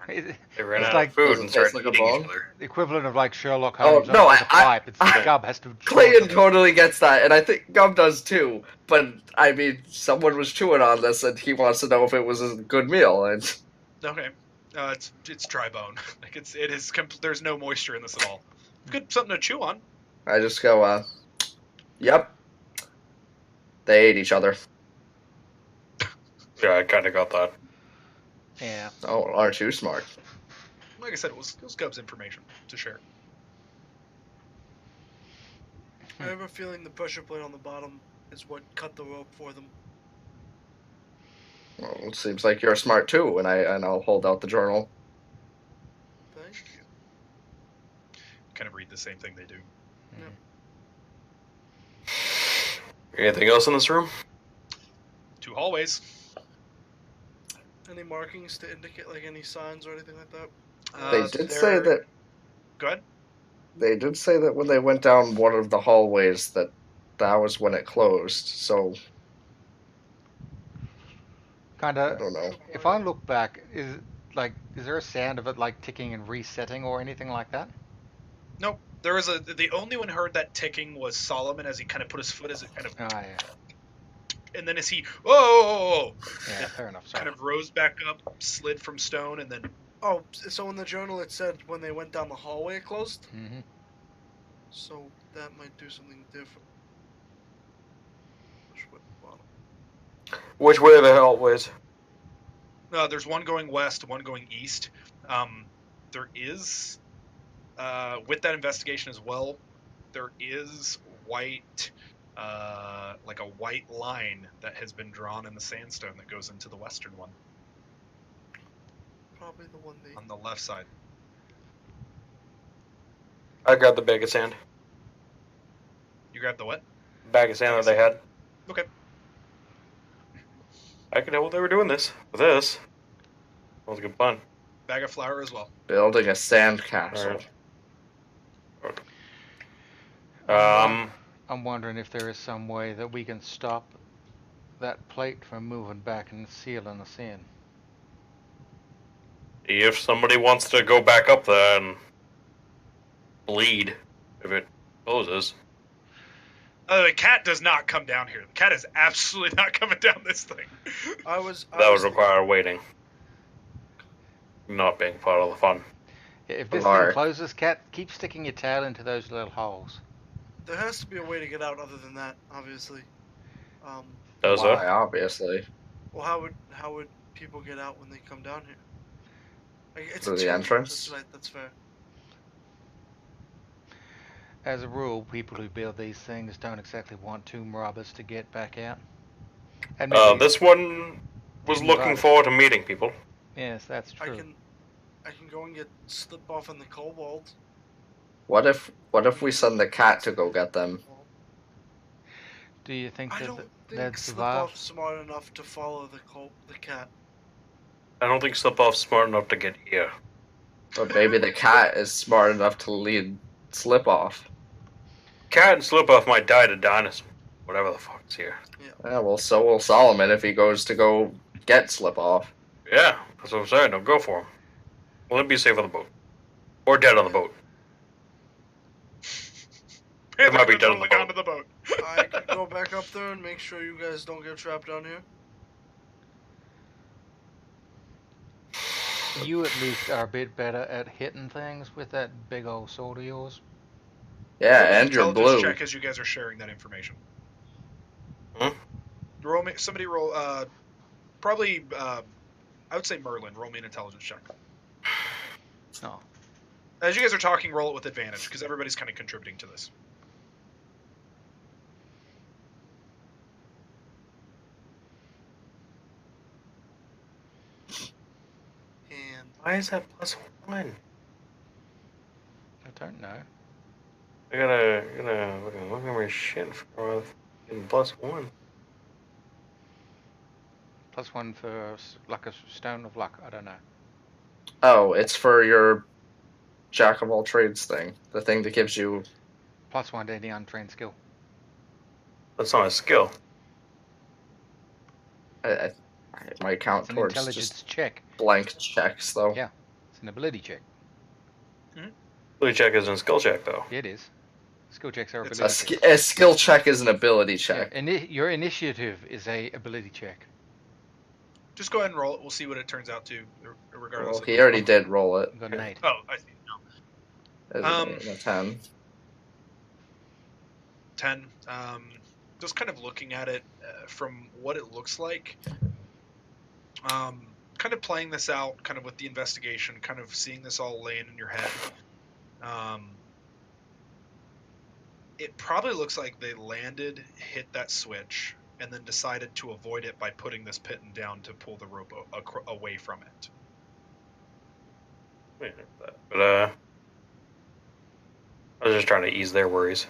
They ran It's out like- of food Does it and taste started like a eating bone? each other. The equivalent of like Sherlock Oh, Holmes. no, with a pipe. It's the gub has to. Clayton totally gets that, and I think Gum does too. But I mean, someone was chewing on this, and he wants to know if it was a good meal. And Okay. It's dry bone. Like it is. There's no moisture in this at all. Good something to chew on. I just go, "Yep." They ate each other. Yeah, I kind of got that. Yeah. Oh, aren't you smart? Like I said, it was Gub's information to share. I have a feeling the pressure plate on the bottom is what cut the rope for them. Well, it seems like you're smart too, and I'll hold out the journal. Thank you. Kind of read the same thing they do. Anything else in this room? 2 hallways. Any markings to indicate like any signs or anything like that? They did say that. Go ahead. They did say that when they went down one of the hallways, that was when it closed. So Kind I of. don't know. If I look back, is there a sound of it like ticking and resetting or anything like that? Nope. There was the only one who heard that ticking was Solomon as he kind of put his foot as it kind of, Oh yeah. and then as he whoa, Yeah. Fair enough. Sorry. kind of rose back up, slid from stone, and then Oh, so in the journal it said when they went down the hallway it closed? Mm-hmm. So that might do something different. Push with the bottom. Which way are the hallways? there's one going west, one going east. There is, with that investigation as well, there is white, like a white line that has been drawn in the sandstone that goes into the western one Probably the one they. on the left side. I grabbed the bag of sand. You grab the what? Bag of sand that they had. Okay. I could know what they were doing with this. That was a good plan. Bag of flour as well. Building a sand castle. Alright. I'm wondering if there is some way that we can stop that plate from moving back and sealing us in. If somebody wants to go back up there and bleed, if it closes. The cat does not come down here. The cat is absolutely not coming down this thing. I was. That would require waiting. Not being part of the fun. Yeah, if this Alright. thing closes, cat, keep sticking your tail into those little holes. There has to be a way to get out other than that, obviously. Does Why, it? obviously. Well, how would people get out when they come down here? Like, it's Through a the tomb. entrance? That's right. That's fair. As a rule, people who build these things don't exactly want tomb robbers to get back out. And maybe, This one was Maybe looking right. forward to meeting people. yes, that's true. I can go and get slip off in the kobold. What if we send the cat to go get them? Do you think I that don't they'd think slip survive? off smart enough to follow the cat. I don't think Slip Off's smart enough to get here. But maybe the cat is smart enough to lead Slip Off. Cat and Slip Off might die to dinosaur. Whatever the fuck's here. Yeah, well, so will Solomon if he goes to go get Slip Off. Yeah, that's what I'm saying. Don't go for him. Well, he'd be safe on the boat. Or dead on the boat. It might be dead on the boat. onto the boat. I can go back up there and make sure you guys don't get trapped down here. You at least are a bit better at hitting things with that big old sword of yours. Yeah, and you're Intelligence blue. check as you guys are sharing that information. Hmm? Roll me. Somebody roll. Probably. I would say Merlin. Roll me an intelligence check. Oh. As you guys are talking, roll it with advantage because everybody's kind of contributing to this. And Why is that +1? I don't know. I gotta look at my shit for getting +1. +1 for like a stone of luck. I don't know. Oh, it's for your Jack of all trades thing. The thing that gives you. +1 to any untrained skill. That's not a skill. It might count It's an towards intelligence just check. blank checks, though. Yeah. It's an ability check. Blue check isn't a skill check, though. Yeah, it is. Skill checks are It's ability checks. A skill check is an ability Yeah, check. your initiative is a ability check. Just go ahead and roll it. We'll see what it turns out to, regardless. Well, he already did roll it. You got an 8. Oh, I see. No. As a 10. 10. Just kind of looking at it from what it looks like. Kind of playing this out, kind of with the investigation, kind of seeing this all laying in your head. It probably looks like they landed, hit that switch, and then decided to avoid it by putting this pitten down to pull the rope away from it. But I was just trying to ease their worries.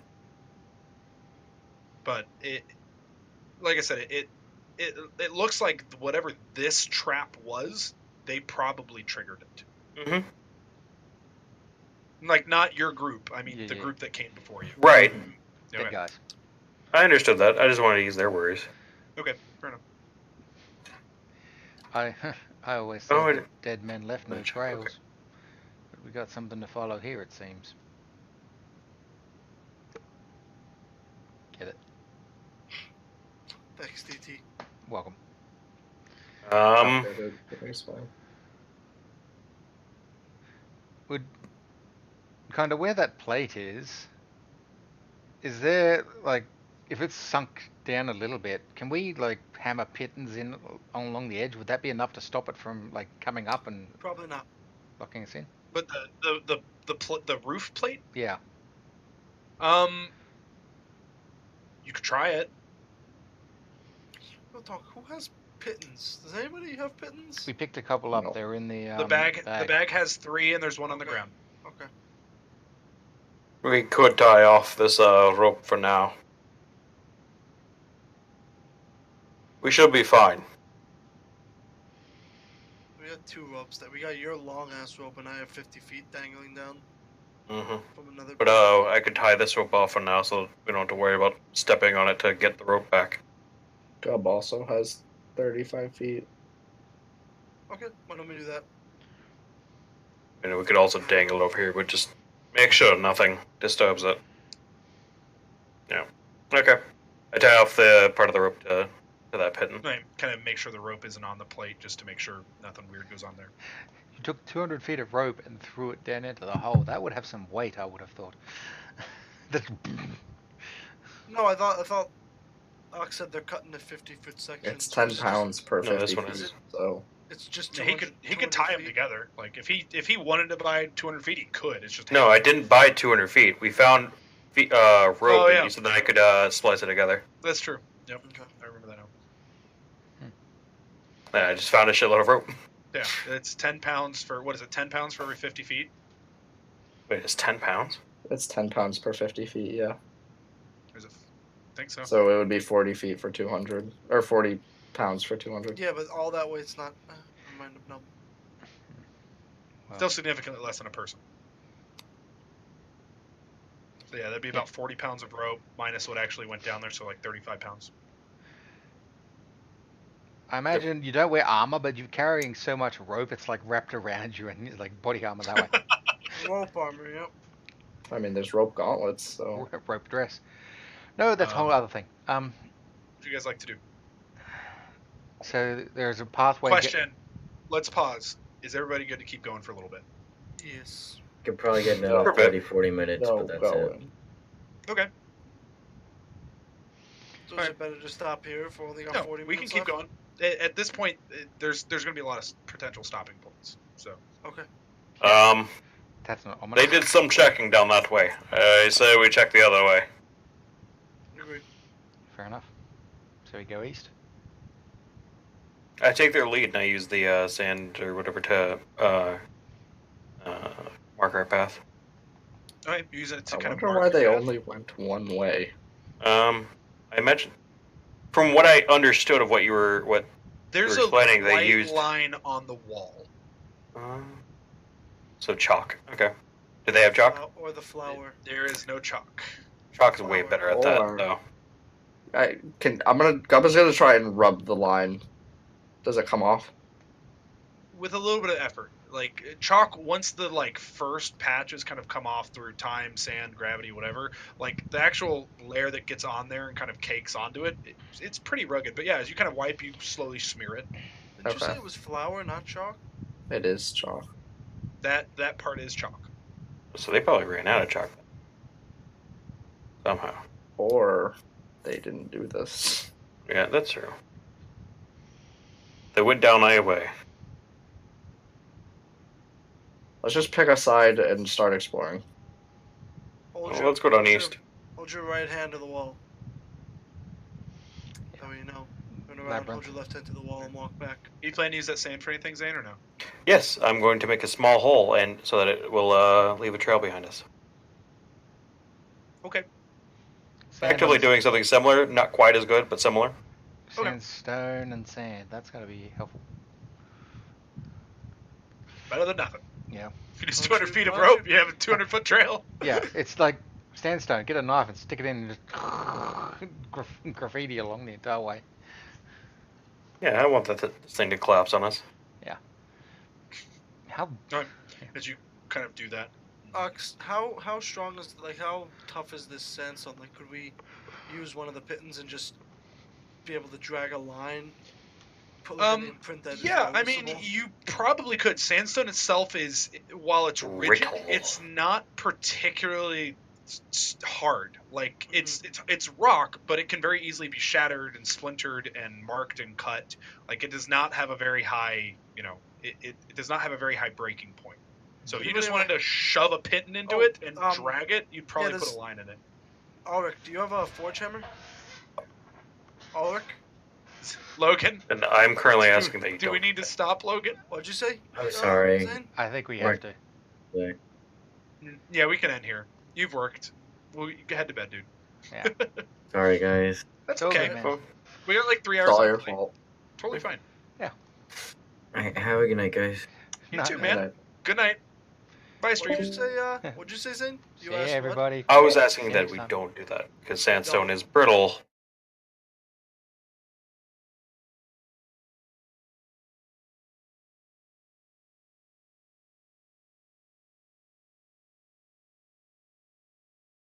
But it, like I said, it looks like whatever this trap was, they probably triggered it. Mm-hmm. Like, not your group. I mean, Yeah, the yeah. group that came before you. Right. Dead Okay. guys. I understood that. I just wanted to ease their worries. Okay, fair enough. I always say Oh, that dead men left no okay. trails. But we got something to follow here, it seems. Get it? thanks, DT. Welcome. It's fine. Would kind of where that plate is there, like, if it's sunk down a little bit, can we, like, hammer pittons in along the edge? Would that be enough to stop it from, like, coming up and Probably not. locking us in? But the roof plate, Yeah. you could try it. Real talk. Who has pittons? Does anybody have pittons? We picked a couple up. No. They were in the The bag has 3, and there's 1 on the Okay. ground. Okay. We could tie off this rope for now. We should be fine. We got 2 ropes. That we got your long ass rope, and I have 50 feet dangling down Mm-hmm. from another. But I could tie this rope off for now, so we don't have to worry about stepping on it to get the rope back. Gub also has 35 feet. Okay. Why don't we do that? And we could also dangle it over here, but just make sure nothing disturbs it. Yeah. Okay. I tie off the part of the rope to that pitten. Kind of make sure the rope isn't on the plate, just to make sure nothing weird goes on there. You took 200 feet of rope and threw it down into the hole. That would have some weight, I would have thought. No, I thought. Ox said they're cutting the 50-foot section. It's 10 pounds per No, 50 this one feet, is- so... It's just Yeah, 200, he could 200 tie them feet. together. Like if he wanted to buy 200 feet, he could. It's just No, I didn't buy 200 feet. We found rope, Oh, yeah. and you said that I could splice it together. That's true. Yep, Okay. I remember that now. And I just found a shitload of rope. Yeah, it's 10 pounds for what is it? 10 pounds for every 50 feet. Wait, it's 10 pounds? It's 10 pounds per 50 feet, yeah. Is it? I think so. So it would be 40 feet for 200. Or 40 pounds for 200. Yeah, but all that weight's not. Never mind. No. Still significantly less than a person. So yeah, that'd be about 40 pounds of rope minus what actually went down there, so like 35 pounds. I imagine you don't wear armor, but you're carrying so much rope, it's like wrapped around you and like body armor that way. Rope armor, yep. I mean, there's rope gauntlets, so Rope dress. No, that's a whole other thing. What do you guys like to do? So there's a pathway. Question. Let's pause. Is everybody good to keep going for a little bit? Yes. Could probably get No. another 30, 40 minutes, no but that's it. going. Okay. So is it better to stop here for only got No, 40 we can minutes keep left? going. At this point, there's going to be a lot of potential stopping points. So Okay. That's not ominous. They did some checking down that way. I say we check the other way. Agreed. Fair enough. So we go east. I take their lead and I use the sand or whatever to mark our path. all right, use it to I kind of wonder mark why the they path. only went one way. I imagine, from what I understood of what There's You're a explaining they white used- line on the wall. so chalk. Okay. Do they have chalk? Or the flower. There is no chalk. Chalk is way better at that, Or- though. Gubba's gonna try and rub the line. Does it come off? With a little bit of effort. Like chalk, once the like first patches kind of come off through time, sand, gravity, whatever, like the actual layer that gets on there and kind of cakes onto it, it's pretty rugged. But yeah, as you kind of wipe, you slowly smear it. Did you say Okay. it was flour, not chalk? It is chalk. That part is chalk. So they probably ran out of chalk. Somehow. Or they didn't do this. Yeah, that's true. They went down my way. Let's just pick a side and start exploring. Hold Well, let's go down east. Hold your right hand to the wall. That way you know. Turn around, Labyrinth. hold your left hand to the wall and walk back. You plan to use that sand for anything, Zane, or no? Yes, I'm going to make a small hole and so that it will leave a trail behind us. Okay. Actively doing something similar, not quite as good, but similar. Okay. Sandstone and sand. That's gotta be helpful. Better than nothing. Yeah. If you use Why 200 don't feet you- of why don't rope, you have a 200-foot trail. Yeah, it's like sandstone. Get a knife and stick it in and just graffiti along the entire way. Yeah, I don't want this thing to collapse on us. How? As you kind of do that. Ox, how strong is how tough is this sandstone? Like, could we use one of the pittons and just be able to drag a line? Put like an imprint that is Yeah, I mean, noticeable? you probably could. Sandstone itself is, while it's rigid, Brittle. it's not particularly hard. Like it's rock, but it can very easily be shattered and splintered and marked and cut. Like it does not have a very high, it does not have a very high breaking point. So if you just wanted to shove a piton into it and drag it, you'd probably put a line in it. Ulrich, do you have a forge hammer? Ulrich, Logan, And I'm currently asking that you do don't. we need to stop Logan? what'd you say? I'm sorry. Zane? I think we Right. have to. Yeah, we can end here. You've worked. Well, you head to bed, dude. Yeah. Sorry, guys. That's Totally, okay. man. We got like 3 hours. It's all of your play. fault. Totally fine. Alright, have a good night, guys. You Night, too, man. man. Good night. Bye, What'd Street. you say? What'd you say, Zane? You See asked what? everybody. I was asking See you that next we time. don't do that because sandstone is brittle